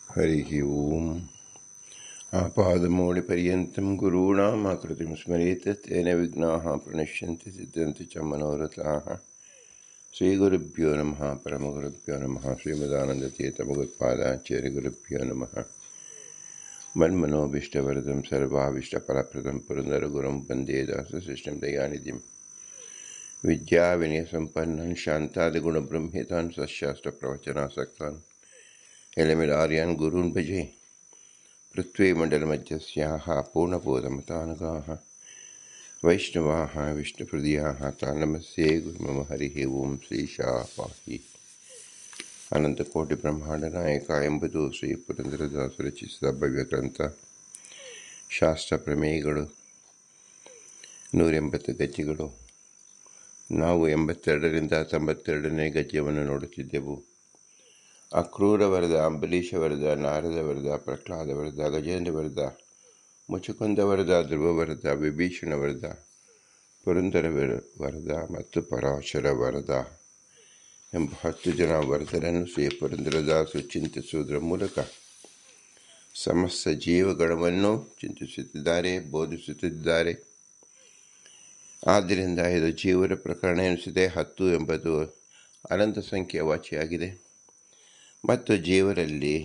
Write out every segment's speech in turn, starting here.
हरिः ओम् आपादमौलिपर्यन्तं गुरूणाम् आकृतिं स्मरेत् तेन विघ्नाः प्रणश्यन्ति सिद्ध्यन्ति च मनोरथाः। श्रीगुरुभ्यो नमः। परमगुरुभ्यो नमः। श्रीमदानन्दतीर्थभगवत्पादाचार्यगुरुभ्यो नमः। मन्मनोभीष्टवरदं सर्वाभीष्टफलप्रदं पुरन्दरगुरुं वन्दे दासशिष्टं दयानिधिं विद्याविनयसम्पन्नं शान्तादिगुणब्रह्मितान् सशास्त्रप्रवचनासक्तान् एलमिलार्यान् गुरून् भजे। पृथ्वीमण्डलमध्यस्याः पूर्णबोधमतानुगाः वैष्णवाः विष्णुहृदयाः तान् नमस्ये गुरुमम हरिः ओಂ ಶ್ರೀಶಾ ಪಾಹಿ. ಅನಂತಕೋಟಿ ನಾಯಕ ಎಂಬುದು ಶ್ರೀ ಪುರಂದರದಾಸರು ರಚಿಸಿದ ಭವ್ಯ ಗ್ರಂಥ. ಶಾಸ್ತ್ರ ಪ್ರಮೇಯಗಳು 180 ಗಜ್ಜೆಗಳು. ನಾವು 82ರಿಂದ 92ನೇ ಗಜ್ಜೆಯನ್ನು ನೋಡುತ್ತಿದ್ದೆವು. ಅಕ್ರೂರ ವರದ, ಅಂಬರೀಷ ವರದ, ನಾರದ ವರದ, ಪ್ರಹ್ಲಾದ ವರದ, ಗಜೇಂದ್ರ ವರದ, ಮುಚುಕುಂದ ವರದ, ಧ್ರುವ ವರದ, ವಿಭೀಷಣ ವರದ, ಪುರಂದರ ವರದ ಮತ್ತು ಪರಾಶರ ವರದ ಎಂಬ 10 ಜನ ವರದರನ್ನು ಶ್ರೀ ಪುರಂದರದಾಸರು ಚಿಂತಿಸುವುದರ ಮೂಲಕ ಸಮಸ್ತ ಜೀವಗಣವನ್ನು ಚಿಂತಿಸುತ್ತಿದ್ದಾರೆ, ಬೋಧಿಸುತ್ತಿದ್ದಾರೆ. ಆದ್ದರಿಂದ ಇದು ಜೀವನ ಪ್ರಕರಣ ಎನಿಸಿದೆ. 10 ಎಂಬುದು ಅನಂತ ಸಂಖ್ಯೆಯ ವಾಚಿಯಾಗಿದೆ ಮತ್ತು ಜೀವರಲ್ಲಿ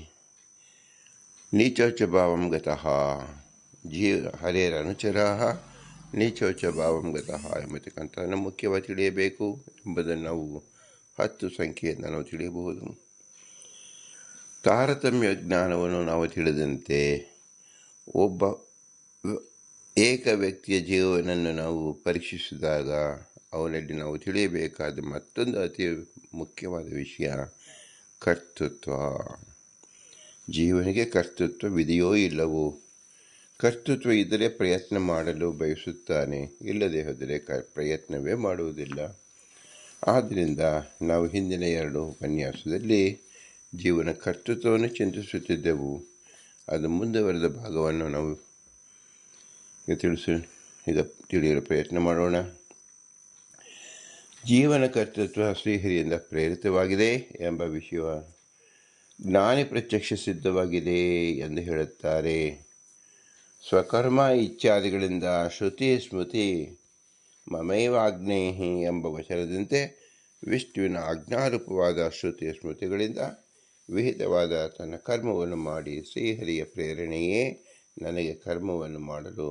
ನೀಚೋಚ್ಚ ಭಾವಂ ಗತಃ ಹರೇರ ಅನುಚರಾಹ ನೀಚೋಚ್ಚ ಭಾವಂ ಗತಃ ಎಂಬತಕ್ಕಂಥದ್ದನ್ನು ಮುಖ್ಯವಾಗಿ ತಿಳಿಯಬೇಕು ಎಂಬುದನ್ನು ನಾವು 10 ಸಂಖ್ಯೆಯಿಂದ ನಾವು ತಿಳಿಯಬಹುದು. ತಾರತಮ್ಯ ಜ್ಞಾನವನ್ನು ನಾವು ತಿಳಿದಂತೆ ಒಬ್ಬ ಏಕ ವ್ಯಕ್ತಿಯ ಜೀವನವನ್ನು ನಾವು ಪರೀಕ್ಷಿಸಿದಾಗ ಅವನಲ್ಲಿ ನಾವು ತಿಳಿಯಬೇಕಾದ ಮತ್ತೊಂದು ಅತಿ ಮುಖ್ಯವಾದ ವಿಷಯ ಕರ್ತೃತ್ವ. ಜೀವನಿಗೆ ಕರ್ತೃತ್ವವಿದೆಯೋ ಇಲ್ಲವೋ? ಕರ್ತೃತ್ವ ಇದ್ದರೆ ಪ್ರಯತ್ನ ಮಾಡಲು ಬಯಸುತ್ತಾನೆ, ಇಲ್ಲದೆ ಹೋದರೆ ಪ್ರಯತ್ನವೇ ಮಾಡುವುದಿಲ್ಲ. ಆದ್ದರಿಂದ ನಾವು ಹಿಂದಿನ 2 ಉಪನ್ಯಾಸದಲ್ಲಿ ಜೀವನ ಕರ್ತೃತ್ವವನ್ನು ಚಿಂತಿಸುತ್ತಿದ್ದೆವು. ಅದು ಮುಂದುವರೆದ ಭಾಗವನ್ನು ನಾವು ಈಗ ತಿಳಿಯಲು ಪ್ರಯತ್ನ ಮಾಡೋಣ. ಜೀವನ ಕರ್ತೃತ್ವ ಶ್ರೀಹರಿಯಿಂದ ಪ್ರೇರಿತವಾಗಿದೆ ಎಂಬ ವಿಷಯ ಜ್ಞಾನಿ ಪ್ರತ್ಯಕ್ಷ ಸಿದ್ಧವಾಗಿದೆ ಎಂದು ಹೇಳುತ್ತಾರೆ. ಸ್ವಕರ್ಮ ಇತ್ಯಾದಿಗಳಿಂದ ಶ್ರುತಿ ಸ್ಮೃತಿ ಮಮೈವಾಗ್ನೇಹಿ ಎಂಬ ವಚನದಂತೆ ವಿಷ್ಣುವಿನ ಆಜ್ಞಾರೂಪವಾದ ಶ್ರುತಿ ಸ್ಮೃತಿಗಳಿಂದ ವಿಹಿತವಾದ ತನ್ನ ಕರ್ಮವನ್ನು ಮಾಡಿ ಶ್ರೀಹರಿಯ ಪ್ರೇರಣೆಯೇ ನನಗೆ ಕರ್ಮವನ್ನು ಮಾಡಲು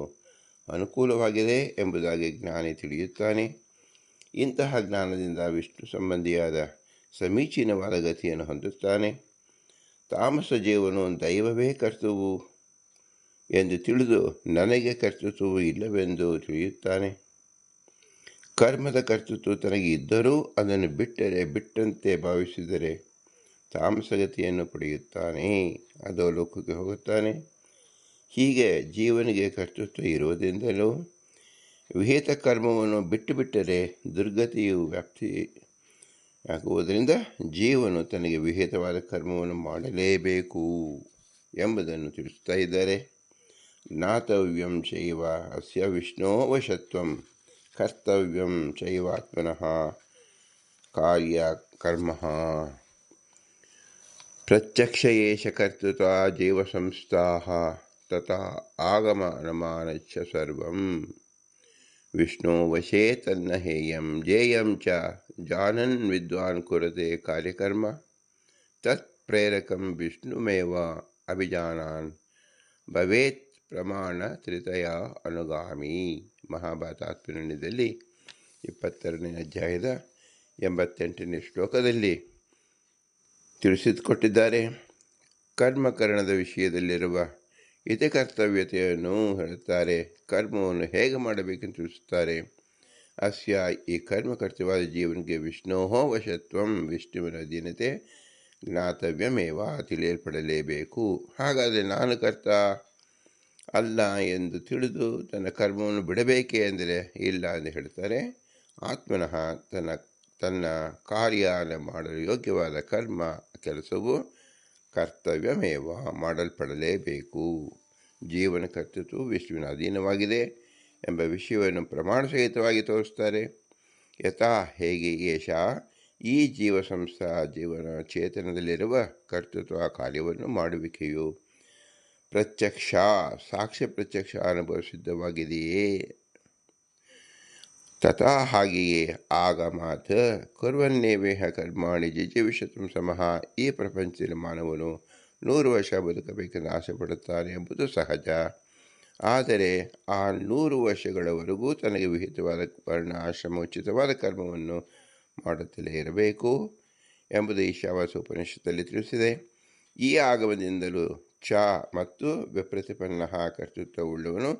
ಅನುಕೂಲವಾಗಿದೆ ಎಂಬುದಾಗಿ ಜ್ಞಾನಿ ತಿಳಿಯುತ್ತಾನೆ. ಇಂತಹ ಜ್ಞಾನದಿಂದ ವಿಷ್ಣು ಸಂಬಂಧಿಯಾದ ಸಮೀಚೀನವಾದ ಗತಿಯನ್ನು ಹೊಂದುತ್ತಾನೆ. ತಾಮಸ ಜೀವನು ದೈವವೇ ಕರ್ತೃವು ಎಂದು ತಿಳಿದು ನನಗೆ ಕರ್ತೃತ್ವವು ಇಲ್ಲವೆಂದು ತಿಳಿಯುತ್ತಾನೆ. ಕರ್ಮದ ಕರ್ತೃತ್ವ ತನಗೆ ಇದ್ದರೂ ಅದನ್ನು ಬಿಟ್ಟಂತೆ ಭಾವಿಸಿದರೆ ತಾಮಸಗತಿಯನ್ನು ಪಡೆಯುತ್ತಾನೆ, ಅಧೋಲೋಕಕ್ಕೆ ಹೋಗುತ್ತಾನೆ. ಹೀಗೆ ಜೀವನಿಗೆ ಕರ್ತೃತ್ವ ಇರುವುದರಿಂದಲೂ ವಿಹಿತ ಕರ್ಮವನ್ನು ಬಿಟ್ಟರೆ ದುರ್ಗತಿಯು ವ್ಯಾಪ್ತಿಯಾಗುವುದರಿಂದ ಜೀವನು ತನಗೆ ವಿಹಿತವಾದ ಕರ್ಮವನ್ನು ಮಾಡಲೇಬೇಕು ಎಂಬುದನ್ನು ತಿಳಿಸ್ತಾ ಇದ್ದಾರೆ. ಜ್ಞಾತವ್ಯಂ ಚೈವ ಅಸ್ಯ ವಿಷ್ಣೋ ವಶತ್ವಂ ಕರ್ತವ್ಯಂ ಚೈವಾತ್ಮನಃ ಕಾರ್ಯ ಕರ್ಮ ಪ್ರತ್ಯಕ್ಷ ಏಷ ಕರ್ತೃತ್ವ ಜೀವ ಸಂಸ್ಥಾಃ ತಥಾ ಆಗಮ ಅನುಮಾನಶ್ಚ ಸರ್ವಂ ವಿಷ್ಣು ವಶೇ ತನ್ನ ಹೇಯಂ ಜೇಯಂ ಚ ಜಾನನ್ ವಿದ್ವಾನ್ ಕುರತೆ ಕಾರ್ಯಕರ್ಮ ತತ್ ಪ್ರೇರಕಂ ವಿಷ್ಣುಮೇವ ಅಭಿಜಾನಾನ್ ಭವೇತ್ ಪ್ರಮಾಣ ತ್ರಿತಯ ಅನುಗಾಮಿ. ಮಹಾಭಾರತಾತ್ಮನಿರ್ಣಯದಲ್ಲಿ 22ನೇ ಅಧ್ಯಾಯದ 88ನೇ ಶ್ಲೋಕದಲ್ಲಿ ತಿಳಿಸಿಕೊಟ್ಟಿದ್ದಾರೆ. ಕರ್ಮಕರಣದ ವಿಷಯದಲ್ಲಿರುವ ಇತಿ ಕರ್ತವ್ಯತೆಯನ್ನು ಹೇಳುತ್ತಾರೆ. ಕರ್ಮವನ್ನು ಹೇಗೆ ಮಾಡಬೇಕೆಂದು ತಿಳಿಸುತ್ತಾರೆ. ಅಸ್ಯ ಈ ಕರ್ಮಕರ್ತವ್ಯವಾದ ಜೀವನಿಗೆ ವಿಷ್ಣೋ ವಶತ್ವಂ ವಿಷ್ಣುವಿನ ಅಧೀನತೆ ಜ್ಞಾತವ್ಯಮೇವ ತಿಳಿಯಲ್ಪಡಲೇಬೇಕು. ಹಾಗಾದರೆ ನಾನು ಕರ್ತ ಅಲ್ಲ ಎಂದು ತಿಳಿದು ತನ್ನ ಕರ್ಮವನ್ನು ಬಿಡಬೇಕೇ ಎಂದರೆ ಇಲ್ಲ ಎಂದು ಹೇಳ್ತಾರೆ. ಆತ್ಮನಃ ತನ್ನ ಕಾರ್ಯ ಮಾಡಲು ಯೋಗ್ಯವಾದ ಕೆಲಸವು ಕರ್ತವ್ಯಮೇವ ಮಾಡಲ್ಪಡಲೇಬೇಕು. ಜೀವನ ಕರ್ತೃತ್ವವು ವಿಷ್ಣುವಿನ ಅಧೀನವಾಗಿದೆ ಎಂಬ ವಿಷಯವನ್ನು ಪ್ರಮಾಣ ಸಹಿತವಾಗಿ ತೋರಿಸ್ತಾರೆ. ಯಥಾ ಹೇಗೆ ಏಷ ಈ ಜೀವ ಸಂಸ್ಥಾ ಜೀವನ ಚೇತನದಲ್ಲಿರುವ ಕರ್ತೃತ್ವ ಕಾರ್ಯವನ್ನು ಮಾಡುವಿಕೆಯು ಪ್ರತ್ಯಕ್ಷ ಸಾಕ್ಷ್ಯ ಪ್ರತ್ಯಕ್ಷ ಅನುಭವ ಸಿದ್ಧವಾಗಿದೆಯೇ. ತಥಾ ಹಾಗೆಯೇ ಆಗಮಾತ್ ಕುರ್ವನ್ನೇವೇಹ ಕರ್ಮಾಣಿ ಜಿಜೀವಿಷತಂ ಸಮಃ. ಈ ಪ್ರಪಂಚದಲ್ಲಿ ಮಾನವನು 100 ವರ್ಷ ಬದುಕಬೇಕೆಂದು ಆಸೆ ಪಡುತ್ತಾನೆ ಎಂಬುದು ಸಹಜ. ಆದರೆ ಆ 100 ವರ್ಷಗಳವರೆಗೂ ತನಗೆ ವಿಹಿತವಾದ ವರ್ಣ ಆಶ್ರಮೋಚಿತವಾದ ಕರ್ಮವನ್ನು ಮಾಡುತ್ತಲೇ ಇರಬೇಕು ಎಂಬುದು ಈಶಾವಾಸ್ಯ ಉಪನಿಷತ್ತಲ್ಲಿ ತಿಳಿಸಿದೆ. ಈ ಆಗಮದಿಂದಲೂ ಚ ಮತ್ತು ವಿಪ್ರತಿಪನ್ನ ಕರ್ತೃತ್ವವುಳ್ಳವನು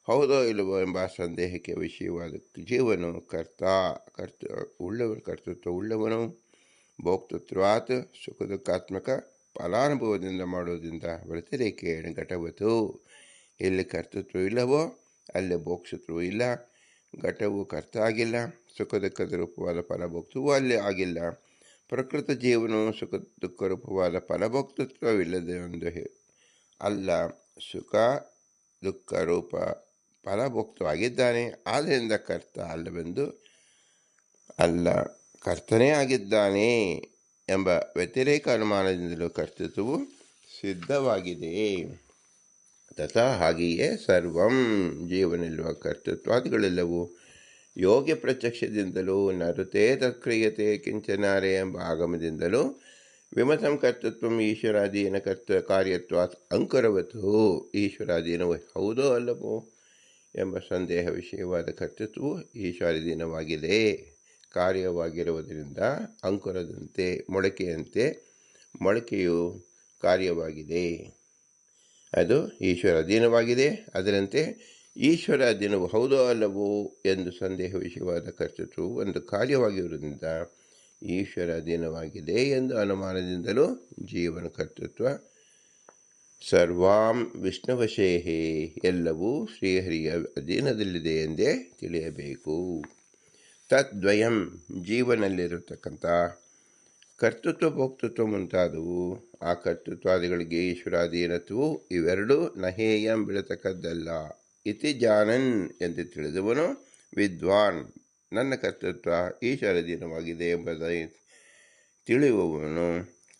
ಹೌದೋ ಇಲ್ಲವೋ ಎಂಬ ಸಂದೇಹಕ್ಕೆ ವಿಷಯವಾದ ಜೀವನು ಕರ್ತೃತ್ವವುಳ್ಳವನು ಭೋಕ್ತೃತ್ವಾತ್ ಸುಖ ದುಃಖಾತ್ಮಕ ಫಲಾನುಭವದಿಂದ ಮಾಡುವುದರಿಂದ ವ್ಯತಿರೇಕೇಣ ಘಟವತು. ಎಲ್ಲಿ ಕರ್ತೃತ್ವವಿಲ್ಲವೋ ಅಲ್ಲಿ ಭೋಕ್ತೃತ್ವವೂ ಇಲ್ಲ, ಘಟವು ಕರ್ತ ಆಗಿಲ್ಲ, ಸುಖ ದುಃಖದ ರೂಪವಾದ ಫಲಭೋಕ್ತವೂ ಅಲ್ಲಿ ಆಗಿಲ್ಲ. ಪ್ರಕೃತ ಜೀವನು ಸುಖ ದುಃಖ ರೂಪವಾದ ಫಲಭೋಕ್ತೃತ್ವವಿಲ್ಲದೆಂದು ಅಲ್ಲ, ಸುಖ ದುಃಖ ರೂಪ ಫಲಭೋಕ್ತವಾಗಿದ್ದಾನೆ. ಆದ್ದರಿಂದ ಕರ್ತ ಅಲ್ಲವೆಂದು ಅಲ್ಲ, ಕರ್ತನೇ ಆಗಿದ್ದಾನೆ ಎಂಬ ವ್ಯತಿರೇಕ ಅನುಮಾನದಿಂದಲೂ ಕರ್ತೃತ್ವವು ಸಿದ್ಧವಾಗಿದೆ. ತಥಾ ಹಾಗೆಯೇ ಸರ್ವಂ ಜೀವನಲ್ಲಿರುವ ಕರ್ತೃತ್ವಾದಿಗಳೆಲ್ಲವೂ ಯೋಗ್ಯ ಪ್ರತ್ಯಕ್ಷದಿಂದಲೂ ನರುತೆ ತತ್ಕ್ರಿಯತೆ ಕಿಂಚನಾರೆ ಎಂಬ ಆಗಮದಿಂದಲೂ ವಿಮತಂ ಕರ್ತೃತ್ವಂ ಈಶ್ವರಾಧೀನ ಕಾರ್ಯತ್ವಾತ್ ಅಂಕುರವತು. ಈಶ್ವರಾಧೀನವು ಹೌದೋ ಅಲ್ಲವೋ ಎಂಬ ಸಂದೇಹ ವಿಷಯವಾದ ಕರ್ತೃತ್ವವು ಈಶ್ವರಾಧೀನವಾಗಿದೆ. ಕಾರ್ಯವಾಗಿರುವುದರಿಂದ ಅಂಕುರದಂತೆ ಮೊಳಕೆಯಂತೆ ಮೊಳಕೆಯು ಕಾರ್ಯವಾಗಿದೆ, ಅದು ಈಶ್ವರ ಅಧೀನವಾಗಿದೆ. ಅದರಂತೆ ಈಶ್ವರ ಅಧೀನವು ಹೌದೋ ಅಲ್ಲವೋ ಎಂದು ಸಂದೇಹ ವಿಷಯವಾದ ಕರ್ತೃತ್ವವು ಒಂದು ಕಾರ್ಯವಾಗಿರುವುದರಿಂದ ಈಶ್ವರ ಅಧೀನವಾಗಿದೆ ಎಂದು ಅನುಮಾನದಿಂದಲೂ ಜೀವನ ಕರ್ತೃತ್ವ ಸರ್ವಾಂ ವಿಷ್ಣುವಶೇಹೇ ಎಲ್ಲವೂ ಶ್ರೀಹರಿಯ ಅಧೀನದಲ್ಲಿದೆ ಎಂದೇ ತಿಳಿಯಬೇಕು. ತದ್ವಯಂ ಜೀವನಲ್ಲಿರತಕ್ಕಂಥ ಕರ್ತೃತ್ವ ಭೋಕ್ತೃತ್ವ ಮುಂತಾದವು ಆ ಕರ್ತೃತ್ವಾದಿಗಳಿಗೆ ಈಶ್ವರಾಧೀನತ್ವವು ಇವೆರಡೂ ನಹೇಯಂ ಬಿಡತಕ್ಕದ್ದಲ್ಲ. ಇತಿ ಜಾನನ್ ಎಂದು ತಿಳಿದವನು ವಿದ್ವಾನ್. ನನ್ನ ಕರ್ತೃತ್ವ ಈಶ್ವರಾಧೀನವಾಗಿದೆ ಎಂಬುದಾಗಿ ತಿಳಿಯುವವನು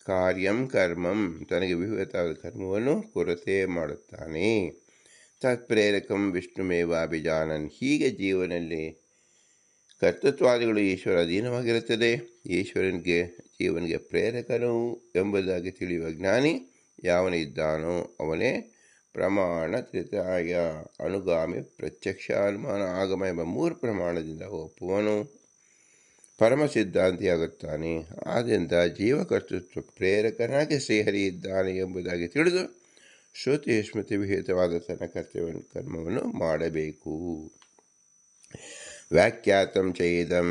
ಕಾರ್ಯಂ ಕರ್ಮಂ ತನಗೆ ವಿಹಿತವಾದ ಕರ್ಮವನ್ನು ಕೊರತೆ ಮಾಡುತ್ತಾನೆ. ತತ್ಪ್ರೇರಕಂ ವಿಷ್ಣುಮೇವಾಭಿಜಾನನ್. ಹೀಗೆ ಜೀವನಲ್ಲಿ ಕರ್ತೃತ್ವಾದಿಗಳು ಈಶ್ವರ ಅಧೀನವಾಗಿರುತ್ತದೆ, ಜೀವನಿಗೆ ಪ್ರೇರಕನು ಎಂಬುದಾಗಿ ತಿಳಿಯುವ ಜ್ಞಾನಿ ಯಾವನಿದ್ದಾನೋ ಅವನೇ ಪ್ರಮಾಣ ತ್ರಿತಾಯ ಅನುಗಾಮಿ ಪ್ರತ್ಯಕ್ಷ ಅನುಮಾನ ಆಗಮ ಎಂಬ 3 ಪ್ರಮಾಣದಿಂದ ಒಪ್ಪುವನು ಪರಮ ಸಿದ್ಧಾಂತಿಯಾಗುತ್ತಾನೆ. ಆದ್ದರಿಂದ ಜೀವಕರ್ತೃತ್ವ ಪ್ರೇರಕನಾಗಿ ಶ್ರೀಹರಿ ಇದ್ದಾನೆ ಎಂಬುದಾಗಿ ತಿಳಿದು ಶ್ರುತಿ ಸ್ಮೃತಿ ವಿಹಿತವಾದ ತನ್ನ ಕರ್ಮವನ್ನು ಮಾಡಬೇಕು. ವ್ಯಾಖ್ಯಾತಂ ಚೈದಂ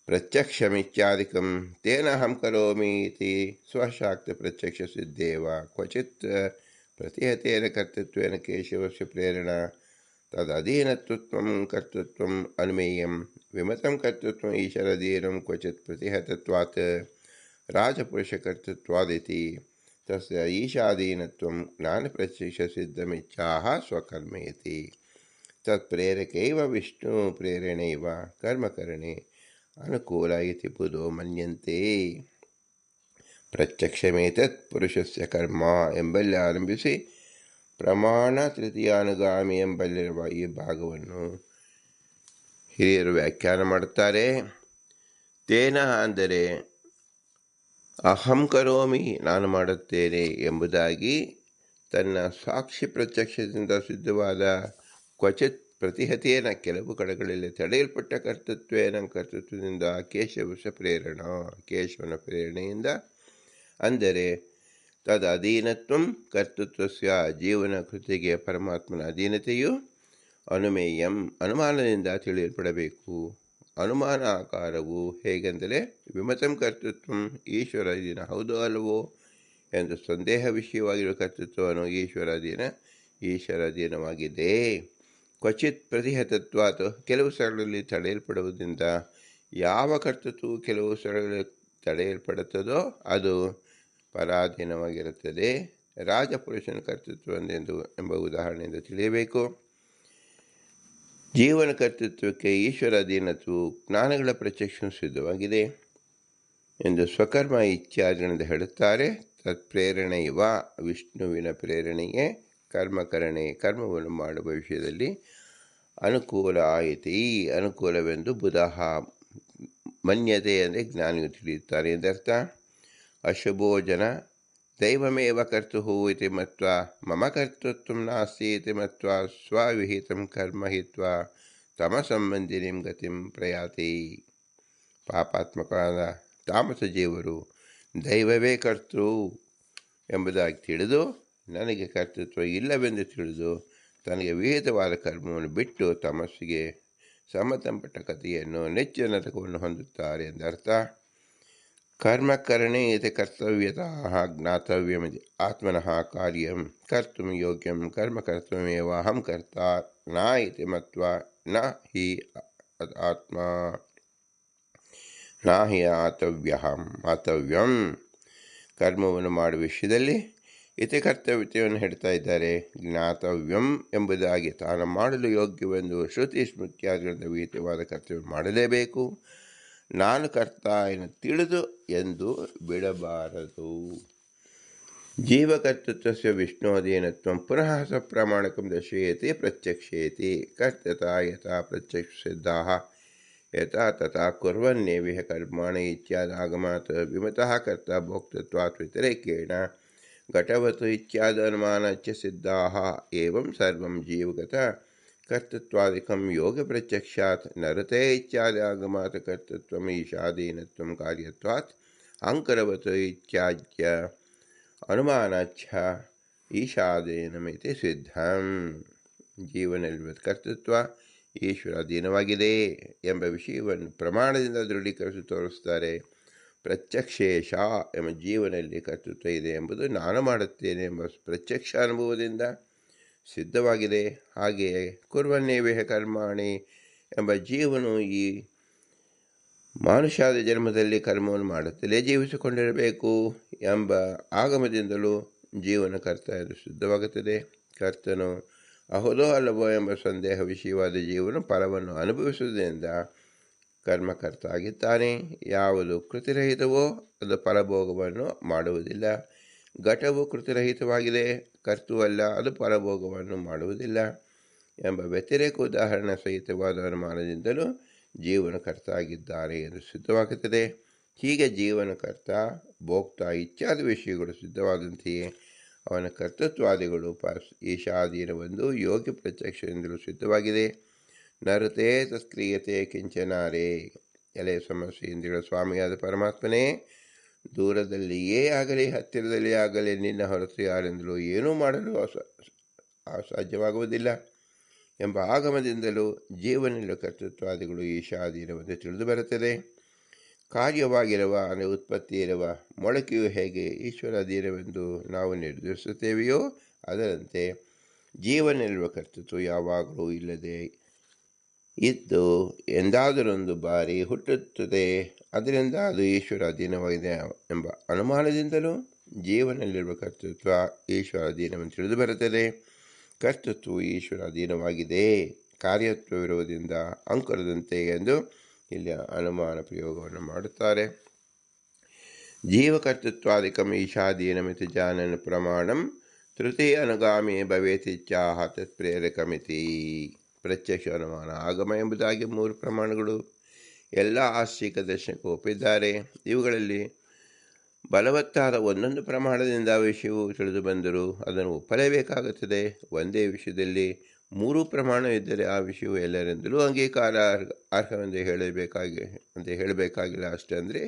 ಪ್ರತ್ಯಕ್ಷಮಿತ್ಯಾದಿಕಂ ತೇನ ಅಹಂ ಕರೋಮಿ ಇತಿ ಸ್ವಶಾಕ್ತ ಪ್ರತ್ಯಕ್ಷ ಸಿದ್ಧೇವ ಕ್ವಚಿತ್ ಪ್ರತಿಹತೇನ ಕರ್ತೃತ್ವೇನ ಕೇಶವಸ್ಯ ಪ್ರೇರಣಾ ತದಧೀನತ್ವಂ ಕರ್ತೃತ್ವಂ ಅನುಮೇಯಂ ವಿಮತಂ ಕರ್ತೃತ್ವಂ ಈಶ್ವರಾಧೀನಂ ಕ್ವಚಿತ್ ಪ್ರತಿಹತತ್ವಾತ್ ರಾಜಪುರುಷಕರ್ತೃತ್ವಾದಿತಿ ತಸ್ಯ ಈಶಾಧೀನತ್ವಂ ಜ್ಞಾನಪ್ರತ್ಯಕ್ಷ ಸಿದ್ಧಮಿಚ್ಛಾಃ ಸ್ವಕರ್ಮೇತಿ. ತತ್ಪ್ರೇರಕೈವ ವಿಷ್ಣು ಪ್ರೇರಣೈವ ಕರ್ಮಕರಣೆ ಅನುಕೂಲ ಇತಿ ಬುಧೋ ಮನ್ಯಂತೆ. ಪ್ರತ್ಯಕ್ಷಮೇತತ್ ಪುರುಷಸ್ಯ ಕರ್ಮ ಎಂಬಲ್ಲಿ ಆರಂಭಿಸಿ ಪ್ರಮಾಣ ತೃತೀಯಾನುಗಾಮಿ ಎಂಬಲ್ಲಿರುವ ಈ ಭಾಗವನ್ನು ಹಿರಿಯರು ವ್ಯಾಖ್ಯಾನ ಮಾಡುತ್ತಾರೆ. ತೇನ ಅಂದರೆ ಅಹಂ ಕರೋಮಿ ನಾನು ಮಾಡುತ್ತೇನೆ ಎಂಬುದಾಗಿ ತನ್ನ ಸಾಕ್ಷಿ ಪ್ರತ್ಯಕ್ಷದಿಂದ ಸಿದ್ಧವಾದ ಕ್ವಚಿತ್ ಪ್ರತಿಹತೇನ ಕೆಲವು ಕಡೆಗಳಲ್ಲಿ ತಡೆಯಲ್ಪಟ್ಟ ಕರ್ತೃತ್ವದಿಂದ ಕೇಶವನ ಪ್ರೇರಣೆಯಿಂದ ಅಂದರೆ ತದ ಅಧೀನತ್ವಂ ಕರ್ತೃತ್ವಸ್ಯ ಜೀವನ ಕೃತಿಗೆ ಪರಮಾತ್ಮನ ಅಧೀನತೆಯು ಅನುಮೇಯಂ ಅನುಮಾನದಿಂದ ತಿಳಿಯಲ್ಪಡಬೇಕು. ಅನುಮಾನ ಆಕಾರವು ಹೇಗೆಂದರೆ ವಿಮತಂ ಕರ್ತೃತ್ವಂ ಈಶ್ವರಾಧೀನ ಹೌದೋ ಅಲ್ಲವೋ ಎಂದು ಸಂದೇಹ ವಿಷಯವಾಗಿರುವ ಕರ್ತೃತ್ವವನ್ನು ಈಶ್ವರಾಧೀನವಾಗಿದೆ. ಕ್ವಚಿತ್ ಪ್ರತಿಹತತ್ವಾತ್ ಕೆಲವು ಸ್ಥಳಗಳಲ್ಲಿ ತಡೆಯಲ್ಪಡುವುದರಿಂದ ಯಾವ ಕರ್ತೃತ್ವವು ಕೆಲವು ಸ್ಥಳಗಳಲ್ಲಿ ತಡೆಯಲ್ಪಡುತ್ತದೋ ಅದು ಪರಾಧೀನವಾಗಿರುತ್ತದೆ. ರಾಜಪುರುಷನ ಕರ್ತೃತ್ವ ಎಂಬ ಉದಾಹರಣೆಯಿಂದ ತಿಳಿಯಬೇಕು. ಜೀವನ ಕರ್ತೃತ್ವಕ್ಕೆ ಈಶ್ವರಾಧೀನತ್ವವು ಜ್ಞಾನಗಳ ಪ್ರತ್ಯಕ್ಷ ಸಿದ್ಧವಾಗಿದೆ. ಎಂದು ಸ್ವಕರ್ಮ ಇತ್ಯಾದಿಗಳಿಂದ ಹೇಳುತ್ತಾರೆ. ತತ್ಪ್ರೇರಣೆಯವ ವಿಷ್ಣುವಿನ ಪ್ರೇರಣೆಯೇ ಕರ್ಮಕರಣೆ ಕರ್ಮವನ್ನು ಮಾಡುವ ವಿಷಯದಲ್ಲಿ ಅನುಕೂಲ ಆಯಿತು. ಈ ಅನುಕೂಲವೆಂದು ಬುಧಃ ಮನ್ಯತೆ ಅಂದರೆ ಜ್ಞಾನಿಯು ತಿಳಿಯುತ್ತಾರೆ ಎಂದರ್ಥ. ಅಶುಭೋ ಜನ ದೈವಮೇವ ಕರ್ತುಃ ಇತಿ ಮತ್ವಾ ಮಮ ಕರ್ತೃತ್ವಂ ನಾಸ್ತಿ ಇತಿ ಮತ್ವಾ ಸ್ವವಿಹಿತಂ ಕರ್ಮ ಹಿತ್ವಾ ತಮಸಂಬಂಧಿನಿಂ ಗತಿಂ ಪ್ರಯಾತಿ. ಪಾಪಾತ್ಮಕವಾದ ತಾಮಸ ಜೀವರು ದೈವವೇ ಕರ್ತೃ ಎಂಬುದಾಗಿ ತಿಳಿದು ನನಗೆ ಕರ್ತೃತ್ವ ಇಲ್ಲವೆಂದು ತಿಳಿದು ತನಗೆ ವಿಹಿತವಾದ ಕರ್ಮವನ್ನು ಬಿಟ್ಟು ತಮಸ್ಸಿಗೆ ಸಂಬಂಧಪಟ್ಟ ಕಥೆಯನ್ನು ನೆಚ್ಚಿನ ನರಕವನ್ನು ಹೊಂದುತ್ತಾರೆ ಎಂದರ್ಥ. ಕರ್ಮಕರಣೆ ಇತಿ ಕರ್ತವ್ಯತಃ ಜ್ಞಾತವ್ಯಮಿತಿ ಆತ್ಮನಃ ಕಾರ್ಯಂ ಕರ್ತುಂ ಯೋಗ್ಯಂ ಕರ್ಮ ಕರ್ತವ್ಯಮೇವ ಅಹಂ ಕರ್ತ ನ ಇತಿ ಮತ್ವಾ ನ ಹಿ ಆತ್ಮ ನ ಹಿ ಆತವ್ಯಂ. ಕರ್ಮವನ್ನು ಮಾಡುವ ವಿಷಯದಲ್ಲಿ ಇತಿ ಕರ್ತವ್ಯತೆಯನ್ನು ಹೇಳ್ತಾ ಇದ್ದಾರೆ. ಜ್ಞಾತವ್ಯಂ ಎಂಬುದಾಗಿ ತಾನು ಮಾಡಲು ಯೋಗ್ಯವೆಂದು ಶ್ರುತಿ ಸ್ಮೃತ್ಯಾದಿಗಳಿಂದ ವಿಹಿತವಾದ ಕರ್ತವ್ಯ ಮಾಡಲೇಬೇಕು. ನಾನು ಕರ್ತ ಎಂದು ತಿಳಿದು ಎಂದು ಬಿಡಬಾರದು. ಜೀವಕರ್ತೃತ್ವಸ್ಯ ವಿಷ್ಣೋಧೀನತ್ವಂ ಪುನಃ ಸಪ್ರಮಾಣಕಂ ದರ್ಶಯತಿ ಪ್ರತ್ಯಕ್ಷೇತಿ. ಕರ್ತತಾ ಯಥಾ ಪ್ರತ್ಯಕ್ಷಸಿದ್ಧಾಃ ಯಥಾ ತಥಾ ಕುರ್ವನ್ನೇವಿಹ ಕರ್ಮಾಣಿ ಇತ್ಯಾದಾಗಮಾತ್ ವಿಮತಃ ಕರ್ತ ಭೋಕ್ತೃತ್ವಾತ್ ವ್ಯತಿರೇಕೇಣ ಘಟವತ್ ಇತ್ಯಾದಿ ಅನುಮಾನಚ್ಚ ಸಿದ್ಧಾಃ. ಏವಂ ಸರ್ವಂ ಜೀವಗತ ಕರ್ತೃತ್ವಾದಿಕಂ ಯೋಗ ಪ್ರತ್ಯಕ್ಷಾತ್ ನರತೆ ಇತ್ಯಾದಿ ಆಗಮಾತ್ ಕರ್ತೃತ್ವಂ ಈಶಾಧೀನತ್ವಂ ಕಾರ್ಯತ್ವಾತ್ ಅಂಕರವತ್ ಇತ್ಯಾದ್ಯ ಅನುಮಾನಚ್ಚ ಈಶಾಧೀನಮಿತಿ ಸಿದ್ಧಂ. ಜೀವನಲ್ಲಿರುವ ಕರ್ತೃತ್ವ ಈಶ್ವರಾಧೀನವಾಗಿದೆ ಎಂಬ ವಿಷಯವನ್ನು ಪ್ರಮಾಣದಿಂದ ದೃಢೀಕರಿಸಿ ತೋರಿಸ್ತಾರೆ. ಪ್ರತ್ಯಕ್ಷೇಶ ಎಂಬ ಜೀವನಲ್ಲಿ ಕರ್ತೃತ್ವ ಇದೆ ಎಂಬುದು ನಾನು ಮಾಡುತ್ತೇನೆ ಎಂಬ ಪ್ರತ್ಯಕ್ಷ ಅನುಭವದಿಂದ ಸಿದ್ಧವಾಗಿದೆ. ಹಾಗೆಯೇ ಕುರ್ವನ್ನೇವಿಹ ಕರ್ಮಾಣಿ ಎಂಬ ಜೀವನು ಈ ಮಾನುಷ್ಯಾದ ಜನ್ಮದಲ್ಲಿ ಕರ್ಮವನ್ನು ಮಾಡುತ್ತಲೇ ಜೀವಿಸಿಕೊಂಡಿರಬೇಕು ಎಂಬ ಆಗಮದಿಂದಲೂ ಜೀವನ ಕರ್ತ ಎಂದು ಸಿದ್ಧವಾಗುತ್ತದೆ. ಕರ್ತನು ಅಹುದೋ ಅಲ್ಲವೋ ಎಂಬ ಸಂದೇಹ ವಿಷಯವಾದ ಜೀವನ ಫಲವನ್ನು ಅನುಭವಿಸುವುದರಿಂದ ಕರ್ಮಕರ್ತ ಆಗಿದ್ದಾನೆ. ಯಾವುದು ಕೃತಿರಹಿತವೋ ಅದು ಫಲಭೋಗವನ್ನು ಮಾಡುವುದಿಲ್ಲ. ಘಟವು ಕೃತಿರಹಿತವಾಗಿದೆ, ಕರ್ತುವಲ್ಲ, ಅದು ಫಲಭೋಗವನ್ನು ಮಾಡುವುದಿಲ್ಲ ಎಂಬ ವ್ಯತಿರೇಕ ಉದಾಹರಣೆ ಸಹಿತವಾದ ಅನುಮಾನದಿಂದಲೂ ಜೀವನಕರ್ತ ಆಗಿದ್ದಾರೆ ಎಂದು ಸಿದ್ಧವಾಗುತ್ತದೆ. ಹೀಗೆ ಜೀವನಕರ್ತ ಭೋಕ್ತ ಇತ್ಯಾದಿ ವಿಷಯಗಳು ಸಿದ್ಧವಾದಂತೆಯೇ ಅವನ ಕರ್ತೃತ್ವಾದಿಗಳು ಈಶಾಧೀನವೆಂದು ಯೋಗ್ಯ ಪ್ರತ್ಯಕ್ಷದಿಂದಲೂ ಸಿದ್ಧವಾಗಿದೆ. ನರತೆ ತತ್ಕ್ರಿಯತೆ ಕಿಂಚನಾರೇ. ಎಲೆ ಸಮಸ್ಯೆಯಿಂದಗಳ ಸ್ವಾಮಿಯಾದ ಪರಮಾತ್ಮನೇ, ದೂರದಲ್ಲಿಯೇ ಆಗಲಿ ಹತ್ತಿರದಲ್ಲಿಯೇ ಆಗಲಿ ನಿನ್ನ ಹೊರತು ಯಾರೆಂದಲೂ ಏನೂ ಮಾಡಲು ಅಸಾಧ್ಯವಾಗುವುದಿಲ್ಲ ಎಂಬ ಆಗಮದಿಂದಲೂ ಜೀವನದ ಕರ್ತೃತ್ವಾದಿಗಳು ಈಶಾಧೀನವೆಂದು ತಿಳಿದು ಬರುತ್ತದೆ. ಕಾರ್ಯವಾಗಿರುವ ಅಂದರೆ ಉತ್ಪತ್ತಿ ಇರುವ ಮೊಳಕೆಯು ಹೇಗೆ ಈಶ್ವರಾಧೀನವೆಂದು ನಾವು ನಿರ್ಧರಿಸುತ್ತೇವೆಯೋ ಅದರಂತೆ ಜೀವನಲ್ಲಿರುವ ಕರ್ತೃತ್ವ ಯಾವಾಗಲೂ ಇಲ್ಲದೆ ಇದ್ದು ಎಂದಾದರೊಂದು ಬಾರಿ ಹುಟ್ಟುತ್ತದೆ. ಅದರಿಂದ ಅದು ಈಶ್ವರ ಅಧೀನವಾಗಿದೆ ಎಂಬ ಅನುಮಾನದಿಂದಲೂ ಜೀವನದಲ್ಲಿರುವ ಕರ್ತೃತ್ವ ಈಶ್ವರ ಅಧೀನವೆಂದು ತಿಳಿದು ಬರುತ್ತದೆ. ಕರ್ತೃತ್ವವು ಈಶ್ವರ ಅಧೀನವಾಗಿದೆ, ಕಾರ್ಯತ್ವವಿರುವುದರಿಂದ ಅಂಕುರದಂತೆ ಎಂದು ಇಲ್ಲಿ ಅನುಮಾನ ಪ್ರಯೋಗವನ್ನು ಮಾಡುತ್ತಾರೆ. ಜೀವಕರ್ತೃತ್ವಾದಿಕಂ ಈಶಾಧೀನಮಿತಿ ಜಾನನ ಪ್ರಮಾಣಂ ತೃತೀಯ ಅನುಗಾಮಿ ಭವೇತಿತ್ಯಾಹ ತತ್ಪ್ರೇರಕಮಿತಿ. ಪ್ರತ್ಯಕ್ಷ ಅನುಮಾನ ಆಗಮ ಎಂಬುದಾಗಿ 3 ಪ್ರಮಾಣಗಳು ಎಲ್ಲ ಆಸ್ತಿಕ ದರ್ಶನಕ್ಕೂ ಒಪ್ಪಿದ್ದಾರೆ. ಇವುಗಳಲ್ಲಿ ಬಲವತ್ತಾದ ಒಂದೊಂದು ಪ್ರಮಾಣದಿಂದ ವಿಷಯವು ತಿಳಿದು ಬಂದರೂ ಅದನ್ನು ಒಪ್ಪಲೇಬೇಕಾಗುತ್ತದೆ. ಒಂದೇ ವಿಷಯದಲ್ಲಿ 3 ಪ್ರಮಾಣ ಇದ್ದರೆ ಆ ವಿಷಯವು ಎಲ್ಲರಿಂದಲೂ ಅಂಗೀಕಾರ ಅರ್ಹವೆಂದು ಹೇಳಬೇಕಾಗಿಲ್ಲ. ಅಷ್ಟೇ ಅಂದರೆ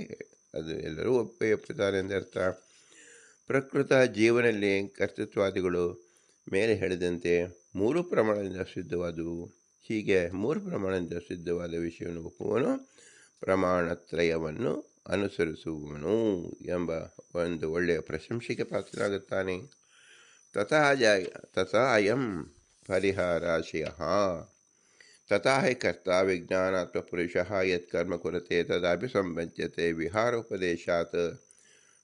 ಅದು ಎಲ್ಲರೂ ಒಪ್ಪುತ್ತಾರೆ ಎಂದರ್ಥ. ಪ್ರಕೃತ ಜೀವನಲ್ಲಿ ಕರ್ತೃತ್ವಾದಿಗಳು ಮೇಲೆ ಹೇಳಿದಂತೆ 3 ಪ್ರಮಾಣದಿಂದ ಸಿದ್ಧವಾದವು. ಹೀಗೆ 3 ಪ್ರಮಾಣದಿಂದ ಸಿದ್ಧವಾದ ವಿಷಯವನ್ನು ಒಪ್ಪುವನು ಪ್ರಮಾಣತ್ರಯವನ್ನು ಅನುಸರಿಸುವನು ಎಂಬ ಒಂದು ಒಳ್ಳೆಯ ಪ್ರಶಂಸೆಗೆ ಪಾತ್ರನಾಗುತ್ತಾನೆ. ತಥಾ ಅಯಂ ಪರಿಹಾರಾಶಯ. ತಥಾ ಹಿ ಕರ್ತ ವಿಜ್ಞಾನಾತ್ಮ ಪುರುಷಃ ಯತ್ಕರ್ಮ ಕುರತೆ ತದಾಪಿ ಸಂಬಂಧ್ಯತೆ ವಿಹಾರೋಪದೇಶಾತ್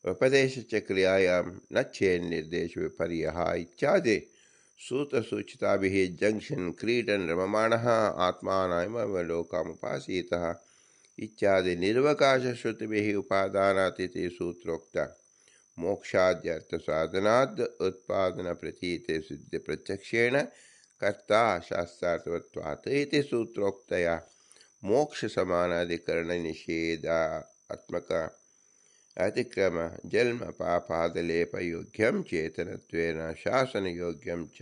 ಉಪದೇಶಚ ಕ್ರಿಯಾಯಾಂ ನ ಚೇನ್ನಿರ್ದೇಶ ವಿಪರ್ಯಃ ಇತ್ಯಾದಿ ಸೂತ್ರಸೂಚಿತಾಭಿಃ ಜಂಕ್ಷನ್ ಕ್ರೀಡನ್ ರಮಮಾಣಃ ಆತ್ಮಾನಮವಲೋಕಮುಪಾಸೀತಃ ಇತ್ಯಾದಿ ನಿರ್ವಕಾಶ ಶ್ರುತಿಭಿಃ ಉಪಾದಾನಾತಿಥಿ ಸೂತ್ರೋಕ್ತ ಮೋಕ್ಷಾದ್ಯರ್ಥ ಸಾಧನಾದ್ ಉತ್ಪಾದನ ಪ್ರತೀತೆ ಸಿದ್ಧ ಪ್ರತ್ಯಕ್ಷೇಣ ಕರ್ತಾ ಶಾಸ್ತ್ರಾರ್ಥವತ್ವಾತ್ ಇತಿ ಸೂತ್ರೋಕ್ತಯ ಮೋಕ್ಷ ಸಮಾನಾಧಿಕರಣ ನಿಷೇಧಾತ್ಮಕ ಅತಿಕ್ರಮ ಜನ್ಮ ಪಾಪಾದಲೇಪಯೋಗ್ಯಂ ಚೇತನತ್ವೇನ ಶಾಸನಯೋಗ್ಯಂ ಚ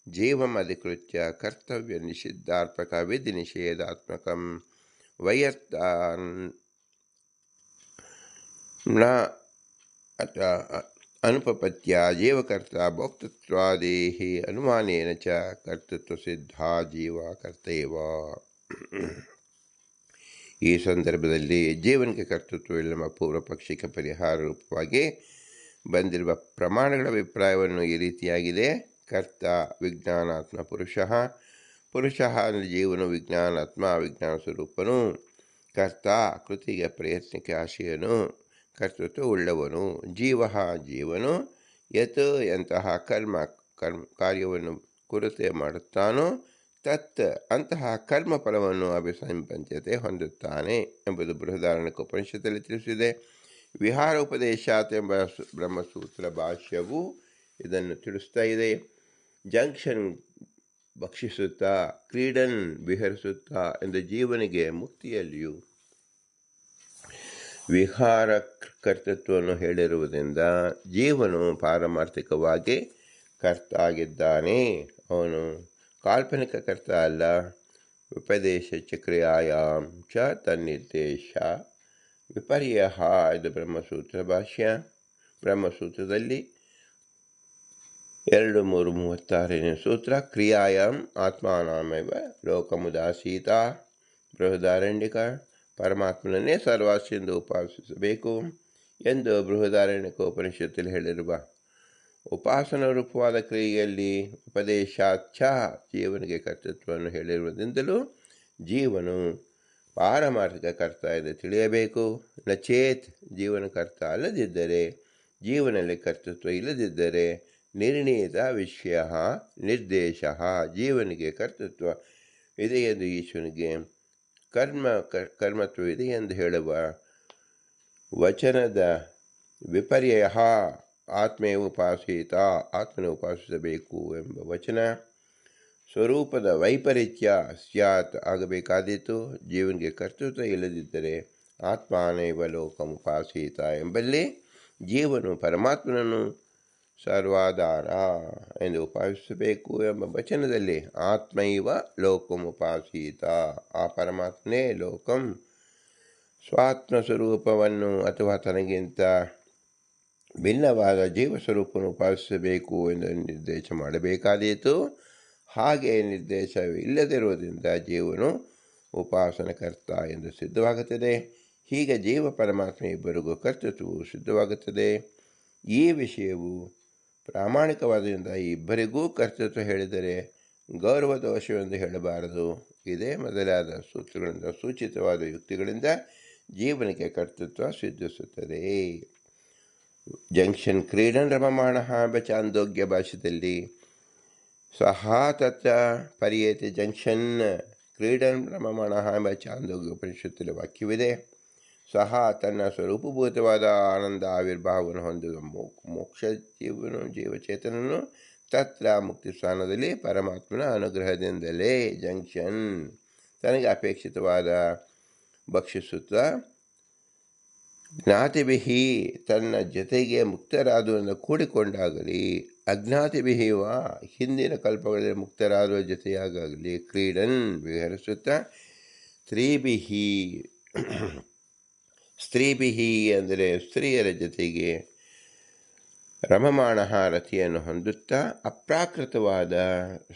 ಜೀವಮಧಿಕೃತ್ಯ ಕರ್ತವ್ಯ ನಿಷಿದ್ಧಾತ್ಮಕ ವಿಧಿ ನಿಷೇಧಾತ್ಮಕಂ ವೈಯರ್ತಾನ್ ನ ಅನುಪಪತ್ಯ ಜೀವಕರ್ತ ಭೋಕ್ತೃತ್ವಾದೇಃ ಅನುಮಾನೇನ ಚ ಕರ್ತೃತ್ವಸಿದ್ಧಾ ಜೀವ ಕರ್ತೇವ. ಈ ಸಂದರ್ಭದಲ್ಲಿ ಜೀವನಿಗೆ ಕರ್ತೃತ್ವವಿಲ್ಲ ಪೂರ್ವ ಪಕ್ಷಿಕ ಪರಿಹಾರ ರೂಪವಾಗಿ ಬಂದಿರುವ ಪ್ರಮಾಣಗಳ ಅಭಿಪ್ರಾಯವನ್ನು ಈ ರೀತಿಯಾಗಿದೆ. ಕರ್ತ ವಿಜ್ಞಾನಾತ್ಮ ಪುರುಷಃ, ಪುರುಷಃ ಅಂದರೆ ಜೀವನು ವಿಜ್ಞಾನಾತ್ಮ ವಿಜ್ಞಾನ ಸ್ವರೂಪನು, ಕರ್ತ ಕೃತಿಗೆ ಪ್ರಯತ್ನಕ್ಕೆ ಆಶಯನು ಕರ್ತೃತ್ವ ಉಳ್ಳವನು, ಜೀವ ಜೀವನು ಯತ್ ಎಂತಹ ಕಾರ್ಯವನ್ನು ಕುರಿತೆ ಮಾಡುತ್ತಾನೋ ತತ್ ಅಂತಹ ಕರ್ಮಫಲವನ್ನು ಅಭಿಸಂಪಂಚತೆ ಹೊಂದುತ್ತಾನೆ ಎಂಬುದು ಬೃಹದಾರಣ್ಯಕ ಉಪನಿಷತ್ತಲ್ಲಿ ತಿಳಿಸಿದೆ. ವಿಹಾರ ಉಪದೇಶಾತ್ ಎಂಬ ಬ್ರಹ್ಮಸೂತ್ರ ಭಾಷ್ಯವು ಇದನ್ನು ತಿಳಿಸ್ತಾ ಇದೆ. ಜಂಕ್ಷನ್ ಭಕ್ಷಿಸುತ್ತಾ ಕ್ರೀಡನ್ ವಿಹರಿಸುತ್ತಾ ಎಂದು ಜೀವನಿಗೆ ಮುಕ್ತಿಯಲ್ಲಿಯೂ ವಿಹಾರ ಕರ್ತೃತ್ವವನ್ನು ಹೇಳಿರುವುದರಿಂದ ಜೀವನು ಪಾರಮಾರ್ಥಿಕವಾಗಿ ಕರ್ತ ಆಗಿದ್ದಾನೆ. ಅವನು ಕಾಲ್ಪನಿಕ ಕರ್ತ ಅಲ್ಲ. ವಿಪದೇಶ ಚಕ್ರಿಯಾಯಾಂ ಚ ತನ್ನಿರ್ದೇಶ ವಿಪರ್ಯ ಇದು ಬ್ರಹ್ಮಸೂತ್ರ ಭಾಷ್ಯ. ಬ್ರಹ್ಮಸೂತ್ರದಲ್ಲಿ 2.3.36ನೇ ಸೂತ್ರ ಕ್ರಿಯಾಯಾಮ್ ಆತ್ಮಾನಾಮೇವ ಲೋಕಮುದಾಸೀತ. ಬೃಹದಾರಣ್ಯಕ ಪರಮಾತ್ಮನನ್ನೇ ಸರ್ವಾಸ್ಯೆಂದು ಉಪಾಸಿಸಬೇಕು ಎಂದು ಬೃಹದಾರಣ್ಯಕ ಉಪನಿಷತ್ತಲ್ಲಿ ಹೇಳಿರುವ ಉಪಾಸನ ರೂಪವಾದ ಕ್ರಿಯೆಯಲ್ಲಿ ಉಪದೇಶಾಚ್ಛ ಜೀವನಿಗೆ ಕರ್ತೃತ್ವವನ್ನು ಹೇಳಿರುವುದರಿಂದಲೂ ಜೀವನು ಪಾರಮಾರ್ಥಿಕ ಕರ್ತ ಎಂದು ತಿಳಿಯಬೇಕು. ನಚೇತ್ ಜೀವನ ಕರ್ತ ಅಲ್ಲದಿದ್ದರೆ, ಜೀವನಲ್ಲಿ ಕರ್ತೃತ್ವ ಇಲ್ಲದಿದ್ದರೆ ನಿರ್ಣೀತ ವಿಷಯ ನಿರ್ದೇಶ ಜೀವನಿಗೆ ಕರ್ತೃತ್ವ ಇದೆ ಎಂದು ಈಶ್ವರನಿಗೆ ಕರ್ಮತ್ವವಿದೆ ಎಂದು ಹೇಳುವ ವಚನದ ವಿಪರ್ಯ ಆತ್ಮೇ ಉಪಾಸೀತ ಆತ್ಮನ ಉಪಾಸಿಸಬೇಕು ಎಂಬ ವಚನ ಸ್ವರೂಪದ ವೈಪರೀತ್ಯ ಸ್ಯಾತ್ ಆಗಬೇಕಾದೀತು. ಜೀವನಿಗೆ ಕರ್ತೃತ್ವ ಇಲ್ಲದಿದ್ದರೆ ಆತ್ಮಾನೈವ ಲೋಕಮುಪಾಸೀತ ಎಂಬಲ್ಲಿ ಜೀವನು ಪರಮಾತ್ಮನನ್ನು ಸರ್ವಾಧಾರ ಎಂದು ಉಪಾಸಿಸಬೇಕು ಎಂಬ ವಚನದಲ್ಲಿ ಆತ್ಮೈವ ಲೋಕಮುಪಾಸೀತ ಆ ಪರಮಾತ್ಮನೇ ಲೋಕಂ ಸ್ವಾತ್ಮ ಸ್ವರೂಪವನ್ನು ಅಥವಾ ತನಗಿಂತ ಭಿನ್ನವಾದ ಜೀವಸ್ವರೂಪವನ್ನು ಉಪಾಸಿಸಬೇಕು ಎಂದು ನಿರ್ದೇಶ ಮಾಡಬೇಕಾದೀತು. ಹಾಗೆ ನಿರ್ದೇಶವಿಲ್ಲದಿರುವುದರಿಂದ ಜೀವನು ಉಪಾಸನಕರ್ತ ಎಂದು ಸಿದ್ಧವಾಗುತ್ತದೆ. ಹೀಗೆ ಜೀವ ಪರಮಾತ್ಮ ಇಬ್ಬರಿಗೂ ಕರ್ತೃತ್ವವು ಸಿದ್ಧವಾಗುತ್ತದೆ. ಈ ವಿಷಯವು ಪ್ರಾಮಾಣಿಕವಾದ್ದರಿಂದ ಇಬ್ಬರಿಗೂ ಕರ್ತೃತ್ವ ಹೇಳಿದರೆ ಗೌರವದೋಷವೆಂದು ಹೇಳಬಾರದು. ಇದೇ ಮೊದಲಾದ ಸೂತ್ರಗಳಿಂದ ಸೂಚಿತವಾದ ಯುಕ್ತಿಗಳಿಂದ ಜೀವನಿಗೆ ಕರ್ತೃತ್ವ ಸಿದ್ಧಿಸುತ್ತದೆ. ಜಂಕ್ಷನ್ ಕ್ರೀಡನ್ ರಮಮಾಣ ಎಂಬ ಚಾಂದೋಗ್ಯ ಭಾಷೆಯಲ್ಲಿ ಸಹ ತತ್ರ ಪರ್ಯೇತಿ ಜಂಕ್ಷನ್ ಕ್ರೀಡನ್ ರಮಮಾಣ ಎಂಬ ಚಾಂದೋಗ್ಯ ಉಪನಿಷತ್ತಲ್ಲಿ ವಾಕ್ಯವಿದೆ. ಸಹ ತನ್ನ ಸ್ವರೂಪಭೂತವಾದ ಆನಂದ ಆವಿರ್ಭಾವವನ್ನು ಹೊಂದುವ ಮೋಕ್ಷ ಜೀವಚೇತನನು ತತ್ರ ಮುಕ್ತಿ ಸ್ಥಾನದಲ್ಲಿ ಪರಮಾತ್ಮನ ಅನುಗ್ರಹದಿಂದಲೇ ಜಂಕ್ಷನ್ ತನಗೆ ಅಪೇಕ್ಷಿತವಾದ ಭಕ್ಷಿಸುತ್ತಾ ಜ್ಞಾತಿಭಿಹಿ ತನ್ನ ಜೊತೆಗೆ ಮುಕ್ತರಾದುವರಿಂದ ಕೂಡಿಕೊಂಡಾಗಲಿ ಅಜ್ಞಾತಿಭಿಹಿವ ಹಿಂದಿನ ಕಲ್ಪಗಳಲ್ಲಿ ಮುಕ್ತರಾದುವ ಜೊತೆಯಾಗಲಿ ಕ್ರೀಡನ್ ವಿಹರಿಸುತ್ತಾ ಸ್ತ್ರೀಭಿಹಿ ಅಂದರೆ ಸ್ತ್ರೀಯರ ಜೊತೆಗೆ ರಮಮಾಣ ರತಿಯನ್ನು ಹೊಂದುತ್ತಾ ಅಪ್ರಾಕೃತವಾದ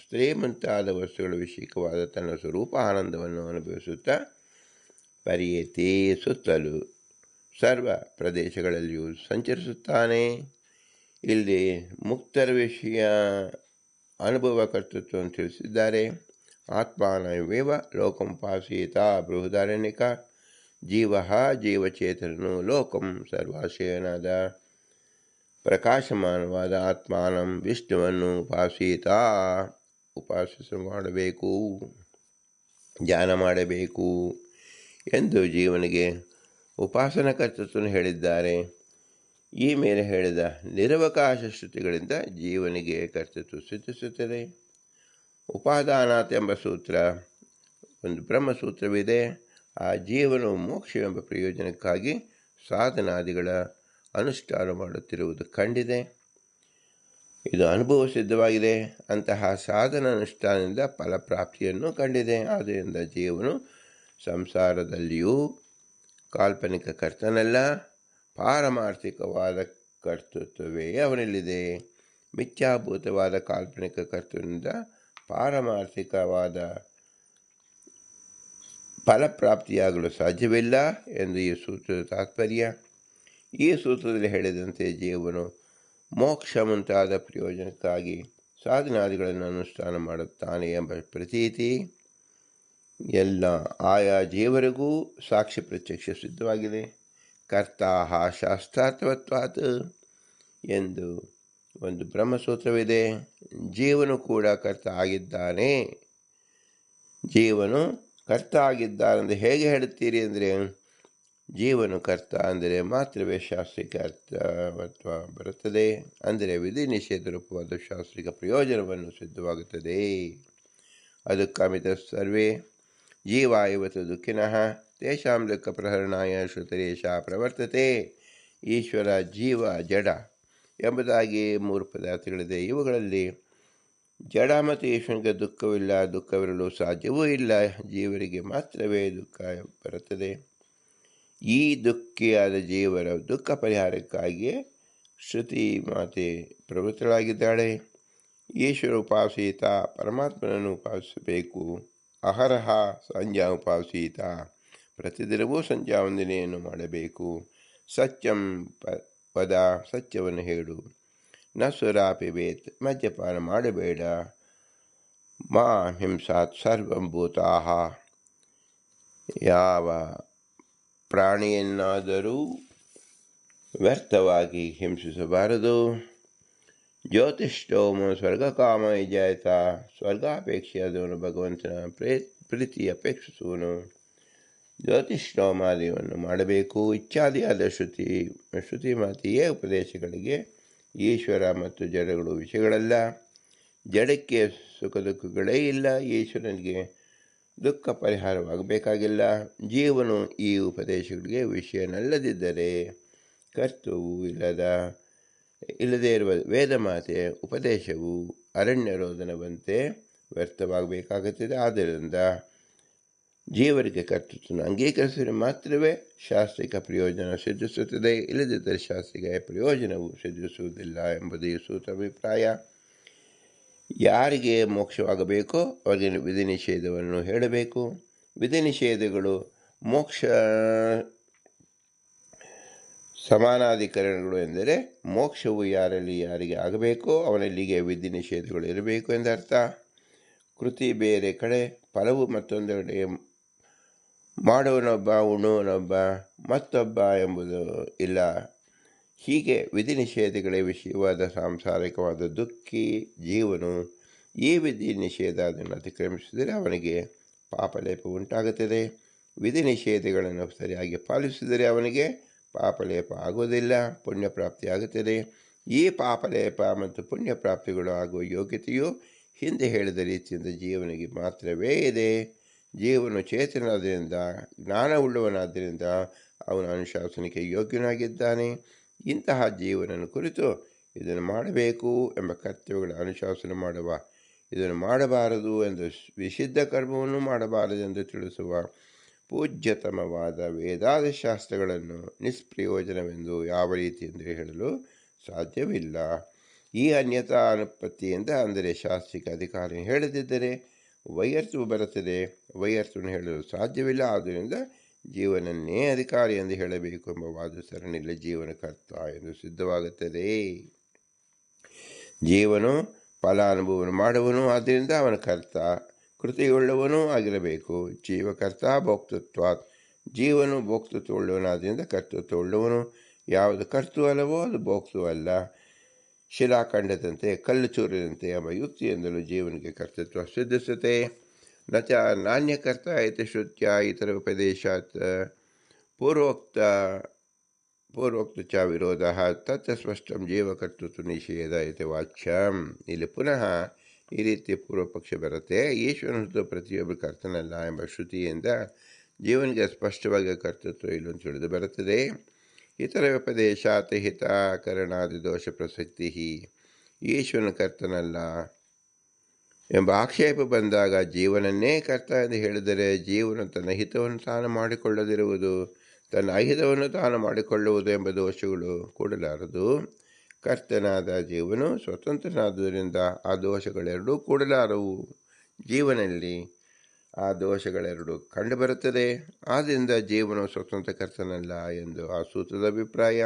ಸ್ತ್ರೀ ಮುಂತಾದ ವಸ್ತುಗಳ ವಿಷಯಕವಾದ ತನ್ನ ಸ್ವರೂಪ ಆನಂದವನ್ನು ಅನುಭವಿಸುತ್ತಾ ಪರ್ಯೇತಿ ಸುತ್ತಲೂ ಸರ್ವ ಪ್ರದೇಶಗಳಲ್ಲಿಯೂ ಸಂಚರಿಸುತ್ತಾನೆ. ಇಲ್ಲಿ ಮುಕ್ತರ ವಿಷಯ ಅನುಭವ ಕರ್ತೃತ್ವವನ್ನು ತಿಳಿಸಿದ್ದಾರೆ. ಆತ್ಮಾನವೇವ ಲೋಕಂಪಾಸೀತ ಬೃಹದಾರಣ್ಯಕ ಜೀವ ಜೀವಚೇತನನು ಲೋಕಂ ಸರ್ವಾಶಯನಾದ ಪ್ರಕಾಶಮಾನವಾದ ಆತ್ಮಾನಂ ವಿಷ್ಣುವನ್ನು ಉಪಾಸಿಸ ಮಾಡಬೇಕು, ಧ್ಯಾನ ಮಾಡಬೇಕು. ಎಂದು ಜೀವನಿಗೆ ಉಪಾಸನ ಕರ್ತೃತ್ವವನ್ನು ಹೇಳಿದ್ದಾರೆ. ಈ ಮೇಲೆ ಹೇಳಿದ ನಿರವಕಾಶ ಶ್ರುತಿಗಳಿಂದ ಜೀವನಿಗೆ ಕರ್ತೃತ್ವ ಸಿದ್ಧಿಸುತ್ತದೆ. ಉಪಾದಾನಾತ್ ಎಂಬ ಸೂತ್ರ, ಒಂದು ಬ್ರಹ್ಮಸೂತ್ರವಿದೆ. ಆ ಜೀವನು ಮೋಕ್ಷವೆಂಬ ಪ್ರಯೋಜನಕ್ಕಾಗಿ ಸಾಧನಾದಿಗಳ ಅನುಷ್ಠಾನ ಮಾಡುತ್ತಿರುವುದು ಕಂಡಿದೆ. ಇದು ಅನುಭವ ಸಿದ್ಧವಾಗಿದೆ. ಅಂತಹ ಸಾಧನ ಅನುಷ್ಠಾನದಿಂದ ಫಲಪ್ರಾಪ್ತಿಯನ್ನು ಕಂಡಿದೆ. ಆದ್ದರಿಂದ ಜೀವನು ಸಂಸಾರದಲ್ಲಿಯೂ ಕಾಲ್ಪನಿಕ ಕರ್ತನಲ್ಲ, ಪಾರಮಾರ್ಥಿಕವಾದ ಕರ್ತೃತ್ವವೇ ಅವನಲ್ಲಿದೆ. ಮಿಥ್ಯಾಭೂತವಾದ ಕಾಲ್ಪನಿಕ ಕರ್ತೃತ್ವದಿಂದ ಪಾರಮಾರ್ಥಿಕವಾದ ಫಲಪ್ರಾಪ್ತಿಯಾಗಲು ಸಾಧ್ಯವಿಲ್ಲ ಎಂದು ಈ ಸೂತ್ರದ ತಾತ್ಪರ್ಯ. ಈ ಸೂತ್ರದಲ್ಲಿ ಹೇಳಿದಂತೆ ಜೀವನು ಮೋಕ್ಷ ಮುಂತಾದ ಪ್ರಯೋಜನಕ್ಕಾಗಿ ಸಾಧನಾದಿಗಳನ್ನು ಅನುಷ್ಠಾನ ಮಾಡುತ್ತಾನೆ ಎಂಬ ಪ್ರತೀತಿ ಎಲ್ಲ ಆಯಾ ಜೀವರಿಗೂ ಸಾಕ್ಷಿ ಪ್ರತ್ಯಕ್ಷ ಸಿದ್ಧವಾಗಿದೆ. ಕರ್ತಾಹ ಶಾಸ್ತ್ರಾರ್ಥವತ್ವಾತ್ ಎಂದು ಒಂದು ಬ್ರಹ್ಮಸೂತ್ರವಿದೆ. ಜೀವನು ಕೂಡ ಕರ್ತ ಆಗಿದ್ದಾನೆ. ಜೀವನು ಕರ್ತ ಆಗಿದ್ದಾನೆಂದು ಹೇಗೆ ಹೇಳುತ್ತೀರಿ ಅಂದರೆ, ಜೀವನು ಕರ್ತ ಅಂದರೆ ಮಾತ್ರವೇ ಶಾಸ್ತ್ರಿಕ ಅರ್ಥವತ್ವ ಬರುತ್ತದೆ. ಅಂದರೆ ವಿಧಿ ನಿಷೇಧ ರೂಪವಾದ ಶಾಸ್ತ್ರಿಕ ಪ್ರಯೋಜನವನ್ನು ಸಿದ್ಧವಾಗುತ್ತದೆ. ಅದುಃಖಮಿತ ಸರ್ವೇ ಜೀವಾ ಇವತ್ತು ದುಃಖಿನಃ ತೇಷಾಂ ದುಃಖ ಪ್ರಹರಣಾಯ ಶ್ರುತರೇಶ ಪ್ರವರ್ತತೆ. ಈಶ್ವರ, ಜೀವ, ಜಡ ಎಂಬುದಾಗಿ 3 ಪದಾರ್ಥಗಳಿದೆ. ಇವುಗಳಲ್ಲಿ ಜಡ ಮತ್ತು ಈಶ್ವರನಿಗೆ ದುಃಖವಿಲ್ಲ, ದುಃಖವಿರಲು ಸಾಧ್ಯವೂ ಇಲ್ಲ. ಜೀವರಿಗೆ ಮಾತ್ರವೇ ದುಃಖ ಬರುತ್ತದೆ. ಈ ದುಃಖಿಯಾದ ಜೀವರ ದುಃಖ ಪರಿಹಾರಕ್ಕಾಗಿಯೇ ಶ್ರುತಿ ಮಾತೆ ಪ್ರವೃತ್ತಳಾಗಿದ್ದಾಳೆ. ಈಶ್ವರ ಉಪಾಸೀತ, ಪರಮಾತ್ಮನನ್ನು ಉಪಾಸಿಸಬೇಕು. ಅಹರಹ ಸಂಧ್ಯಾ ಉಪಾಸೀತ, ಪ್ರತಿದಿನವೂ ಸಂಧ್ಯಾ ವಂದನೆಯನ್ನು ಮಾಡಬೇಕು. ಸತ್ಯಂ ಪದ, ಸತ್ಯವನ್ನು ಹೇಳು. ನ ಸುರಾಪಿಬೇತ್, ಮದ್ಯಪಾನ ಮಾಡಬೇಡ. ಮಾ ಹಿಂಸಾತ್ ಸರ್ವಂ ಭೂತಾಃ, ಯಾವ ಪ್ರಾಣಿಯನ್ನಾದರೂ ವ್ಯರ್ಥವಾಗಿ ಹಿಂಸಿಸಬಾರದು. ಜ್ಯೋತಿಷ್ಠೋಮ ಸ್ವರ್ಗಕಾಮ ವಿಜಯತ, ಸ್ವರ್ಗಾಪೇಕ್ಷೆಯಾದವನು ಭಗವಂತನ ಪ್ರೀತಿ ಅಪೇಕ್ಷಿಸುವನು. ಜ್ಯೋತಿಷ್ಠೋಮಾದಿಯನ್ನು ಮಾಡಬೇಕು. ಇತ್ಯಾದಿಯಾದ ಶ್ರುತಿ ಮಾತೆಯೇ ಉಪದೇಶಗಳಿಗೆ. ಈಶ್ವರ ಮತ್ತು ಜಡಗಳು ವಿಷಯಗಳಲ್ಲ. ಜಡಕ್ಕೆ ಸುಖ ದುಃಖಗಳೇ ಇಲ್ಲ. ಈಶ್ವರನಿಗೆ ದುಃಖ ಪರಿಹಾರವಾಗಬೇಕಾಗಿಲ್ಲ. ಜೀವನು ಈ ಉಪದೇಶಗಳಿಗೆ ವಿಷಯನಲ್ಲದಿದ್ದರೆ ಕರ್ತವ್ಯವು ಇಲ್ಲದೇ ಇರುವ ವೇದ ಮಾತೆಯ ಉಪದೇಶವು ಅರಣ್ಯರೋಧನವಂತೆ ವ್ಯರ್ಥವಾಗಬೇಕಾಗುತ್ತದೆ. ಆದ್ದರಿಂದ ಜೀವರಿಗೆ ಕರ್ತೃತ್ವವನ್ನು ಅಂಗೀಕರಿಸಿದರೆ ಮಾತ್ರವೇ ಶಾಸ್ತ್ರಿಕ ಪ್ರಯೋಜನ ಸಿದ್ಧಿಸುತ್ತದೆ. ಇಲ್ಲದಿದ್ದರೆ ಶಾಸ್ತ್ರಿಕ ಪ್ರಯೋಜನವು ಸಿದ್ಧಿಸುವುದಿಲ್ಲ ಎಂಬುದು ಈ ಸೂತ್ರ ಅಭಿಪ್ರಾಯ. ಯಾರಿಗೆ ಮೋಕ್ಷವಾಗಬೇಕೋ ಅವರಿಗೆ ವಿಧಿ ನಿಷೇಧವನ್ನು ಹೇಳಬೇಕು. ವಿಧಿ ನಿಷೇಧಗಳು ಮೋಕ್ಷ ಸಮಾನಾಧಿಕರಣಗಳು ಎಂದರೆ ಮೋಕ್ಷವು ಯಾರಿಗೆ ಆಗಬೇಕೋ ಅವನಲ್ಲಿಗೆ ವಿಧಿ ನಿಷೇಧಗಳು ಇರಬೇಕು ಎಂದರ್ಥ. ಕೃತಿ ಬೇರೆ ಕಡೆ, ಫಲವು ಮತ್ತೊಂದೆಡೆ, ಮಾಡುವನೊಬ್ಬ ಉಣ್ಣುವನೊಬ್ಬ ಮತ್ತೊಬ್ಬ ಎಂಬುದು ಇಲ್ಲ. ಹೀಗೆ ವಿಧಿ ನಿಷೇಧಗಳೇ ವಿಷಯವಾದ ಸಾಂಸಾರಿಕವಾದ ದುಃಖಿ ಜೀವನು ಈ ವಿಧಿ ನಿಷೇಧ ಅದನ್ನು ಅತಿಕ್ರಮಿಸಿದರೆ ಅವನಿಗೆ ಪಾಪಲೇಪ ಉಂಟಾಗುತ್ತದೆ. ವಿಧಿ ನಿಷೇಧಗಳನ್ನು ಸರಿಯಾಗಿ ಪಾಲಿಸಿದರೆ ಅವನಿಗೆ ಪಾಪಲೇಪ ಆಗುವುದಿಲ್ಲ, ಪುಣ್ಯಪ್ರಾಪ್ತಿಯಾಗುತ್ತದೆ. ಈ ಪಾಪಲೇಪ ಮತ್ತು ಪುಣ್ಯಪ್ರಾಪ್ತಿಗಳು ಆಗುವ ಯೋಗ್ಯತೆಯು ಹಿಂದೆ ಹೇಳಿದ ರೀತಿಯಿಂದ ಜೀವನಿಗೆ ಮಾತ್ರವೇ ಇದೆ. ಜೀವನು ಚೇತನಾದ್ದರಿಂದ, ಜ್ಞಾನವುಳ್ಳವನಾದ್ದರಿಂದ ಅವನ ಅನುಶಾಸನಕ್ಕೆ ಯೋಗ್ಯನಾಗಿದ್ದಾನೆ. ಇಂತಹ ಜೀವನನ್ನು ಕುರಿತು ಇದನ್ನು ಮಾಡಬೇಕು ಎಂಬ ಕರ್ತವ್ಯಗಳ ಅನುಶಾಸನ ಮಾಡುವ, ಇದನ್ನು ಮಾಡಬಾರದು ಎಂದು ವಿಶುದ್ಧ ಕರ್ಮವನ್ನು ಮಾಡಬಾರದೆಂದು ತಿಳಿಸುವ ಪೂಜ್ಯತಮವಾದ ವೇದಾದ ಶಾಸ್ತ್ರಗಳನ್ನು ನಿಷ್ಪ್ರಯೋಜನವೆಂದು ಯಾವ ರೀತಿ ಎಂದು ಹೇಳಲು ಸಾಧ್ಯವಿಲ್ಲ. ಈ ಅನ್ಯತಾ ಅನುಪತ್ತಿಯಿಂದ, ಅಂದರೆ ಶಾಸ್ತ್ರಿಕ ಅಧಿಕಾರ ಹೇಳದಿದ್ದರೆ ವೈಯರ್ಥವು ಬರುತ್ತದೆ. ವೈಯರ್ಥವನ್ನು ಹೇಳಲು ಸಾಧ್ಯವಿಲ್ಲ. ಆದ್ದರಿಂದ ಜೀವನನ್ನೇ ಅಧಿಕಾರಿ ಎಂದು ಹೇಳಬೇಕು ಎಂಬ ವಾದ ಸರಣಿಯಲ್ಲಿ ಜೀವನ ಕರ್ತ ಎಂದು ಸಿದ್ಧವಾಗುತ್ತದೆ. ಜೀವನು ಫಲಾನುಭವವನ್ನು ಮಾಡುವನು, ಆದ್ದರಿಂದ ಅವನ ಕರ್ತ. ಕೃತಿಯುಳ್ಳವನೂ ಆಗಿರಬೇಕು. ಜೀವಕರ್ತ ಭೋಕ್ತೃತ್ವಾತ್, ಜೀವನು ಭೋಕ್ತೃತ್ವವುಳ್ಳವನಾದ್ದರಿಂದ ಕರ್ತೃತ್ವವುಳ್ಳವನು. ಯಾವುದು ಕರ್ತೃ ಅಲ್ಲವೋ ಅದು ಭೋಕ್ತೃ ಅಲ್ಲ. ಶಿಲಾಖಂಡದಂತೆ, ಕಲ್ಲು ಚೂರಿದಂತೆ ಎಂಬ ಯುಕ್ತಿಯಿಂದಲೂ ಜೀವನಿಗೆ ಕರ್ತೃತ್ವ ಸಿದ್ಧಿಸುತ್ತೆ. ನ ಚ ನಾಣ್ಯಕರ್ತ ಇತಿ ಶ್ರುತ್ಯ ಇತರ ಉಪದೇಶಾತ್ ಪೂರ್ವೋಕ್ತ ಚ ವಿರೋಧ ತತ್ ಸ್ಪಷ್ಟಂ ಜೀವಕರ್ತೃತ್ವ ನಿಷೇಧ ಇತಿ ವಾಚ್ಯಂ. ಇಲ್ಲಿ ಪುನಃ ಈ ರೀತಿ ಪೂರ್ವಪಕ್ಷ ಬರುತ್ತೆ. ಈಶ್ವರನ ಪ್ರತಿಯೊಬ್ಬರು ಕರ್ತನಲ್ಲ ಎಂಬ ಶ್ರುತಿಯಿಂದ ಜೀವನಿಗೆ ಸ್ಪಷ್ಟವಾಗಿ ಕರ್ತೃತ್ವ ಇಲ್ಲ ಅಂತ ತಿಳಿದು ಬರುತ್ತದೆ. ಇತರ ಉಪದೇಶಾತ್ ಹಿತಕರಣಾದಿ ದೋಷ ಪ್ರಸಕ್ತಿ, ಈಶ್ವರನ ಕರ್ತನಲ್ಲ ಎಂಬ ಆಕ್ಷೇಪ ಬಂದಾಗ ಜೀವನನ್ನೇ ಕರ್ತ ಎಂದು ಹೇಳಿದರೆ ಜೀವನ ತನ್ನ ಹಿತವನ್ನು ತಾನು ಮಾಡಿಕೊಳ್ಳದಿರುವುದು, ತನ್ನ ಅಹಿತವನ್ನು ತಾನು ಮಾಡಿಕೊಳ್ಳುವುದು ಎಂಬ ದೋಷಗಳು ಕೂಡಲಾರದು. ಕರ್ತನಾದ ಜೀವನು ಸ್ವತಂತ್ರನಾದುದರಿಂದ ಆ ದೋಷಗಳೆರಡೂ ಕೂಡಲಾರವು. ಜೀವನಲ್ಲಿ ಆ ದೋಷಗಳೆರಡು ಕಂಡುಬರುತ್ತದೆ. ಆದ್ದರಿಂದ ಜೀವನು ಸ್ವತಂತ್ರ ಕರ್ತನಲ್ಲ ಎಂದು ಆ ಸೂತ್ರದ ಅಭಿಪ್ರಾಯ.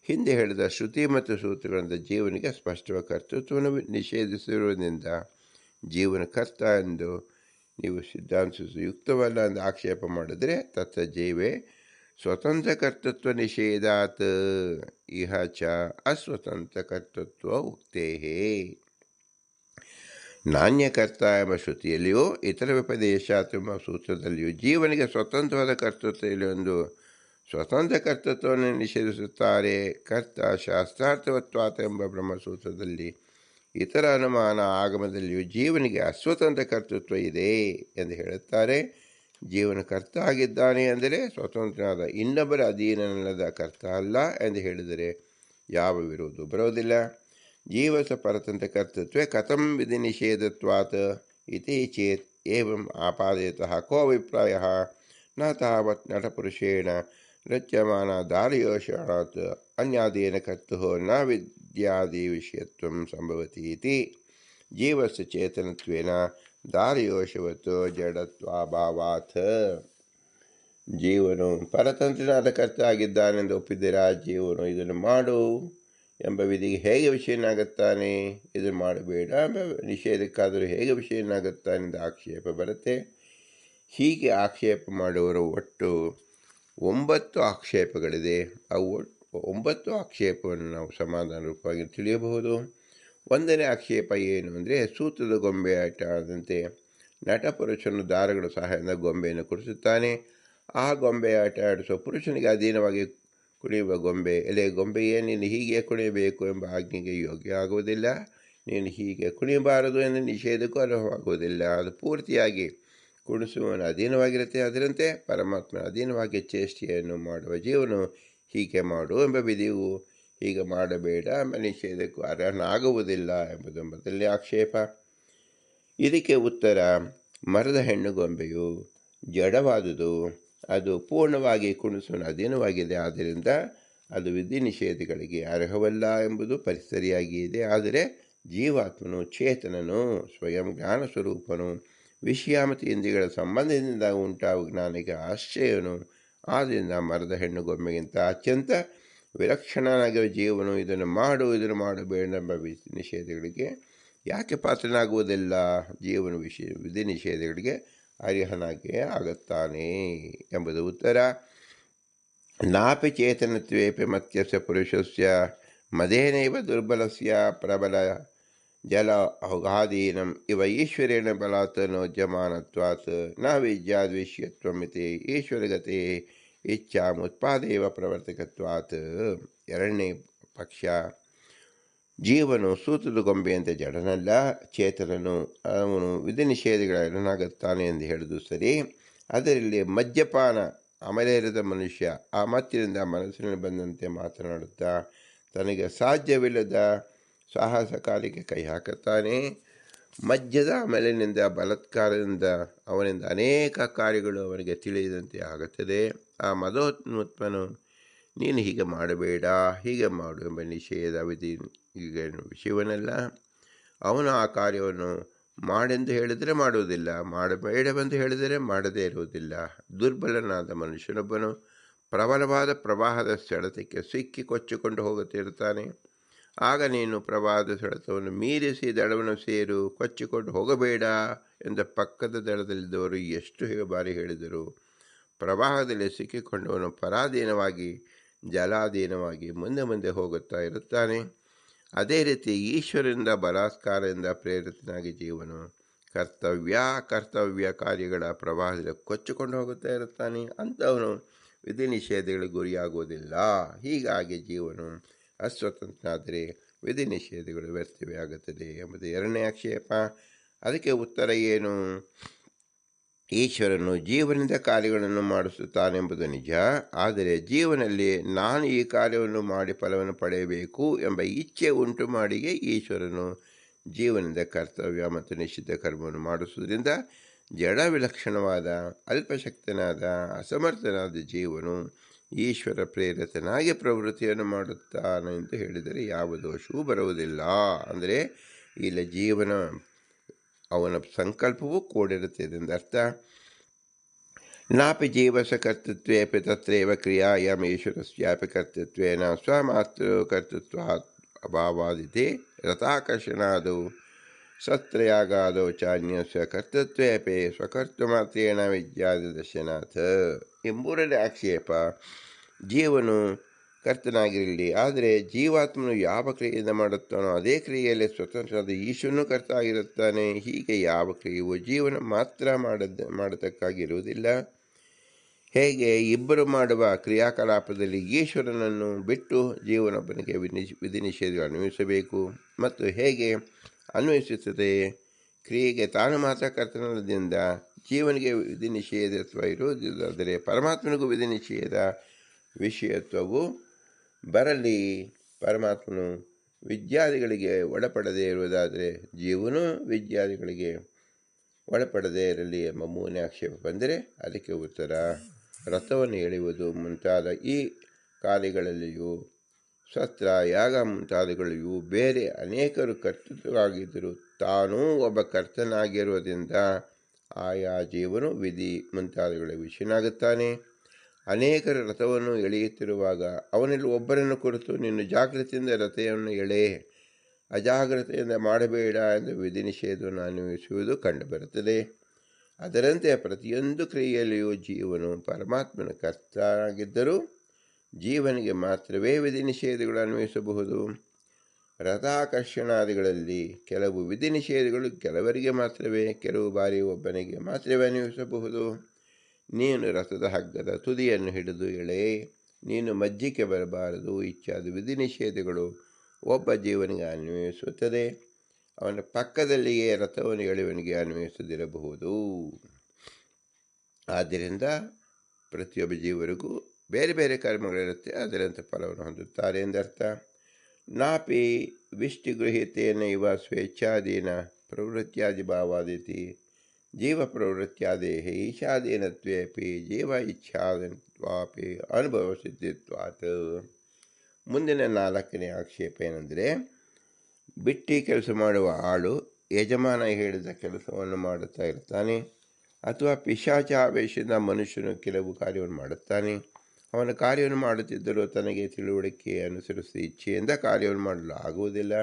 ಹಿಂದೆ ಹೇಳಿದ ಶ್ರುತಿ ಮತ್ತು ಸೂತ್ರಗಳಿಂದ ಜೀವನಿಗೆ ಸ್ಪಷ್ಟವಾದ ಕರ್ತೃತ್ವವನ್ನು ನಿಷೇಧಿಸಿರುವುದರಿಂದ ಜೀವನ ಕರ್ತ ಎಂದು ನೀವು ಸಿದ್ಧಾಂತಿಸುವುದು ಯುಕ್ತವಲ್ಲ ಎಂದು ಆಕ್ಷೇಪ ಮಾಡಿದರೆ ತತ್ತ ಜೀವೇ ಸ್ವತಂತ್ರ ಕರ್ತೃತ್ವ ನಿಷೇಧಾತ್ ಇಹ ಚ ಅಸ್ವತಂತ್ರ ಕರ್ತೃತ್ವ ಉಕ್ತೇ. ನಾಣ್ಯಕರ್ತ ಎಂಬ ಶ್ರುತಿಯಲ್ಲಿಯೂ ಇತರ ವಿಪದೇಶಾತ್ ಎಂಬ ಸೂತ್ರದಲ್ಲಿಯೂ ಜೀವನಿಗೆ ಸ್ವತಂತ್ರವಾದ ಕರ್ತೃತ್ವ ಇಲ್ಲ ಎಂದು ಸ್ವತಂತ್ರ ಕರ್ತೃತ್ವವನ್ನು ನಿಷೇಧಿಸುತ್ತಾರೆ. ಕರ್ತ ಶಾಸ್ತ್ರಾರ್ಥವತ್ವಾತ್ ಎಂಬ ಬ್ರಹ್ಮಸೂತ್ರದಲ್ಲಿ ಇತರ ಅನುಮಾನ ಆಗಮದಲ್ಲಿಯೂ ಜೀವನಿಗೆ ಅಸ್ವತಂತ್ರ ಕರ್ತೃತ್ವ ಇದೆ ಎಂದು ಹೇಳುತ್ತಾರೆ. ಜೀವನ ಕರ್ತ ಆಗಿದ್ದಾನೆ ಅಂದರೆ ಸ್ವತಂತ್ರನಾದ ಇನ್ನೊಬ್ಬರ ಅಧೀನನಲ್ಲದ ಕರ್ತ ಅಲ್ಲ ಎಂದು ಹೇಳಿದರೆ ಯಾವ ವಿರೋಧ ಬರೋದಿಲ್ಲ. ಜೀವಸ ಪರತಂತ್ರ ಕರ್ತೃತ್ವೇ ಕಥಂ ವಿಧಿ ನಿಷೇಧತ್ವಾತ್ ಇತಿ ಚೇತ್ ಏವಂ ಆಪಾದಯತಃ ಕೋ ಅಭಿಪ್ರಾಯಃ ನ ತಾವತ್ ನಟಪುರುಷೇಣ ರಚ್ಯಮಾನ ದಾರ್ಯೋಷಣಾತ್ ಅನ್ಯಾದೇನ ಕರ್ತುಃ ನ ವಿದ್ಯಾದಿ ವಿಷಯತ್ವಂ ಸಂಭವತಿ ಇತಿ. ಜೀವಸ್ಯ ಚೇತನತ್ವೇನ ದಾರ್ಯೋಷವತ್ ಜಡತ್ವಾಭಾವಾತ್. ಜೀವನು ಪರತಂತ್ರನಾದ ಕರ್ತ ಆಗಿದ್ದಾನೆಂದು ಒಪ್ಪಿದ್ದೀರಾ. ಜೀವನು ಇದನ್ನು ಮಾಡು ಎಂಬ ವಿಧಿಗೆ ಹೇಗೆ ವಿಷಯನಾಗುತ್ತಾನೆ, ಇದನ್ನು ಮಾಡಬೇಡ ಎಂಬ ನಿಷೇಧಕ್ಕಾದರೂ ಹೇಗೆ ವಿಷಯನಾಗುತ್ತಾನೆ ಎಂದು ಆಕ್ಷೇಪ ಬರುತ್ತೆ. ಹೀಗೆ ಆಕ್ಷೇಪ ಮಾಡುವವರು ಒಟ್ಟು 9 ಆಕ್ಷೇಪಗಳಿದೆ. ಅವು 9 ಆಕ್ಷೇಪವನ್ನು ನಾವು ಸಮಾಧಾನ ರೂಪವಾಗಿ ತಿಳಿಯಬಹುದು. 1ನೇ ಆಕ್ಷೇಪ ಏನು ಅಂದರೆ, ಸೂತ್ರದ ಗೊಂಬೆ ಆಟ ಆಡದಂತೆ ನಟಪುರುಷನು ದಾರಗಳ ಸಹಾಯದಿಂದ ಗೊಂಬೆಯನ್ನು ಕುಡಿಸುತ್ತಾನೆ. ಆ ಗೊಂಬೆ ಆಟ ಆಡಿಸುವ ಪುರುಷನಿಗೆ ಅಧೀನವಾಗಿ ಕುಣಿಯುವ ಗೊಂಬೆ, ಎಲೆ ಗೊಂಬೆಯೇ ನೀನು ಹೀಗೆ ಕುಣಿಯಬೇಕು ಎಂಬ ಆಜ್ಞೆಗೆ ಯೋಗ್ಯ ಆಗುವುದಿಲ್ಲ. ನೀನು ಹೀಗೆ ಕುಣಿಯಬಾರದು ಎಂದು ನಿಷೇಧಕ್ಕೂ ಅರ್ಹವಾಗುವುದಿಲ್ಲ. ಅದು ಪೂರ್ತಿಯಾಗಿ ಕುಣಿಸುವವನ ಅಧೀನವಾಗಿರುತ್ತೆ. ಅದರಂತೆ ಪರಮಾತ್ಮನ ಅಧೀನವಾಗಿ ಚೇಷ್ಟೆಯನ್ನು ಮಾಡುವ ಜೀವನು ಹೀಗೆ ಮಾಡು ಎಂಬ ವಿಧಿಯು ಹೀಗೆ ಮಾಡಬೇಡ ಎಂಬ ನಿಷೇಧಕ್ಕೂ ಅರ್ಹನಾಗುವುದಿಲ್ಲ ಎಂಬುದು ಮೊದಲನೇ ಆಕ್ಷೇಪ. ಇದಕ್ಕೆ ಉತ್ತರ, ಮರದ ಹೆಣ್ಣು ಗೊಂಬೆಯು ಜಡವಾದುದು, ಅದು ಪೂರ್ಣವಾಗಿ ಕುಣಿಸುವನ ಅಧೀನವಾಗಿದೆ. ಆದ್ದರಿಂದ ಅದು ವಿಧಿ ನಿಷೇಧಗಳಿಗೆ ಅರ್ಹವಲ್ಲ ಎಂಬುದು ಪರಿಸರಿಯಾಗಿದೆ. ಆದರೆ ಜೀವಾತ್ಮನು ಚೇತನನು, ಸ್ವಯಂ ಜ್ಞಾನ ಸ್ವರೂಪನು, ವಿಷಯ ಮತ್ತು ಇಂದ್ರಿಯಗಳ ಸಂಬಂಧದಿಂದ ಉಂಟಾಗುವ ಜ್ಞಾನಿಗೆ ಆಶ್ಚರ್ಯನು. ಆದ್ದರಿಂದ ಮರದ ಹೆಣ್ಣು ಗೊಂಬೆಗಿಂತ ಅತ್ಯಂತ ವಿಲಕ್ಷಣನಾಗಿರುವ ಜೀವನು ಇದನ್ನು ಮಾಡು ಇದನ್ನು ಮಾಡಬೇಡ ಎಂಬ ನಿಷೇಧಗಳಿಗೆ ಯಾಕೆ ಪಾತ್ರನಾಗುವುದಿಲ್ಲ. ಜೀವನ ವಿಧಿ ನಿಷೇಧಗಳಿಗೆ ಅರ್ಹನಾಗಿಯೇ ಆಗುತ್ತಾನೆ ಎಂಬುದು ಉತ್ತರ. ನಾಪಿ ಚೇತನತ್ವೇಪಿ ಮತ್ಯಸ್ಯ ಪುರುಷಸ್ಯ ಮದೇನೈವ ದುರ್ಬಲಸ್ಯ ಪ್ರಬಲ ಜಲ ಔಗಾಧೀನಂ ಇವ ಈಶ್ವರೇಣ ಬಲಾತ್ ನೋಜ್ಯಮಾನತ್ವಾತ್ ನ ವಿದ್ಯಾದ್ವಿಷ್ಯತ್ವಮಿತಿ ಈಶ್ವರಗತೆ ಇಚ್ಛಾಮುತ್ಪಾದೇವ ಪ್ರವರ್ತಕತ್ವಾತ್. 2ನೇ ಪಕ್ಷ, ಜೀವನು ಸೂತ್ರದ ಗೊಂಬೆಯಂತೆ ಜಡನಲ್ಲ, ಚೇತನನು. ಅವನು ವಿಧಿ ನಿಷೇಧಗಳ ಅರ್ಹನಾಗುತ್ತಾನೆ ಎಂದು ಹೇಳುವುದು ಸರಿ. ಅದರಲ್ಲಿ ಮದ್ಯಪಾನ ಅಮಲೇರದ ಮನುಷ್ಯ ಆ ಮತ್ತಿನಿಂದ ಮನಸ್ಸಿನಲ್ಲಿ ಬಂದಂತೆ ಮಾತನಾಡುತ್ತಾ ತನಗೆ ಸಾಧ್ಯವಿಲ್ಲದ ಸಾಹಸ ಕಾರ್ಯಕ್ಕೆ ಕೈ ಹಾಕುತ್ತಾನೆ. ಮದ್ಯದ ಅಮಲಿನಿಂದ ಬಲಾತ್ಕಾರದಿಂದ ಅವನಿಂದ ಅನೇಕ ಕಾರ್ಯಗಳು ಅವನಿಗೆ ತಿಳಿದಂತೆ ಆಗುತ್ತದೆ. ಆ ಮದೋನ್ಮತ್ತನು ನೀನು ಹೀಗೆ ಮಾಡಬೇಡ ಹೀಗೆ ಮಾಡು ಎಂಬ ನಿಷೇಧ ವಿಧಿ ವಿಷಯವನ್ನಲ್ಲ. ಅವನು ಆ ಕಾರ್ಯವನ್ನು ಮಾಡೆಂದು ಹೇಳಿದರೆ ಮಾಡುವುದಿಲ್ಲ, ಮಾಡಬೇಡವೆಂದು ಹೇಳಿದರೆ ಮಾಡದೇ ಇರುವುದಿಲ್ಲ. ದುರ್ಬಲನಾದ ಮನುಷ್ಯನೊಬ್ಬನು ಪ್ರಬಲವಾದ ಪ್ರವಾಹದ ಸೆಳೆತಕ್ಕೆ ಸಿಕ್ಕಿ ಕೊಚ್ಚಿಕೊಂಡು ಹೋಗುತ್ತಿರುತ್ತಾನೆ. ಆಗ ನೀನು ಪ್ರವಾಹದ ಸೆಳೆತವನ್ನು ಮೀರಿಸಿ ದಡವನ್ನು ಸೇರು, ಕೊಚ್ಚಿಕೊಂಡು ಹೋಗಬೇಡ ಎಂದ ಪಕ್ಕದ ದಡದಲ್ಲಿದ್ದವರು ಎಷ್ಟು ಬಾರಿ ಹೇಳಿದರು. ಪ್ರವಾಹದಲ್ಲಿ ಸಿಕ್ಕಿಕೊಂಡವನು ಪರಾಧೀನವಾಗಿ ಜಲಾಧೀನವಾಗಿ ಮುಂದೆ ಮುಂದೆ ಹೋಗುತ್ತಾ ಇರುತ್ತಾನೆ. ಅದೇ ರೀತಿ ಈಶ್ವರನಿಂದ ಬಲಾತ್ಕಾರದಿಂದ ಪ್ರೇರಿತನಾಗಿ ಜೀವನು ಕರ್ತವ್ಯ ಕಾರ್ಯಗಳ ಪ್ರವಾಹದಲ್ಲಿ ಕೊಚ್ಚಿಕೊಂಡು ಹೋಗುತ್ತಾ ಇರುತ್ತಾನೆ. ಅಂಥವನು ವಿಧಿ ನಿಷೇಧಗಳಿಗೆ ಗುರಿಯಾಗುವುದಿಲ್ಲ. ಹೀಗಾಗಿ ಜೀವನು ಅಸ್ವತಂತ್ರನಾದರೆ ವಿಧಿ ನಿಷೇಧಗಳು ವ್ಯರ್ಥವೇ ಆಗುತ್ತದೆ ಎಂಬುದು ಎರಡನೇ ಆಕ್ಷೇಪ. ಅದಕ್ಕೆ ಉತ್ತರ ಏನು? ಈಶ್ವರನು ಜೀವನದ ಕಾರ್ಯಗಳನ್ನು ಮಾಡಿಸುತ್ತಾನೆಂಬುದು ನಿಜ. ಆದರೆ ಜೀವನಲ್ಲಿ ನಾನು ಈ ಕಾರ್ಯವನ್ನು ಮಾಡಿ ಫಲವನ್ನು ಪಡೆಯಬೇಕು ಎಂಬ ಇಚ್ಛೆ ಉಂಟು ಮಾಡಿಯೇ ಈಶ್ವರನು ಜೀವನದ ಕರ್ತವ್ಯ ಮತ್ತು ನಿಶ್ಚಿತ ಕರ್ಮವನ್ನು ಮಾಡಿಸುವುದರಿಂದ ಜಡ ವಿಲಕ್ಷಣವಾದ ಅಲ್ಪಶಕ್ತನಾದ ಅಸಮರ್ಥನಾದ ಜೀವನು ಈಶ್ವರ ಪ್ರೇರಿತನಾಗಿ ಪ್ರವೃತ್ತಿಯನ್ನು ಮಾಡುತ್ತಾನೆ ಎಂದು ಹೇಳಿದರೆ ಯಾವ ದೋಷವೂ ಬರುವುದಿಲ್ಲ. ಅಂದರೆ ಇಲ್ಲಿ ಜೀವನ ಅವನ ಸಂಕಲ್ಪವೂ ಕೂಡಿರುತ್ತದೆ ಎಂದರ್ಥ. ನಾಪಿ ಜೀವಸ ಕರ್ತೃತ್ವೇಪಿ ತತ್ರೈವ ಕ್ರಿಯಾಯಾಮ್ ಈಶ್ವರಸ್ಯಾಪಿ ಕರ್ತೃತ್ವೇನ ಸ್ವಮಾತೃಕರ್ತೃತ್ವಾತ್ ಅಭಾವಾದಿತೆ ರಥಾಕರ್ಷಣಾದೌ ಸತ್ರಯಾಗಾದೌ ಚಾನ್ಯಸ್ಯ ಕರ್ತೃತ್ವೇಪಿ ಸ್ವಕರ್ತೃಮಾತ್ರೇಣ ವಿದ್ಯಾದಿದರ್ಶನಾಥ. ಈ ಮೂರನೇ ಆಕ್ಷೇಪ, ಜೀವನು ಕರ್ತನಾಗಿರಲಿ, ಆದರೆ ಜೀವಾತ್ಮನು ಯಾವ ಕ್ರಿಯೆಯಿಂದ ಮಾಡುತ್ತಾನೋ ಅದೇ ಕ್ರಿಯೆಯಲ್ಲಿ ಸ್ವತಂತ್ರನಾದ ಈಶ್ವರನು ಕರ್ತ ಆಗಿರುತ್ತಾನೆ. ಹೀಗೆ ಯಾವ ಕ್ರಿಯೆಯು ಜೀವನ ಮಾತ್ರ ಮಾಡತಕ್ಕಾಗಿರುವುದಿಲ್ಲ. ಹೇಗೆ ಇಬ್ಬರು ಮಾಡುವ ಕ್ರಿಯಾಕಲಾಪದಲ್ಲಿ ಈಶ್ವರನನ್ನು ಬಿಟ್ಟು ಜೀವನೊಬ್ಬನಿಗೆ ವಿಧಿ ನಿಷೇಧಗಳು ಅನ್ವಯಿಸಬೇಕು ಮತ್ತು ಹೇಗೆ ಅನ್ವಯಿಸುತ್ತದೆ? ಕ್ರಿಯೆಗೆ ತಾನು ಮಾತ್ರ ಕರ್ತನದಿಂದ ಜೀವನಿಗೆ ವಿಧಿ ನಿಷೇಧತ್ವ ಇರುವುದಿಲ್ಲದರೆ ಪರಮಾತ್ಮನಿಗೂ ವಿಧಿ ನಿಷೇಧ ವಿಷಯತ್ವವು ಬರಲಿ. ಪರಮಾತ್ಮನು ವಿದ್ಯಾದಿಗಳಿಗೆ ಒಳಪಡದೇ ಇರುವುದಾದರೆ ಜೀವನು ವಿದ್ಯಾದಿಗಳಿಗೆ ಒಳಪಡದೇ ಇರಲಿ ಎಂಬ ಮೂರನೇ ಆಕ್ಷೇಪ ಬಂದರೆ ಅದಕ್ಕೆ ಉತ್ತರ, ರಥವನ್ನು ಎಳೆಯುವುದು ಮುಂತಾದ ಈ ಕಾರ್ಯಗಳಲ್ಲಿಯೂ ಸತ್ರ ಯಾಗ ಮುಂತಾದಗಳಲ್ಲಿಯೂ ಬೇರೆ ಅನೇಕರು ಕರ್ತೃತ್ವವಾಗಿದ್ದರೂ ತಾನೂ ಒಬ್ಬ ಕರ್ತನಾಗಿರುವುದರಿಂದ ಆಯಾ ಜೀವನು ವಿಧಿ ಮುಂತಾದಗಳ ವಿಷಯನಾಗುತ್ತಾನೆ. ಅನೇಕರು ರಥವನ್ನು ಎಳೆಯುತ್ತಿರುವಾಗ ಅವನಲ್ಲಿ ಒಬ್ಬರನ್ನು ಕುರಿತು ನೀನು ಜಾಗೃತಿಯಿಂದ ರಥವನ್ನು ಎಳೆ, ಅಜಾಗ್ರತೆಯಿಂದ ಮಾಡಬೇಡ ಎಂದು ವಿಧಿ ನಿಷೇಧವನ್ನು ಅನ್ವಯಿಸುವುದು ಕಂಡುಬರುತ್ತದೆ. ಅದರಂತೆ ಪ್ರತಿಯೊಂದು ಕ್ರಿಯೆಯಲ್ಲಿಯೂ ಜೀವನು ಪರಮಾತ್ಮನ ಕರ್ತನಾಗಿದ್ದರೂ ಜೀವನಿಗೆ ಮಾತ್ರವೇ ವಿಧಿ ನಿಷೇಧಗಳು ಅನ್ವಯಿಸಬಹುದು. ರಥಾಕರ್ಷಣಾದಿಗಳಲ್ಲಿ ಕೆಲವು ವಿಧಿ ನಿಷೇಧಗಳು ಕೆಲವರಿಗೆ ಮಾತ್ರವೇ, ಕೆಲವು ಬಾರಿ ಒಬ್ಬನಿಗೆ ಮಾತ್ರವೇ ಅನ್ವಯಿಸಬಹುದು. ನೀನು ರಥದ ಹಗ್ಗದ ತುದಿಯನ್ನು ಹಿಡಿದು ಎಳೆ, ನೀನು ಮಜ್ಜಿಗೆ ಬರಬಾರದು ಇತ್ಯಾದಿ ವಿಧಿ ನಿಷೇಧಗಳು ಒಬ್ಬ ಜೀವನಿಗೆ ಅನ್ವಯಿಸುತ್ತದೆ. ಅವನ ಪಕ್ಕದಲ್ಲಿಯೇ ರಥವನ್ನು ಎಳೆಯುವನಿಗೆ ಅನ್ವಯಿಸದಿರಬಹುದು. ಆದ್ದರಿಂದ ಪ್ರತಿಯೊಬ್ಬ ಜೀವರಿಗೂ ಬೇರೆ ಬೇರೆ ಕರ್ಮಗಳಿರುತ್ತೆ, ಅದರಂತೆ ಫಲವನ್ನು ಹೊಂದುತ್ತಾರೆ ಎಂದರ್ಥ. ನಾಪಿ ವಿಷ್ಟಿಗೃಹೀತೇನ ಇವ ಸ್ವೇಚ್ಛಾಧೀನ ಪ್ರವೃತ್ತಿಯಾದಿ ಭಾವಾದಿತಿ ಜೀವ ಪ್ರವೃತ್ತಿಯಾದೇಹ ಈಶಾಧೀನತ್ವೇಪಿ ಜೀವ ಇಚ್ಛಾಧೀನತ್ವಾಪಿ ಅನುಭವ ಸಿದ್ಧಿತ್ವಾತ್. ಮುಂದಿನ ನಾಲ್ಕನೇ ಆಕ್ಷೇಪ ಏನೆಂದರೆ, ಬಿಟ್ಟಿ ಕೆಲಸ ಮಾಡುವ ಆಳು ಯಜಮಾನ ಹೇಳಿದ ಕೆಲಸವನ್ನು ಮಾಡುತ್ತಾ ಇರ್ತಾನೆ, ಅಥವಾ ಪಿಶಾಚಾವೇಶದಿಂದ ಮನುಷ್ಯನು ಕೆಲವು ಕಾರ್ಯವನ್ನು ಮಾಡುತ್ತಾನೆ. ಅವನ ಕಾರ್ಯವನ್ನು ಮಾಡುತ್ತಿದ್ದರೂ ತನಗೆ ತಿಳುವಳಿಕೆ ಅನುಸರಿಸಿ ಇಚ್ಛೆಯಿಂದ ಕಾರ್ಯವನ್ನು ಮಾಡಲು ಆಗುವುದಿಲ್ಲ.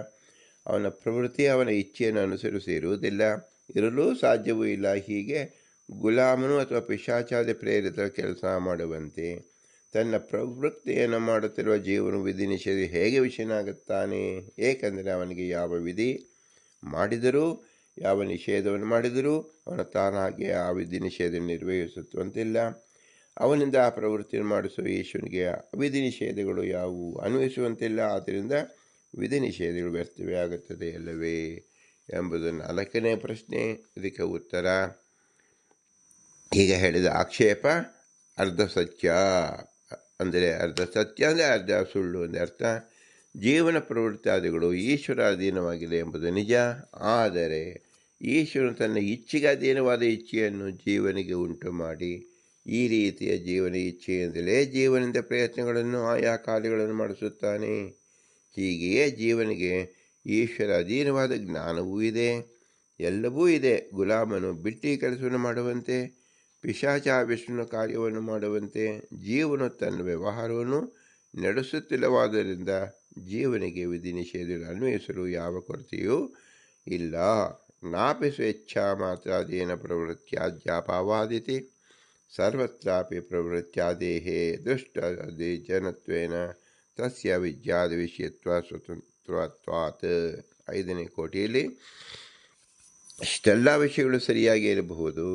ಅವನ ಪ್ರವೃತ್ತಿ ಅವನ ಇಚ್ಛೆಯನ್ನು ಅನುಸರಿಸಿ ಇರಲು ಸಾಧ್ಯವೂ ಇಲ್ಲ. ಹೀಗೆ ಗುಲಾಮನು ಅಥವಾ ಪಿಶಾಚಾದ ಪ್ರೇರಿತ ಕೆಲಸ ಮಾಡುವಂತೆ ತನ್ನ ಪ್ರವೃತ್ತಿಯನ್ನು ಮಾಡುತ್ತಿರುವ ಜೀವನು ವಿಧಿ ನಿಷೇಧ ಹೇಗೆ ವಿಷಯನಾಗುತ್ತಾನೆ? ಏಕೆಂದರೆ ಅವನಿಗೆ ಯಾವ ವಿಧಿ ಮಾಡಿದರೂ ಯಾವ ನಿಷೇಧವನ್ನು ಮಾಡಿದರೂ ಅವನು ತಾನಾಗೆ ಆ ವಿಧಿ ನಿಷೇಧ ನಿರ್ವಹಿಸುವಂತಿಲ್ಲ. ಅವನಿಂದ ಆ ಪ್ರವೃತ್ತಿಯನ್ನು ಮಾಡಿಸುವ ಈಶ್ವರನಿಗೆ ವಿಧಿ ನಿಷೇಧಗಳು ಯಾವುವು ಅನ್ವಯಿಸುವಂತಿಲ್ಲ. ಆದ್ದರಿಂದ ವಿಧಿ ನಿಷೇಧಗಳು ವ್ಯರ್ಥವೇ ಆಗುತ್ತದೆ ಅಲ್ಲವೇ ಎಂಬುದು ನಾಲ್ಕನೇ ಪ್ರಶ್ನೆ. ಇದಕ್ಕೆ ಉತ್ತರ, ಈಗ ಹೇಳಿದ ಆಕ್ಷೇಪ ಅರ್ಧ ಸತ್ಯ. ಅಂದರೆ ಅರ್ಧ ಸತ್ಯ ಅಂದರೆ ಅರ್ಧ ಸುಳ್ಳು ಅಂದರೆ ಅರ್ಥ. ಜೀವನ ಪ್ರವೃತ್ತಾದಿಗಳು ಈಶ್ವರ ಅಧೀನವಾಗಿದೆ ಎಂಬುದು ನಿಜ. ಆದರೆ ಈಶ್ವರನು ತನ್ನ ಇಚ್ಛೆಗೆ ಅಧೀನವಾದ ಇಚ್ಛೆಯನ್ನು ಜೀವನಿಗೆ ಉಂಟು ಮಾಡಿ ಈ ರೀತಿಯ ಜೀವನ ಇಚ್ಛೆಯಿಂದಲೇ ಜೀವನದ ಪ್ರಯತ್ನಗಳನ್ನು ಆಯಾ ಕಾರ್ಯಗಳನ್ನು ಮಾಡಿಸುತ್ತಾನೆ. ಹೀಗೆಯೇ ಜೀವನಿಗೆ ಈಶ್ವರ ಅಧೀನವಾದ ಜ್ಞಾನವೂ ಇದೆ, ಎಲ್ಲವೂ ಇದೆ. ಗುಲಾಮನು ಬಿಟ್ಟಿ ಕೆಲಸವನ್ನು ಮಾಡುವಂತೆ, ಪಿಶಾಚಾವೇಶನ ಕಾರ್ಯವನ್ನು ಮಾಡುವಂತೆ ಜೀವನು ತನ್ನ ವ್ಯವಹಾರವನ್ನು ನಡೆಸುತ್ತಿಲ್ಲವಾದ್ದರಿಂದ ಜೀವನಿಗೆ ವಿಧಿ ನಿಷೇಧಗಳು ಅನ್ವಯಿಸಲು ಯಾವ ಕೊರತೆಯೂ ಇಲ್ಲ. ನಾಪಿ ಸ್ವೇಚ್ಛಾ ಮಾತ್ರಾದೇನ ಪ್ರವೃತ್ತ್ಯಾದ್ಯಾಪಾವಾದಿತಿ ಸರ್ವತ್ರಾಪಿ ಪ್ರವೃತ್ತ್ಯಾದೇಹೇ ದೃಷ್ಟಜನತ್ವೇನ ತಸ್ಯ ವಿದ್ಯಾದ ವಿಷಯತ್ವ ಸ್ವತಂತ್ರತ್ವಾತ್. 5ನೇ ಕೋಟಿಯಲ್ಲಿ ಇಷ್ಟೆಲ್ಲ ವಿಷಯಗಳು ಸರಿಯಾಗಿ ಇರಬಹುದು,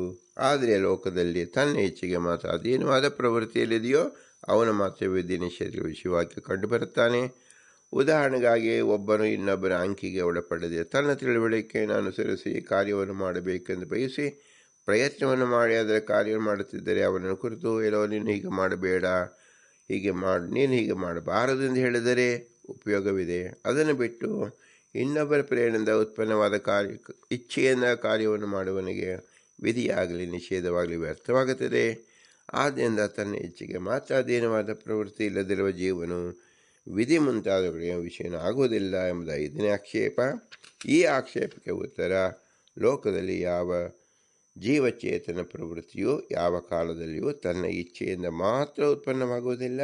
ಆದರೆ ಲೋಕದಲ್ಲಿ ತನ್ನ ಇಚ್ಛೆಗೆ ಮಾತ್ರ ಅಧೀನವಾದ ಪ್ರವೃತ್ತಿಯಲ್ಲಿದೆಯೋ ಅವನು ಮಾತ್ರ ವಿಧಿ ನಿಷೇಧಗಳ ವಿಷಯವಾಗಿ ಕಂಡುಬರುತ್ತಾನೆ. ಉದಾಹರಣೆಗಾಗಿ ಒಬ್ಬನು ಇನ್ನೊಬ್ಬರ ಅಂಕಿಗೆ ಒಳಪಡದೆ ತನ್ನ ತಿಳುವಳಿಕೆಯನ್ನು ಅನುಸರಿಸಿ ಕಾರ್ಯವನ್ನು ಮಾಡಬೇಕೆಂದು ಬಯಸಿ ಪ್ರಯತ್ನವನ್ನು ಮಾಡಿ ಅದರ ಕಾರ್ಯವನ್ನು ಮಾಡುತ್ತಿದ್ದರೆ ಅವನನ್ನು ಕುರಿತು ಎಲ್ಲೋ ನೀನು ಹೀಗೆ ಮಾಡಬೇಡ, ನೀನು ಹೀಗೆ ಮಾಡಬಾರದು ಎಂದು ಹೇಳಿದರೆ ಉಪಯೋಗವಿದೆ. ಅದನ್ನು ಬಿಟ್ಟು ಇನ್ನೊಬ್ಬರ ಪ್ರೇರಣೆಯಿಂದ ಉತ್ಪನ್ನವಾದ ಇಚ್ಛೆಯಿಂದ ಕಾರ್ಯವನ್ನು ಮಾಡುವವನಿಗೆ ವಿಧಿಯಾಗಲಿ ನಿಷೇಧವಾಗಲಿ ವ್ಯರ್ಥವಾಗುತ್ತದೆ. ಆದ್ದರಿಂದ ತನ್ನ ಇಚ್ಛೆಗೆ ಮಾತ್ರ ಅಧೀನವಾದ ಪ್ರವೃತ್ತಿ ಇಲ್ಲದಿರುವ ಜೀವನು ವಿಧಿ ಮುಂತಾದವುಗಳಿಗೆ ವಿಷಯನ ಆಗುವುದಿಲ್ಲ ಎಂಬುದು 5ನೇ ಆಕ್ಷೇಪ. ಈ ಆಕ್ಷೇಪಕ್ಕೆ ಉತ್ತರ, ಲೋಕದಲ್ಲಿ ಯಾವ ಜೀವಚೇತನ ಪ್ರವೃತ್ತಿಯು ಯಾವ ಕಾಲದಲ್ಲಿಯೂ ತನ್ನ ಇಚ್ಛೆಯಿಂದ ಮಾತ್ರ ಉತ್ಪನ್ನವಾಗುವುದಿಲ್ಲ.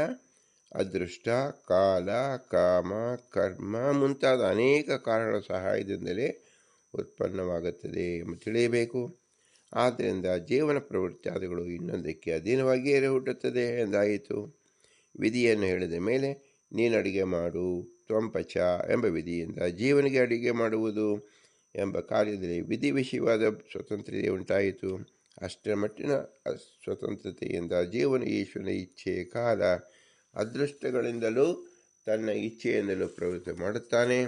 ಅದೃಷ್ಟ, ಕಾಲ, ಕಾಮ, ಕರ್ಮ ಮುಂತಾದ ಅನೇಕ ಕಾರಣಗಳ ಸಹಾಯದಿಂದಲೇ ಉತ್ಪನ್ನವಾಗುತ್ತದೆ ಎಂಬ ತಿಳಿಯಬೇಕು. ಆದ್ದರಿಂದ ಜೀವನ ಪ್ರವೃತ್ತಿಯಾದಿಗಳು ಇನ್ನೊಂದಕ್ಕೆ ಅಧೀನವಾಗಿಯೇ ಹುಟ್ಟುತ್ತದೆ ಎಂದಾಯಿತು. ವಿಧಿಯನ್ನು ಹೇಳಿದ ಮೇಲೆ ನೀನು ಅಡಿಗೆ ಮಾಡು, ತ್ವಂಪಚ ಎಂಬ ವಿಧಿಯಿಂದ ಜೀವನಿಗೆ ಅಡಿಗೆ ಮಾಡುವುದು ಎಂಬ ಕಾರ್ಯದಲ್ಲಿ ವಿಧಿ ವಿಷಯವಾದ ಸ್ವತಂತ್ರತೆ ಉಂಟಾಯಿತು. ಅಷ್ಟರ ಮಟ್ಟಿನ ಸ್ವತಂತ್ರತೆಯಿಂದ ಜೀವನ ಈಶ್ವರನ ಇಚ್ಛೆ, ಕಾಲ, ಅದೃಷ್ಟಗಳಿಂದಲೂ ತನ್ನ ಇಚ್ಛೆಯಿಂದಲೂ ಪ್ರವೃತ್ತಿ ಮಾಡುತ್ತಾನೆ.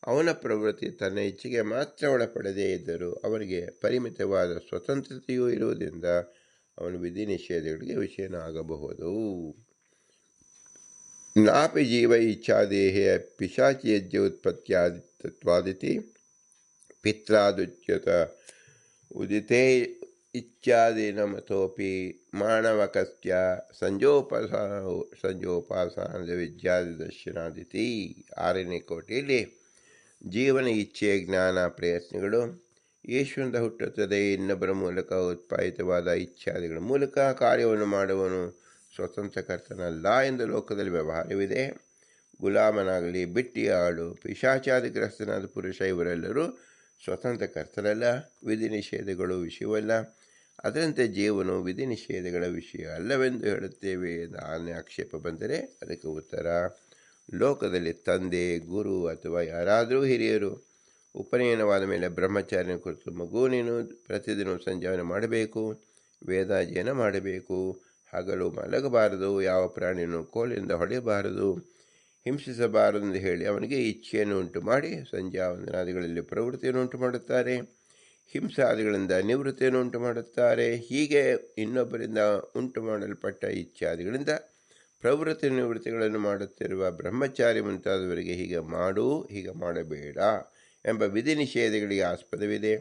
ಅವನ ಪ್ರವೃತ್ತಿ ತನ್ನ ಇಚ್ಛೆಗೆ ಮಾತ್ರ ಒಳಪಡದೇ ಇದ್ದರೂ ಅವನಿಗೆ ಪರಿಮಿತವಾದ ಸ್ವತಂತ್ರತೆಯೂ ಇರುವುದರಿಂದ ಅವನು ವಿಧಿ ನಿಷೇಧಗಳಿಗೆ ವಿಷಯನಾಗಬಹುದು. ನಾಪಿ ಜೀವ ಇಚ್ಛಾದೇಹೇ ಪಿಶಾಚಿಯಜ್ಯ ಉತ್ಪತ್ತ್ಯಾದಿತ್ವಾದಿತಿ ಪಿತ್ರಾದುಚ್ಯತ ಉದಿತೇ ಇಚ್ಛಾದೀನ ಮತೋಪಿ ಮಾನವಕಸ್ಯ ಸಂಜೋಪಾಸನ ವಿದ್ಯಾದಿ ದರ್ಶನಾದಿತಿ. 6ನೇ ಕೋಟಿಯಲ್ಲಿ ಜೀವನ ಇಚ್ಛೆ, ಜ್ಞಾನ, ಪ್ರಯತ್ನಗಳು ಈಶ್ವರನಿಂದ ಹುಟ್ಟುತ್ತದೆ. ಇನ್ನೊಬ್ಬರ ಮೂಲಕ ಉತ್ಪಾದಿತವಾದ ಇಚ್ಛಾದಿಗಳ ಮೂಲಕ ಕಾರ್ಯವನ್ನು ಮಾಡುವನು ಸ್ವತಂತ್ರಕರ್ತನಲ್ಲ ಎಂದು ಲೋಕದಲ್ಲಿ ವ್ಯವಹಾರವಿದೆ. ಗುಲಾಮನಾಗಲಿ, ಬಿಟ್ಟಿ ಆಳು, ಪಿಶಾಚಾದಿಗ್ರಸ್ತನಾದ ಪುರುಷ ಇವರೆಲ್ಲರೂ ಸ್ವತಂತ್ರಕರ್ತರಲ್ಲ, ವಿಧಿ ನಿಷೇಧಗಳು ವಿಷಯವಲ್ಲ. ಅದರಂತೆ ಜೀವನು ವಿಧಿ ನಿಷೇಧಗಳ ವಿಷಯ ಅಲ್ಲವೆಂದು ಹೇಳುತ್ತೇವೆ ಎಂದು 6ನೇ ಆಕ್ಷೇಪ ಬಂದರೆ ಅದಕ್ಕೆ ಉತ್ತರ, ಲೋಕದಲ್ಲಿ ತಂದೆ, ಗುರು ಅಥವಾ ಯಾರಾದರೂ ಹಿರಿಯರು ಉಪನಯನವಾದ ಮೇಲೆ ಬ್ರಹ್ಮಚಾರ್ಯನ ಕುರಿತು ಮಗು ನೀನು ಪ್ರತಿದಿನ ಸಂಜಾವನೆ ಮಾಡಬೇಕು, ವೇದಾಧ್ಯಯನ ಮಾಡಬೇಕು, ಹಗಲು ಮಲಗಬಾರದು, ಯಾವ ಪ್ರಾಣಿಯನ್ನು ಕೋಲಿನಿಂದ ಹೊಡೆಯಬಾರದು, ಹಿಂಸಿಸಬಾರದು ಎಂದು ಹೇಳಿ ಅವನಿಗೆ ಇಚ್ಛೆಯನ್ನು ಉಂಟು ಮಾಡಿ ಸಂಧ್ಯಾವಂದನಾದಿಗಳಲ್ಲಿ ಪ್ರವೃತ್ತಿಯನ್ನು ಉಂಟು ಮಾಡುತ್ತಾರೆ. ಹಿಂಸಾದಿಗಳಿಂದ ನಿವೃತ್ತಿಯನ್ನು ಉಂಟು ಮಾಡುತ್ತಾರೆ. ಹೀಗೆ ಇನ್ನೊಬ್ಬರಿಂದ ಉಂಟು ಮಾಡಲ್ಪಟ್ಟ ಇಚ್ಛಾದಿಗಳಿಂದ ಪ್ರವೃತ್ತಿ ನಿವೃತ್ತಿಗಳನ್ನು ಮಾಡುತ್ತಿರುವ ಬ್ರಹ್ಮಚಾರಿ ಮುಂತಾದವರಿಗೆ ಹೀಗೆ ಮಾಡು, ಹೀಗೆ ಮಾಡಬೇಡ ಎಂಬ ವಿಧಿ ನಿಷೇಧಗಳಿಗೆ ಆಸ್ಪದವಿದೆ.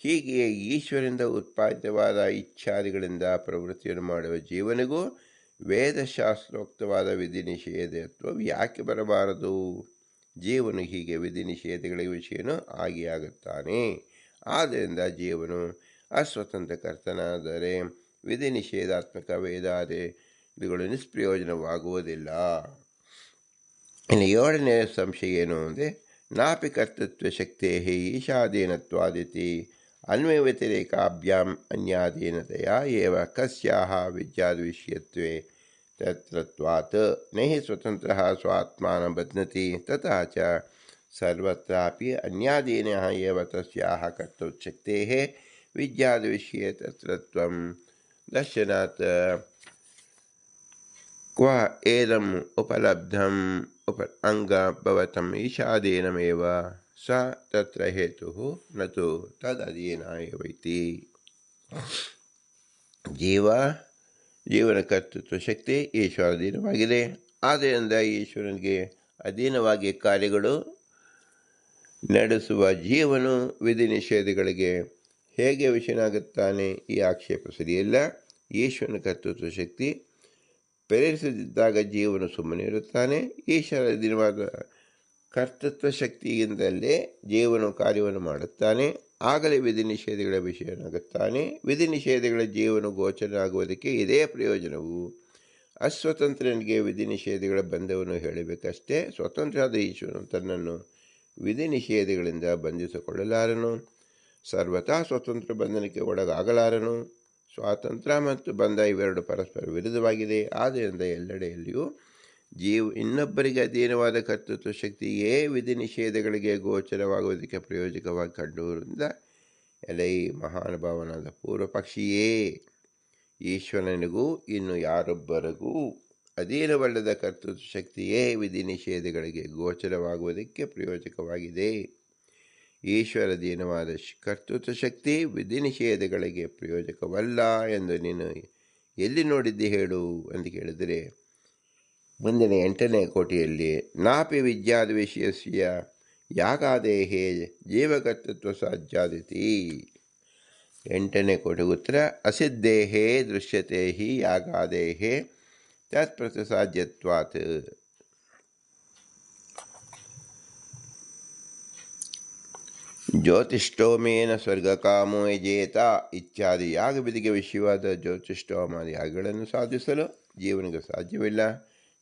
ಹೀಗೆ ಈಶ್ವರದಿಂದ ಉತ್ಪಾದಿತವಾದ ಇಚ್ಛಾದಿಗಳಿಂದ ಪ್ರವೃತ್ತಿಯನ್ನು ಮಾಡುವ ಜೀವನಿಗೂ ವೇದಶಾಸ್ತ್ರೋಕ್ತವಾದ ವಿಧಿ ನಿಷೇಧತ್ವ ಯಾಕೆ ಬರಬಾರದು? ಜೀವನು ಹೀಗೆ ವಿಧಿ ನಿಷೇಧಗಳ ವಿಷಯನೂ ಆಗುತ್ತಾನೆ. ಆದ್ದರಿಂದ ಜೀವನು ಅಸ್ವತಂತ್ರ ಕರ್ತನಾದರೆ ವಿಧಿ ನಿಷೇಧಾತ್ಮಕ ವೇದಾದಿಗಳು ನಿಷ್ಪ್ರಯೋಜನವಾಗುವುದಿಲ್ಲ. ಇನ್ನು 7ನೇ ಸಂಶಯ ಏನು ಅಂದರೆ, ನಾಪಿ ಕರ್ತೃತ್ವ ಶಕ್ತೇ ಈಶಾಧೀನತ್ವಾದಿತಿ ಅನ್ವಯ ವ್ಯತಿರೇಕಾಭ್ಯಾಂ ಅನ್ಯಾಧೀನತೆಯ ಏವ ಕಸ್ಯಾಹ ವಿದ್ಯಾದ್ವಿಷಯತ್ವೇ ತತ್ರತ್ವಾತ್ ನಹಿ ಸ್ವತಂತ್ರಃ ಸ್ವಾತ್ಮಾನ ಬಧ್ನತಿ ತಥಾ ಚ ಸರ್ವತ್ರಾಪಿ ಅನ್ಯಾಧೀನಃ ಏವ ತಸ್ಯಾಹ ಕರ್ತೃಶಕ್ತೇಃ ವಿದ್ಯಾದ್ವಿಷಯೇ ತತ್ರತ್ವಂ ದರ್ಶನಾತ್ ಕ್ವ ಏದಂ ಉಪಲಬ್ಧಂ ಅಂಗಭವತಂ ಈಶಾಧೀನಮೇವ ಸ ತತ್ರ ಹೇತುಃ ನತು ತದಧೀನಾಯ ವೈತಿ. ಜೀವನ ಕರ್ತೃತ್ವ ಶಕ್ತಿ ಈಶ್ವರಾಧೀನವಾಗಿದೆ. ಆದ್ದರಿಂದ ಈಶ್ವರನಿಗೆ ಅಧೀನವಾಗಿ ಕಾರ್ಯಗಳು ನಡೆಸುವ ಜೀವನು ವಿಧಿ ನಿಷೇಧಗಳಿಗೆ ಹೇಗೆ ವಿಷಯನಾಗುತ್ತಾನೆ? ಈ ಆಕ್ಷೇಪ ಸರಿಯಿಲ್ಲ. ಈಶ್ವರನ ಕರ್ತೃತ್ವ ಶಕ್ತಿ ಪ್ರೇರಿಸದಿದ್ದಾಗ ಜೀವನು ಸುಮ್ಮನೆ ಇರುತ್ತಾನೆ. ಈಶ್ವರ ಅಧೀನವಾದ ಕರ್ತೃತ್ವ ಶಕ್ತಿಯಿಂದಲೇ ಜೀವನು ಕಾರ್ಯವನ್ನು ಮಾಡುತ್ತಾನೆ. ಆಗಲೇ ವಿಧಿ ನಿಷೇಧಗಳ ವಿಷಯನಾಗುತ್ತಾನೆ. ವಿಧಿ ನಿಷೇಧಗಳ ಜೀವನ ಗೋಚರನಾಗುವುದಕ್ಕೆ ಇದೇ ಪ್ರಯೋಜನವು. ಅಸ್ವತಂತ್ರನಿಗೆ ವಿಧಿ ನಿಷೇಧಗಳ ಬಂಧವನ್ನು ಹೇಳಬೇಕಷ್ಟೇ. ಸ್ವತಂತ್ರವಾದ ಈಶ್ವರನು ತನ್ನನ್ನು ವಿಧಿ ನಿಷೇಧಗಳಿಂದ ಬಂಧಿಸಿಕೊಳ್ಳಲಾರನು. ಸರ್ವತಾ ಸ್ವತಂತ್ರ ಬಂಧನಕ್ಕೆ ಒಳಗಾಗಲಾರನು. ಸ್ವಾತಂತ್ರ್ಯ ಮತ್ತು ಬಂಧ ಇವೆರಡು ಪರಸ್ಪರ ವಿರುದ್ಧವಾಗಿದೆ. ಆದ್ದರಿಂದ ಎಲ್ಲೆಡೆಯಲ್ಲಿಯೂ ಇನ್ನೊಬ್ಬರಿಗೆ ಅಧೀನವಾದ ಕರ್ತೃತ್ವ ಶಕ್ತಿಯೇ ವಿಧಿ ನಿಷೇಧಗಳಿಗೆ ಗೋಚರವಾಗುವುದಕ್ಕೆ ಪ್ರಯೋಜಕವಾಗಿ ಕಂಡುಬರುವುದರಿಂದ ಎಲೈ ಮಹಾನುಭಾವನಾದ ಪೂರ್ವ ಪಕ್ಷಿಯೇ, ಈಶ್ವರನಿಗೂ ಇನ್ನು ಯಾರೊಬ್ಬರಿಗೂ ಅಧೀನವಲ್ಲದ ಕರ್ತೃತ್ವ ಶಕ್ತಿಯೇ ವಿಧಿ ನಿಷೇಧಗಳಿಗೆ ಗೋಚರವಾಗುವುದಕ್ಕೆ ಪ್ರಯೋಜಕವಾಗಿದೆ. ಈಶ್ವರಾಧೀನವಾದ ಕರ್ತೃತ್ವ ಶಕ್ತಿ ವಿಧಿ ನಿಷೇಧಗಳಿಗೆ ಪ್ರಯೋಜಕವಲ್ಲ ಎಂದು ನೀನು ಎಲ್ಲಿ ನೋಡಿದ್ದೆ ಹೇಳು ಎಂದು ಕೇಳಿದರೆ, ಮುಂದಿನ 8ನೇ ಕೋಟಿಯಲ್ಲಿ ನಾಪಿ ವಿದ್ಯಾದ ವಿಷಯಸ್ಯ ಯಾಗಾದೇಹೇ ಜೀವಕರ್ತೃತ್ವ ಸಾಧ್ಯಾದಿತಿ. 8ನೇ ಕೋಟಿ ಉತ್ತರ, ಅಸಿದ್ದೇಹೇ ದೃಶ್ಯತೆ ಹಿ ಯಾಗಾದೇಹೇ ತತ್ಪ್ರತಿಸಾಧ್ಯತ್ವಾತ್. ಜ್ಯೋತಿಷ್ಠೋಮೇನ ಸ್ವರ್ಗಕಾಮೋ ಯಜೇತ ಇತ್ಯಾದಿ ಯಾಗವಿಧಿಗೆ ವಿಷಯವಾದ ಜ್ಯೋತಿಷ್ಠೋಮಾದಿ ಯಾಗಗಳನ್ನು ಸಾಧಿಸಲು ಜೀವನಿಗೆ ಸಾಧ್ಯವಿಲ್ಲ.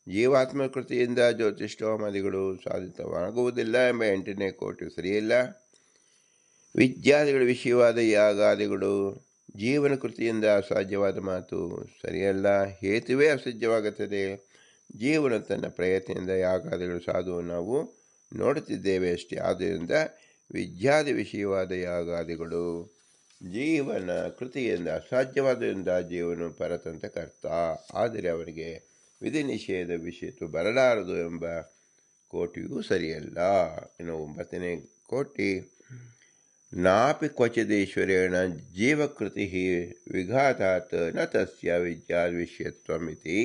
ಜೀವಾತ್ಮ ಕೃತಿಯಿಂದ ಜ್ಯೋತಿಷ್ಠೋಮಾದಿಗಳು ಸಾಧಿತವಾಗುವುದಿಲ್ಲ ಎಂಬ 8ನೇ ಕೋಟಿ ಸರಿಯಿಲ್ಲ. ವಿದ್ಯಾದಿಗಳ ವಿಷಯವಾದ ಯಾಗಾದಿಗಳು ಜೀವನ ಕೃತಿಯಿಂದ ಅಸಾಧ್ಯವಾದ ಮಾತು ಸರಿಯಲ್ಲ. ಹೇತುವೇ ಅಸಾಧ್ಯವಾಗುತ್ತದೆ. ಜೀವನ ತನ್ನ ಪ್ರಯತ್ನದಿಂದ ಯಾಗಾದಿಗಳು ಸಾಧುವನ್ನು ನಾವು ನೋಡುತ್ತಿದ್ದೇವೆ ಅಷ್ಟೇ. ಆದ್ದರಿಂದ ವಿದ್ಯಾದಿ ವಿಷಯವಾದ ಯಾಗಾದಿಗಳು ಜೀವನ ಕೃತಿಯಿಂದ ಅಸಾಧ್ಯವಾದ್ದರಿಂದ ಜೀವನು ಪರತಂತ್ರ ಕರ್ತ, ಆದರೆ ಅವನಿಗೆ ವಿಧಿ ನಿಷೇಧ ವಿಷಯತ್ವ ಬರಲಾರದು ಎಂಬ ಕೋಟಿಯೂ ಸರಿಯಲ್ಲ. ಇನ್ನು 9ನೇ ಕೋಟಿ, ನಾಪಿ ಕ್ವಚಿದೀಶ್ವರೇಣ ಜೀವಕೃತಿ ವಿಘಾತಾತ್ ನ ತಸ್ಯ ವಿದ್ಯಾದ್ ವಿಷಯತ್ವಮಿತಿ.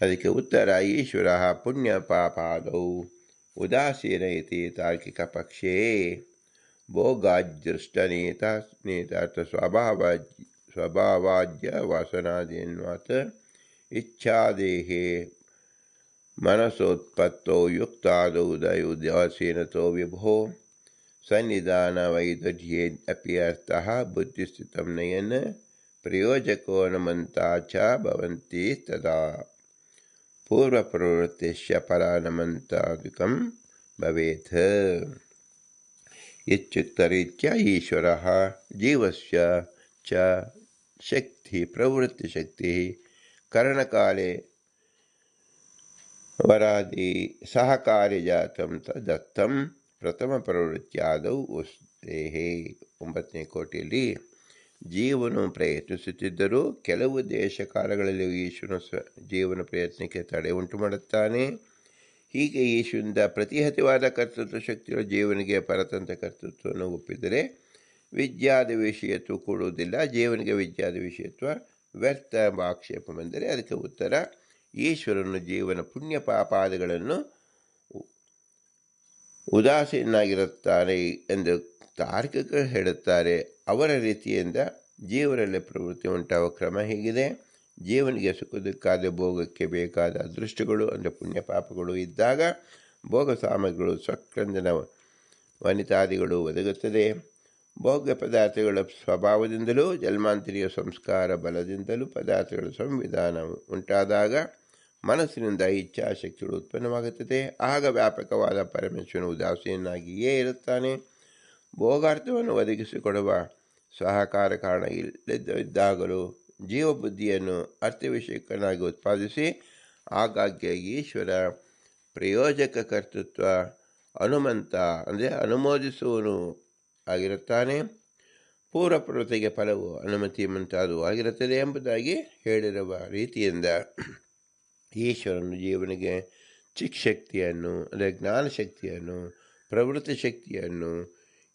ಅದಕ್ಕೆ ಉತ್ತರ, ಈಶ್ವರ ಪುಣ್ಯ ಪಾಪಾದೌ ಉದಾಸೀನ ಇತಿ ತಾರ್ಕಿಕ ಪಕ್ಷೇ ಭೋಗಾದೃಷ್ಟನೇತಾರ್ಥ ಸ್ವಭಾವಾದ್ಯ ವಾಸನಾದೀನ್ವಾತ್ ಇಚ್ಛಾದೇಹೇ ಮನಸೋತ್ಪತ್ತೋ ಯುಕ್ತಾದೌ ಉದಾಸೀನತೋ ವಿಭೋ ಸನ್ನಿಧಾನ ವೈದರ್ಯೇ ಅಪಿ ಅರ್ಥಃ ಬುದ್ಧಿಸ್ಥಿತಂ ನಯನ್ ಪ್ರಯೋಜಕೋ ನಮಂತಾ ಚ ಭವಂತಿ ತದಾ ಪೂರ್ವಪ್ರವೃತ್ತಿಶ್ಚ ಫಲಾನಮಂತಾದಿಕಂ ಭವೇತ್. ಇತ್ಯುಕ್ತರೀತ್ಯ ಈಶ್ವರಃ ಜೀವಸ್ಯ ಚ ಶಕ್ತಿ ಪ್ರವೃತ್ತಿಶಕ್ತಿ ಕರಣಕಾಲೇ ವರಾದಿ ಸಹಕಾರ್ಯಜಾತಂ ತದರ್ಥಂ ಪ್ರಥಮ ಪ್ರವೃತ್ತಿಯಾದೌ ಉಸ್ತೇಹೇ. 9ನೇ ಕೋಟಿಯಲ್ಲಿ ಜೀವನು ಪ್ರಯತ್ನಿಸುತ್ತಿದ್ದರೂ ಕೆಲವು ದೇಶಕಾಲಗಳಲ್ಲಿ ಈಶ್ವರನ ಜೀವನ ಪ್ರಯತ್ನಕ್ಕೆ ತಡೆ ಉಂಟು ಮಾಡುತ್ತಾನೆ. ಹೀಗೆ ಈಶ್ವರನಿಂದ ಪ್ರತಿಹತವಾದ ಕರ್ತೃತ್ವ ಶಕ್ತಿಗಳು ಜೀವನಿಗೆ ಪರತಂತ್ರ ಕರ್ತೃತ್ವವನ್ನು ಒಪ್ಪಿದರೆ ವಿದ್ಯಾದಿ ವಿಷಯತ್ವ ಕೊಡುವುದಿಲ್ಲ. ಜೀವನಿಗೆ ವಿದ್ಯಾದಿ ವಿಷಯತ್ವ ವ್ಯರ್ಥ ಎಂಬ ಆಕ್ಷೇಪ ಬಂದರೆ ಅದಕ್ಕೆ ಉತ್ತರ, ಈಶ್ವರನು ಜೀವನ ಪುಣ್ಯ ಪಾಪಾದಿಗಳನ್ನು ಉದಾಸೀನಾಗಿರುತ್ತಾನೆ ಎಂದು ತಾರ್ಕಿಕರು ಹೇಳುತ್ತಾರೆ. ಅವರ ರೀತಿಯಿಂದ ಜೀವನಲ್ಲಿ ಪ್ರವೃತ್ತಿ ಉಂಟಾಗುವ ಕ್ರಮ ಹೀಗಿದೆ. ಜೀವನಿಗೆ ಸುಖ ದುಃಖಾದ ಭೋಗಕ್ಕೆ ಬೇಕಾದ ಅದೃಷ್ಟಗಳು ಅಂದರೆ ಪುಣ್ಯ ಪಾಪಗಳು ಇದ್ದಾಗ ಭೋಗ ಸಾಮಗ್ರಿಗಳು ಸ್ವಕ್ರಂದನ ವನಿತಾದಿಗಳು ಒದಗುತ್ತದೆ. ಭೋಗ್ಯ ಪದಾರ್ಥಗಳ ಸ್ವಭಾವದಿಂದಲೂ ಜನ್ಮಾಂತರಿಯ ಸಂಸ್ಕಾರ ಬಲದಿಂದಲೂ ಪದಾರ್ಥಗಳ ಸಂವಿಧಾನ ಉಂಟಾದಾಗ ಮನಸ್ಸಿನಿಂದ ಇಚ್ಛಾಶಕ್ತಿಗಳು ಉತ್ಪನ್ನವಾಗುತ್ತದೆ. ಆಗ ವ್ಯಾಪಕವಾದ ಪರಮೇಶ್ವರನು ಉದಾಸೀನಾಗಿಯೇ ಇರುತ್ತಾನೆ. ಭೋಗಾರ್ಥವನ್ನು ಒದಗಿಸಿಕೊಡುವ ಸಹಕಾರ ಕಾರಣ ಇಲ್ಲದಿದ್ದಾಗಲೂ ಜೀವಬುದ್ಧಿಯನ್ನು ಅರ್ಥವಿಷಯಕನಾಗಿ ಉತ್ಪಾದಿಸಿ ಆಗಾಗ್ಗೆ ಈಶ್ವರ ಪ್ರಯೋಜಕ ಕರ್ತೃತ್ವ ಹನುಮಂತ ಅಂದರೆ ಅನುಮೋದಿಸುವನು ಆಗಿರುತ್ತಾನೆ. ಪೂರ್ವಪ್ರವೃತ್ತಿಗೆ ಫಲವು ಅನುಮತಿ ಮುಂತಾದವು ಆಗಿರುತ್ತದೆ ಎಂಬುದಾಗಿ ಹೇಳಿರುವ ರೀತಿಯಿಂದ ಈಶ್ವರನು ಜೀವನಿಗೆ ಚಿಕ್ಶಕ್ತಿಯನ್ನು ಅಂದರೆ ಜ್ಞಾನಶಕ್ತಿಯನ್ನು, ಪ್ರವೃತ್ತಿ ಶಕ್ತಿಯನ್ನು,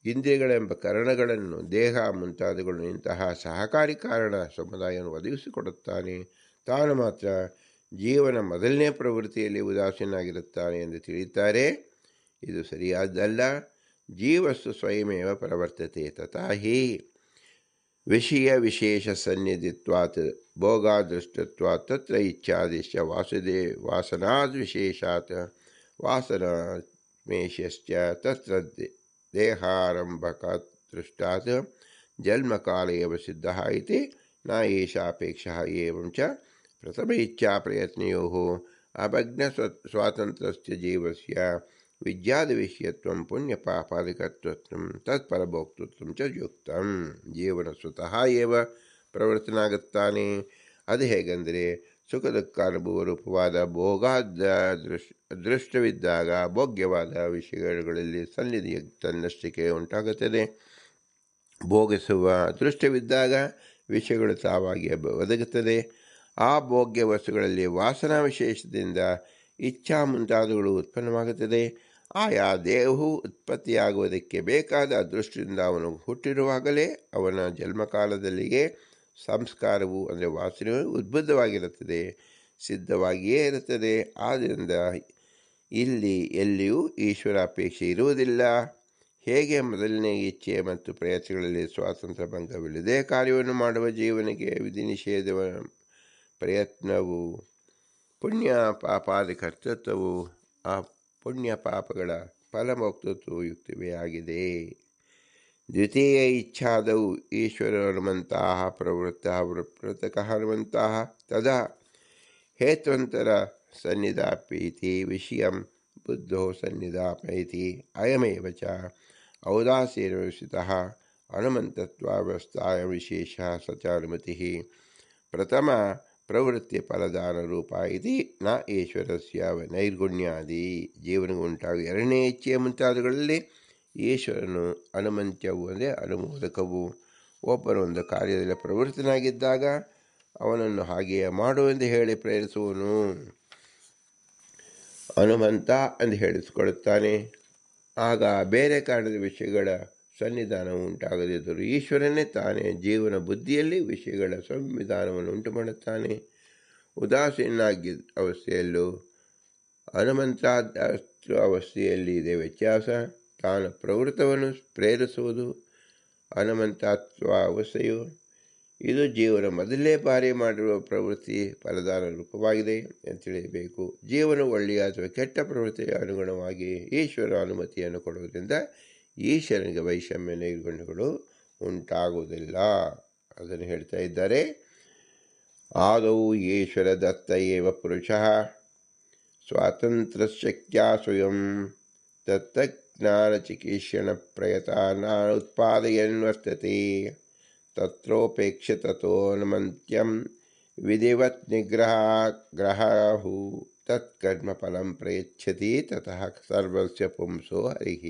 ಇಂದ್ರಿಯಗಳೆಂಬ ಕರಣಗಳನ್ನು, ದೇಹ ಮುಂತಾದವುಗಳನ್ನು ಇಂತಹ ಸಹಕಾರಿ ಕಾರಣ ಸಮುದಾಯವನ್ನು ಒದಗಿಸಿಕೊಡುತ್ತಾನೆ. ತಾನು ಮಾತ್ರ ಜೀವನ ಮೊದಲನೇ ಪ್ರವೃತ್ತಿಯಲ್ಲಿ ಉದಾಸೀನಾಗಿರುತ್ತಾನೆ ಎಂದು ತಿಳಿಯುತ್ತಾರೆ. ಇದು ಸರಿಯಾದ್ದಲ್ಲ. ಜೀವಸ್ಸು ಸ್ವಯಮೇವ ಪ್ರವರ್ತತೆ ತಥಾ ಹಿ ವಿಷಯ ವಿಶೇಷ ಸನ್ನಿಧಿತ್ವಾತ್ ಭೋಗಾದೃಷ್ಟತ್ವಾತ್ ತತ್ರ ಇಚ್ಛಾದಿಶ್ಚ ವಾಸನಾದ್ ವಿಶೇಷಾತ್ ವಾಸನಾಮೇಶ್ಯಶ್ಚ ತತ್ರ ದೇಹಾರಂಭಕಾತ್ ದೃಷ್ಟಾತ್ ಜನ್ಮಕಾಲ ಏವ ಸಿದ್ಧಃ ಇತಿ ನ ಏಷಾಪೇಕ್ಷಃ ಏವಂ ಚ ಪ್ರಥಮ ಇಚ್ಛಾ ಪ್ರಯತ್ನಯೋಃ ಅಭಗ್ನ ಸ್ವಾತಂತ್ರ್ಯಸ್ಯ ಜೀವಸ್ಯ ವಿದ್ಯಾದಿ ವಿಷಯತ್ವಂ ಪುಣ್ಯ ಪಾಪಾದಿಕತ್ವಂ ತತ್ಪರಭೋಕ್ತೃತ್ವಂ ಚ ಯುಕ್ತಂ. ಜೀವನ ಸ್ವತಃ ಏವ ಪ್ರವರ್ತನಾಗುತ್ತಾನೆ. ಅದು ಹೇಗೆಂದರೆ ಸುಖ ದುಃಖಾನುಭವ ರೂಪವಾದ ಭೋಗಾದ ದೃಷ್ಟವಿದ್ದಾಗ ಭೋಗ್ಯವಾದ ವಿಷಯಗಳಲ್ಲಿ ಸನ್ನಿಧಿ ತನ್ನಷ್ಟಕ್ಕೆ ಉಂಟಾಗುತ್ತದೆ. ಭೋಗಿಸುವ ಅದೃಷ್ಟವಿದ್ದಾಗ ವಿಷಯಗಳು ತಾವಾಗಿ ಒದಗುತ್ತದೆ. ಆ ಭೋಗ್ಯ ವಸ್ತುಗಳಲ್ಲಿ ವಾಸನಾ ವಿಶೇಷದಿಂದ ಇಚ್ಛಾ ಮುಂತಾದವುಗಳು ಉತ್ಪನ್ನವಾಗುತ್ತದೆ. ಆಯಾ ದೇಹವು ಉತ್ಪತ್ತಿಯಾಗುವುದಕ್ಕೆ ಬೇಕಾದ ಅದೃಷ್ಟದಿಂದ ಅವನು ಹುಟ್ಟಿರುವಾಗಲೇ ಅವನ ಜನ್ಮಕಾಲದಲ್ಲಿಯೇ ಸಂಸ್ಕಾರವು ಅಂದರೆ ವಾಸನೆಯು ಉದ್ಬುದ್ಧವಾಗಿರುತ್ತದೆ, ಸಿದ್ಧವಾಗಿಯೇ ಇರುತ್ತದೆ. ಆದ್ದರಿಂದ ಇಲ್ಲಿ ಎಲ್ಲಿಯೂ ಈಶ್ವರಾಪೇಕ್ಷೆ ಇರುವುದಿಲ್ಲ. ಹೇಗೆ ಮೊದಲನೇ ಇಚ್ಛೆ ಮತ್ತು ಪ್ರಯತ್ನಗಳಲ್ಲಿ ಸ್ವಾತಂತ್ರ್ಯ ಭಂಗವಿಲ್ಲದೆ ಕಾರ್ಯವನ್ನು ಮಾಡುವ ಜೀವನಿಗೆ ವಿಧಿ ನಿಷೇಧವ ಪ್ರಯತ್ನವು ಪುಣ್ಯ ಪಾಪಾದಿ ಕರ್ತೃತ್ವವು ಆ ಪುಣ್ಯ ಪಾಪಗಳ ಫಲಮೋಕ್ತೃತ್ವವು ಯುಕ್ತವೇ ಆಗಿದೆ. ದ್ವಿತೀಯ ಇಚ್ಛಾದವು ಈಶ್ವರಹನುಮಂತಹ ಪ್ರವೃತ್ತ ಪ್ರವೃತ್ತಕ ಹನುಮಂತಹ ತದಾ ಹೇತ್ವಂತರ ಸನ್ನಿಧಾಪೀತಿ ವಿಷಯಂ ಬುದ್ಧೋ ಸನ್ನಿಧಾಪಯತಿ ಅಯಮೇವ ಚ ಔದಾಸೀನವಿಸಿತಃ ಹನುಮಂತತ್ವಾವಸ್ಥಾಯ ವಿಶೇಷ ಸ ಚ ಅನುಮತಿ ಪ್ರಥಮ ಪ್ರವೃತ್ತಿ ಫಲದಾನ ರೂಪ ಇತಿ ನ ಈಶ್ವರಸ್ಯ ನೈರ್ಗುಣ್ಯಾದಿ. ಜೀವನಿಗೆ ಉಂಟಾಗುವ ಎರಡನೇ ಇಚ್ಛೆಯ ಮುಂತಾದವುಗಳಲ್ಲಿ ಈಶ್ವರನು ಅನುಮಂತ್ಯವು ಅಂದರೆ ಅನುಮೋದಕವು. ಒಬ್ಬನು ಒಂದು ಕಾರ್ಯದಲ್ಲಿ ಪ್ರವೃತ್ತನಾಗಿದ್ದಾಗ ಅವನನ್ನು ಹಾಗೆಯೇ ಮಾಡುವೆಂದು ಹೇಳಿ ಪ್ರೇರಿಸುವನು. ಹನುಮಂತ ಎಂದು ಹೇಳಿಸಿಕೊಳ್ಳುತ್ತಾನೆ. ಆಗ ಬೇರೆ ಕಾರಣದ ವಿಷಯಗಳ ಸನ್ನಿಧಾನವು ಉಂಟಾಗದಿದ್ದರೂ ಈಶ್ವರನೇ ತಾನೇ ಜೀವನ ಬುದ್ಧಿಯಲ್ಲಿ ವಿಷಯಗಳ ಸಂವಿಧಾನವನ್ನು ಉಂಟು ಮಾಡುತ್ತಾನೆ. ಉದಾಸೀನಾಗಿ ಅವಸ್ಥೆಯಲ್ಲೂ ಹನುಮಂತಾದ ಅವಸ್ಥೆಯಲ್ಲಿ ಇದೆ ವ್ಯತ್ಯಾಸ. ತಾನು ಪ್ರವೃತ್ತವನ್ನು ಪ್ರೇರಿಸುವುದು ಹನುಮಂತತ್ವ ಅವಸ್ಥೆಯು. ಇದು ಜೀವನ ಮೊದಲನೇ ಬಾರಿ ಮಾಡಿರುವ ಪ್ರವೃತ್ತಿ ಫಲದಾನ ರೂಪವಾಗಿದೆ ಎಂದು ತಿಳಿಯಬೇಕು. ಜೀವನ ಒಳ್ಳೆಯ ಅಥವಾ ಕೆಟ್ಟ ಪ್ರವೃತ್ತಿಗೆ ಅನುಗುಣವಾಗಿ ಈಶ್ವರ ಅನುಮತಿಯನ್ನು ಕೊಡುವುದರಿಂದ ಈಶ್ವರನಿಗೆ ವೈಷಮ್ಯ ನೈರ್ಗುಣ್ಯಗಳು ಉಂಟಾಗುವುದಿಲ್ಲ. ಅದನ್ನು ಹೇಳ್ತಾ ಇದ್ದಾರೆ. ಆದೌ ಈಶ್ವರ ದತ್ತ ಏವ ಪುರುಷಃ ಸ್ವಾತಂತ್ರ್ಯಶಕ್ತ್ಯಾ ಸ್ವಯಂ ತತ್ತಜ್ಞಾನಚಿಕೀರ್ಷಣ ಪ್ರಯತ್ನ ಉತ್ಪಾದಯನ್ ವರ್ತತೆ. ತತ್ರೋಪೇಕ್ಷ ತಥೋನ್ಮಂತ್ಯಂ ವಿಧಿವತ್ ನಿಗ್ರಹು ತತ್ಕರ್ಮಫಲಂ ಪ್ರಯಚ್ಛತಿ ತತಃ ಸರ್ವಸ್ಯ ಪುಂಸೋ ಹರಿಃ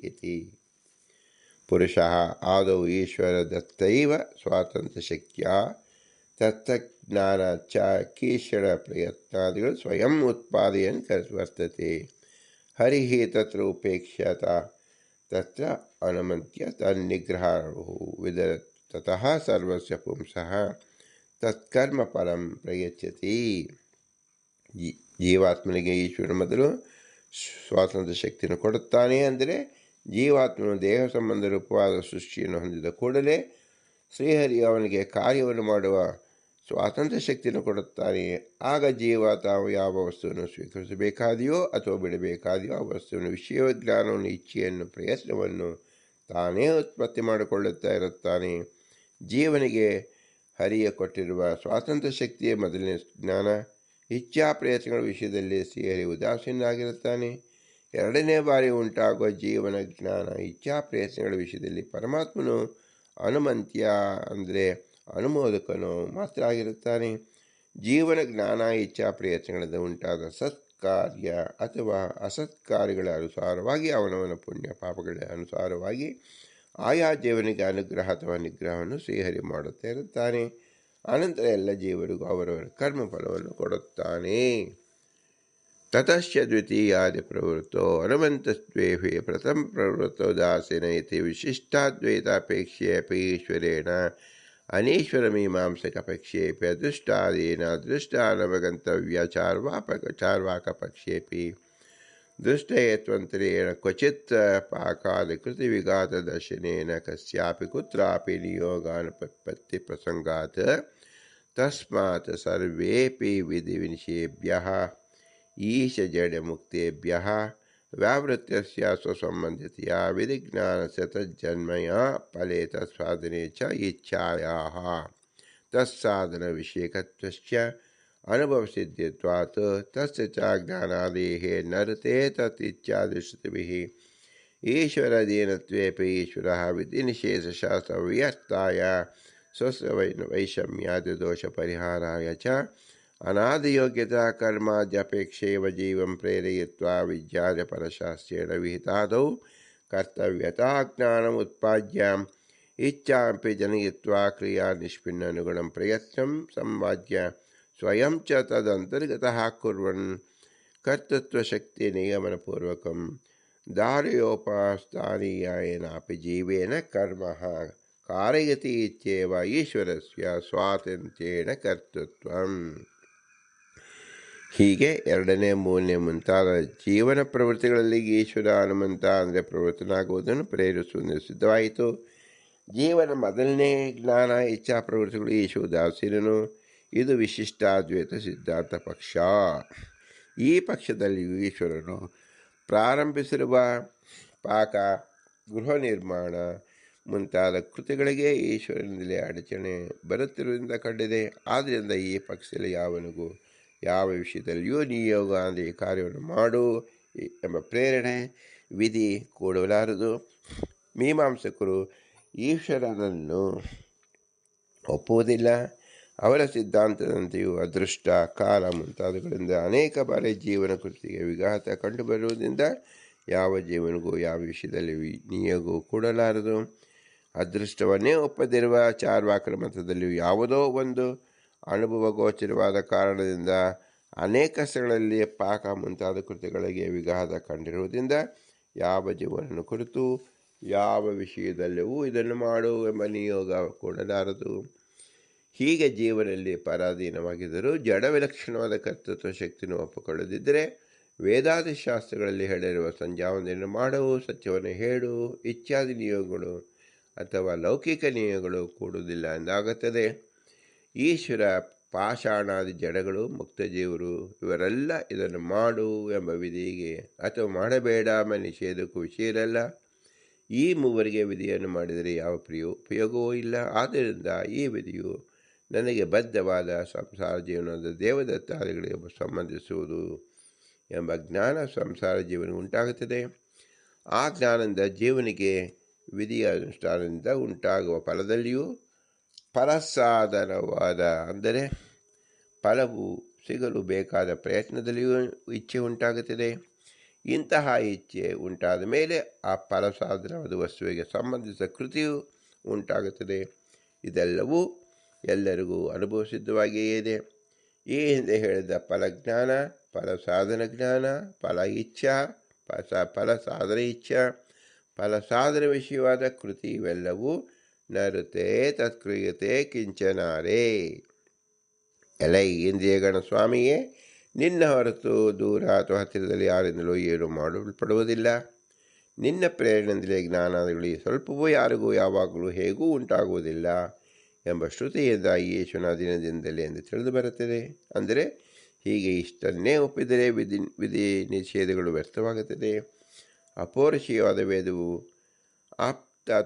ಇತಿ. ಪುರುಷಃ ಆದೌ ಈಶ್ವರ ದತ್ತೈವ ಸ್ವಾತಂತ್ರ್ಯಶಕ್ತ್ಯಾ ತತ್ಜ್ಞಾನ ಚ ಕೀರ್ಷಣ ಪ್ರಯತ್ನಾದಿಗಳು ಸ್ವಯಂ ಉತ್ಪಾದಯನ್ ವರ್ತತೆ. ಹರಿಃ ತತ್ರ ಉಪೇಕ್ಷ್ಯತ ತತ್ರ ಅನುಮಂತ್ಯ ತನ್ನಿಗ್ರಹು ವಿದರತ್ ತತಃ ಸರ್ವಸ್ಯ ಪುಂಸಃ ತತ್ಕರ್ಮ ಫಲಂ ಪ್ರಯಚ್ಛತಿ. ಜೀವಾತ್ಮನಿಗೆ ಈಶ್ವರ ಮೊದಲು ಸ್ವಾತಂತ್ರ್ಯ ಶಕ್ತಿಯನ್ನು ಕೊಡುತ್ತಾನೆ. ಅಂದರೆ ಜೀವಾತ್ಮನು ದೇಹ ಸಂಬಂಧ ರೂಪವಾದ ಸೃಷ್ಟಿಯನ್ನು ಹೊಂದಿದ ಕೂಡಲೇ ಶ್ರೀಹರಿ ಅವನಿಗೆ ಕಾರ್ಯವನ್ನು ಮಾಡುವ ಸ್ವಾತಂತ್ರ್ಯ ಶಕ್ತಿಯನ್ನು ಕೊಡುತ್ತಾನೆ. ಆಗ ಜೀವ ತಾವು ಯಾವ ವಸ್ತುವನ್ನು ಸ್ವೀಕರಿಸಬೇಕಾದೆಯೋ ಅಥವಾ ಬಿಡಬೇಕಾದೆಯೋ ಆ ವಸ್ತುವಿನ ವಿಷಯ ಜ್ಞಾನವನ್ನು ಇಚ್ಛೆಯನ್ನು ಪ್ರಯತ್ನವನ್ನು ತಾನೇ ಉತ್ಪತ್ತಿ ಮಾಡಿಕೊಳ್ಳುತ್ತಾ ಇರುತ್ತಾನೆ. ಜೀವನಿಗೆ ಹರಿಯ ಕೊಟ್ಟಿರುವ ಸ್ವಾತಂತ್ರ್ಯ ಶಕ್ತಿಯ ಮೊದಲನೇ ಜ್ಞಾನ. ಇಚ್ಛಾ ಪ್ರಯತ್ನಗಳ ವಿಷಯದಲ್ಲಿ ಶ್ರೀಹರಿ ಉದಾಸೀನಾಗಿರುತ್ತಾನೆ. ಎರಡನೇ ಬಾರಿ ಉಂಟಾಗುವ ಜೀವನ ಜ್ಞಾನ ಇಚ್ಛಾ ಪ್ರಯತ್ನಗಳ ವಿಷಯದಲ್ಲಿ ಪರಮಾತ್ಮನು ಹನುಮಂತ್ಯ ಅಂದರೆ ಅನುಮೋದಕನು ಮಾತ್ರ ಆಗಿರುತ್ತಾನೆ. ಜೀವನ ಜ್ಞಾನ ಇಚ್ಛಾ ಪ್ರಯತ್ನಗಳಿಂದ ಉಂಟಾದ ಸತ್ಕಾರ್ಯ ಅಥವಾ ಅಸತ್ಕಾರ್ಯಗಳ ಅನುಸಾರವಾಗಿ ಅವನವನ ಪುಣ್ಯ ಪಾಪಗಳ ಅನುಸಾರವಾಗಿ ಆಯಾ ಜೀವನಿಗೆ ಅನುಗ್ರಹ ಅಥವಾ ನಿಗ್ರಹವನ್ನು ಶ್ರೀಹರಿ ಮಾಡುತ್ತಾ ಇರುತ್ತಾನೆ. ಅನಂತರ ಎಲ್ಲ ಜೀವರಿಗೂ ಅವರವರ ಕರ್ಮಫಲವನ್ನು ಕೊಡುತ್ತಾನೆ. ತತಶ್ಚ ದ್ವಿತೀಯಾದಿ ಪ್ರವೃತ್ತೋ ಹನುಮಂತಸ್ತ್ವೇಭಿ ಪ್ರಥಮ ಪ್ರವೃತ್ತೋ ದಾಸೇನ ಇತಿ ವಿಶಿಷ್ಟಾದ್ವೈತಾಪೇಕ್ಷೆಯಪಿ ಈಶ್ವರೇಣ ಅನೀಶ್ವರಮೀಮಾಂಸಕಪಕ್ಷೇಪಿ ಅದೃಷ್ಟಾದೀನ ಅದೃಷ್ಟಾನವಗಂತವ್ಯ ಚಾರ್ವಾಕಪಕ್ಷೇಪಿ ದೃಷ್ಟಯತ್ವಂತರೇಣ ಕ್ವಚಿತ್ ಪಾಕಾದಿಕೃತಿವಿಘಾತದರ್ಶನೇನ ಕಸ್ಯಾಪಿ ಕುತ್ರಾಪಿ ನಿಯೋಗಾನುಪತ್ತಿ ಪ್ರಸಂಗಾತ್ ತಸ್ಮಾತ್ ಸರ್ವೇಪಿ ವಿಧಿವಿನಿಷೇಭ್ಯಃ ಈಶಜಡಮುಕ್ತೇಭ್ಯಃ ವ್ಯಾವೃತ್ಯಸ್ಯ ಸ್ವಸಂಬಂಧಿತೆಯ ವಿಧಿಜ್ಞಾನಸ್ಯ ತಜ್ಜನ್ಮಯ ಫಲೆ ತತ್ಸಾಧನೆ ಚ ಇಚ್ಛಾಯಾಃ ತತ್ಸಾಧನವಿಷಯಕತ್ವಸ್ಯ ಅನುಭವಸಿದ್ಧಿತ್ವಾತ್ ತಸ್ಯ ಚ ಜ್ಞಾನಾದೇಃ ನರತೆ ತತ್ ಇಚ್ಛಾದಿಶ್ರುತಿಭಿಃ ಈಶ್ವರಾಧೀನತ್ವೇಪಿ ಈಶ್ವರಃ ವಿಧಿನಿಷೇಧಶಾಸ್ತ್ರವ್ಯರ್ಥಾಯ ಸ್ವಸ್ಯ ವೈಷಮ್ಯಾದಿದೋಷಪರಿಹಾರಾಯ ಚ ಅನಾದಿಯೋಗ್ಯತಾ ಕರ್ಮಾದ್ಯಪೇಕ್ಷೇವ ಜೀವಂ ಪ್ರೇರಯಿತ್ವಾ ವಿದ್ಯಾದ್ಯಪರಶಾಸ್ತ್ರೇಣ ವಿಹಿತಾದೌ ಕರ್ತವ್ಯತಾ ಜ್ಞಾನಂ ಉತ್ಪಾದ್ಯ ಇಚ್ಛಾಂಪಿ ಜನಯಿತ್ವಾ ಕ್ರಿಯಾ ನಿಷ್ಪಿನ್ನನುಗುಣಂ ಪ್ರಯತ್ನಂ ಸಂವಾದ್ಯ ಸ್ವಯಂ ಚ ತದಂತರ್ಗತಃ ಕುರ್ವನ್ ಕರ್ತೃತ್ವಶಕ್ತಿ ನಿಗಮನಪೂರ್ವಕಂ ದಾರ್ಯೋಪಸ್ಥಾನೀಯೇನಾಪಿ ಜೀವೇನ ಕರ್ಮ ಕಾರಯತಿ ಇತ್ಯೇವ ಈಶ್ವರಸ್ಯ ಸ್ವಾತಂತ್ರ್ಯೇಣ ಕರ್ತೃತ್ವಂ. ಹೀಗೆ ಎರಡನೇ ಮೂರನೇ ಮುಂತಾದ ಜೀವನ ಪ್ರವೃತ್ತಿಗಳಲ್ಲಿ ಈಶ್ವರ ಹನುಮಂತ ಅಂದರೆ ಪ್ರವೃತ್ತನಾಗುವುದನ್ನು ಪ್ರೇರಿಸುವುದು ಸಿದ್ಧವಾಯಿತು. ಜೀವನ ಮೊದಲನೇ ಜ್ಞಾನ ಇಚ್ಛಾ ಪ್ರವೃತ್ತಿಗಳು ಈಶ್ವರ ಉದಾಸೀನನು. ಇದು ವಿಶಿಷ್ಟಾದ್ವೈತ ಸಿದ್ಧಾಂತ ಪಕ್ಷ. ಈ ಪಕ್ಷದಲ್ಲಿಯೂ ಈಶ್ವರನು ಪ್ರಾರಂಭಿಸಿರುವ ಪಾಕ, ಗೃಹ ನಿರ್ಮಾಣ ಮುಂತಾದ ಕೃತಿಗಳಿಗೆ ಈಶ್ವರನಿಂದಲೇ ಅಡಚಣೆ ಬರುತ್ತಿರುವುದರಿಂದ ಕಂಡಿದೆ. ಆದ್ದರಿಂದ ಈ ಪಕ್ಷದಲ್ಲಿ ಯಾವನಿಗೂ ಯಾವ ವಿಷಯದಲ್ಲಿಯೂ ನಿಯೋಗ ಅಂದರೆ ಈ ಕಾರ್ಯವನ್ನು ಮಾಡು ಎಂಬ ಪ್ರೇರಣೆ ವಿಧಿ ಕೂಡಲಾರದು. ಮೀಮಾಂಸಕರು ಈಶ್ವರನನ್ನು ಒಪ್ಪುವುದಿಲ್ಲ. ಅವರ ಸಿದ್ಧಾಂತದಂತೆಯೂ ಅದೃಷ್ಟ, ಕಾಲ ಮುಂತಾದವುಗಳಿಂದ ಅನೇಕ ಬಾರಿ ಜೀವನ ಕೃತಿಗೆ ವಿಘಾತ ಕಂಡುಬರುವುದರಿಂದ ಯಾವ ಜೀವನಿಗೂ ಯಾವ ವಿಷಯದಲ್ಲಿ ನಿಯೋಗವು ಕೂಡಲಾರದು. ಅದೃಷ್ಟವನ್ನೇ ಒಪ್ಪದಿರುವ ಚಾರ್ವಾಕರ ಮತದಲ್ಲಿಯೂ ಯಾವುದೋ ಒಂದು ಅನುಭವ ಗೋಚರವಾದ ಕಾರಣದಿಂದ ಅನೇಕ ಸ್ಥಳಗಳಲ್ಲಿ ಪಾಕ ಮುಂತಾದ ಕೃತಿಗಳಿಗೆ ವಿಘಾತ ಕಂಡಿರುವುದರಿಂದ ಯಾವ ಜೀವನನ್ನು ಕುರಿತು ಯಾವ ವಿಷಯದಲ್ಲಿಯೂ ಇದನ್ನು ಮಾಡು ಎಂಬ ನಿಯೋಗ ಕೂಡಲಾರದು. ಹೀಗೆ ಜೀವನದಲ್ಲಿ ಪರಾಧೀನವಾಗಿದ್ದರೂ ಜಡ ವಿಲಕ್ಷಣವಾದ ಕರ್ತೃತ್ವ ಶಕ್ತಿಯನ್ನು ಒಪ್ಪಿಕೊಳ್ಳದಿದ್ದರೆ ವೇದಾದಿ ಶಾಸ್ತ್ರಗಳಲ್ಲಿ ಹೇಳಿರುವ ಸಂಧ್ಯಾವಂದನೆಯನ್ನು ಮಾಡುವು, ಸತ್ಯವನ್ನು ಹೇಳು ಇತ್ಯಾದಿ ನಿಯೋಗಗಳು ಅಥವಾ ಲೌಕಿಕ ನಿಯೋಗಗಳು ಕೂಡುವುದಿಲ್ಲ ಎಂದಾಗುತ್ತದೆ. ಈಶ್ವರ, ಪಾಷಾಣಾದಿ ಜಡಗಳು, ಮುಕ್ತಜೀವರು ಇವರೆಲ್ಲ ಇದನ್ನು ಮಾಡು ಎಂಬ ವಿಧಿಗೆ ಅಥವಾ ಮಾಡಬೇಡ ಎಂಬ ನಿಷೇಧಕ್ಕೂ ವಿಷಯ ಇರಲ್ಲ. ಈ ಮೂವರಿಗೆ ವಿಧಿಯನ್ನು ಮಾಡಿದರೆ ಯಾವ ಉಪಯೋಗವೂ ಇಲ್ಲ. ಆದ್ದರಿಂದ ಈ ವಿಧಿಯು ನನಗೆ ಬದ್ಧವಾದ ಸಂಸಾರ ಜೀವನದ ದೇವದತ್ತಾದಿಗಳಿಗೆ ಸಂಬಂಧಿಸುವುದು ಎಂಬ ಜ್ಞಾನ ಸಂಸಾರ ಜೀವನ ಉಂಟಾಗುತ್ತದೆ. ಆ ಜ್ಞಾನದಿಂದ ಜೀವನಿಗೆ ವಿಧಿಯ ಅನುಷ್ಠಾನದಿಂದ ಉಂಟಾಗುವ ಫಲದಲ್ಲಿಯೂ ಫಲಸಾಧನವಾದ ಅಂದರೆ ಫಲವು ಸಿಗಲು ಬೇಕಾದ ಪ್ರಯತ್ನದಲ್ಲಿಯೂ ಇಚ್ಛೆ ಉಂಟಾಗುತ್ತದೆ. ಇಂತಹ ಇಚ್ಛೆ ಉಂಟಾದ ಮೇಲೆ ಆ ಫಲಸಾಧನವಾದ ವಸ್ತುವಿಗೆ ಸಂಬಂಧಿಸಿದ ಕೃತಿಯು ಉಂಟಾಗುತ್ತದೆ. ಇದೆಲ್ಲವೂ ಎಲ್ಲರಿಗೂ ಅನುಭವಸಿದ್ಧವಾಗಿಯೇ ಇದೆ. ಈ ಹಿಂದೆ ಹೇಳಿದ ಫಲಜ್ಞಾನ, ಫಲಸಾಧನ ಜ್ಞಾನ, ಫಲ ಇಚ್ಛಾ, ಫಲಸಾಧನ ಇಚ್ಛಾ, ಫಲಸಾಧನ ವಿಷಯವಾದ ಕೃತಿ ಇವೆಲ್ಲವೂ ನರುತೆ ತತ್ಕ್ರಿಯತೆ ಕಿಂಚನಾರೇ. ಎಲೈ ಇಂದ್ರಿಯಗಣ ಸ್ವಾಮಿಯೇ, ನಿನ್ನ ಹೊರತು ದೂರ ಅಥವಾ ಹತ್ತಿರದಲ್ಲಿ ಯಾರಿಂದಲೂ ಏನು ಮಾಡಲ್ಪಡುವುದಿಲ್ಲ. ನಿನ್ನ ಪ್ರೇರಣೆಯಿಂದಲೇ ಜ್ಞಾನಾದಿಗಳು ಸ್ವಲ್ಪವೂ ಯಾರಿಗೂ ಯಾವಾಗಲೂ ಹೇಗೂ ಉಂಟಾಗುವುದಿಲ್ಲ ಎಂಬ ಶ್ರುತಿಯಿಂದ ಈಶ್ವರನ ಅಧೀನದಿಂದಲೇ ಎಂದು ತಿಳಿದು ಬರುತ್ತದೆ. ಅಂದರೆ ಹೀಗೆ ಇಷ್ಟನ್ನೇ ಒಪ್ಪಿದರೆ ವಿಧಿ ನಿಷೇಧಗಳು ವ್ಯರ್ಥವಾಗುತ್ತದೆ. ಅಪೌರುಷೀಯವಾದ ವೇದವು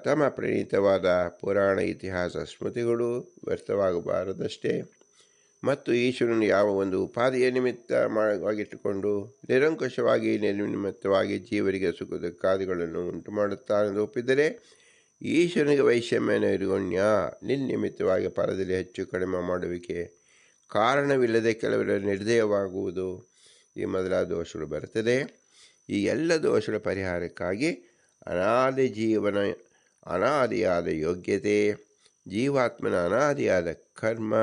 ತಮ ಪ್ರಣೀತವಾದ ಪುರಾಣ ಇತಿಹಾಸ ಸ್ಮೃತಿಗಳು ವ್ಯರ್ಥವಾಗಬಾರದಷ್ಟೇ. ಮತ್ತು ಈಶ್ವರನು ಯಾವ ಒಂದು ಉಪಾಧಿಯ ನಿಮಿತ್ತವಾಗಿಟ್ಟುಕೊಂಡು ನಿರಂಕುಶವಾಗಿ ನಿರ್ನಿಮಿತ್ತವಾಗಿ ಜೀವರಿಗೆ ಸುಖ ದುಃಖಾದಿಗಳನ್ನು ಉಂಟು ಮಾಡುತ್ತಾನೆಂದು ಒಪ್ಪಿದರೆ ಈಶ್ವರನಿಗೆ ವೈಷಮ್ಯ ನೈರ್ಗುಣ್ಯ, ನಿರ್ನಿಮಿತ್ತವಾಗಿ ಫಲದಲ್ಲಿ ಹೆಚ್ಚು ಕಡಿಮೆ ಮಾಡುವಿಕೆ, ಕಾರಣವಿಲ್ಲದೆ ಕೆಲವರ ನಿರ್ದಯವಾಗುವುದು ಈ ಮೊದಲಾದ ದೋಷಗಳು ಬರುತ್ತದೆ. ಈ ಎಲ್ಲ ದೋಷಗಳ ಪರಿಹಾರಕ್ಕಾಗಿ ಅನಾದಿಯಾದ ಯೋಗ್ಯತೆ, ಜೀವಾತ್ಮನ ಅನಾದಿಯಾದ ಕರ್ಮ,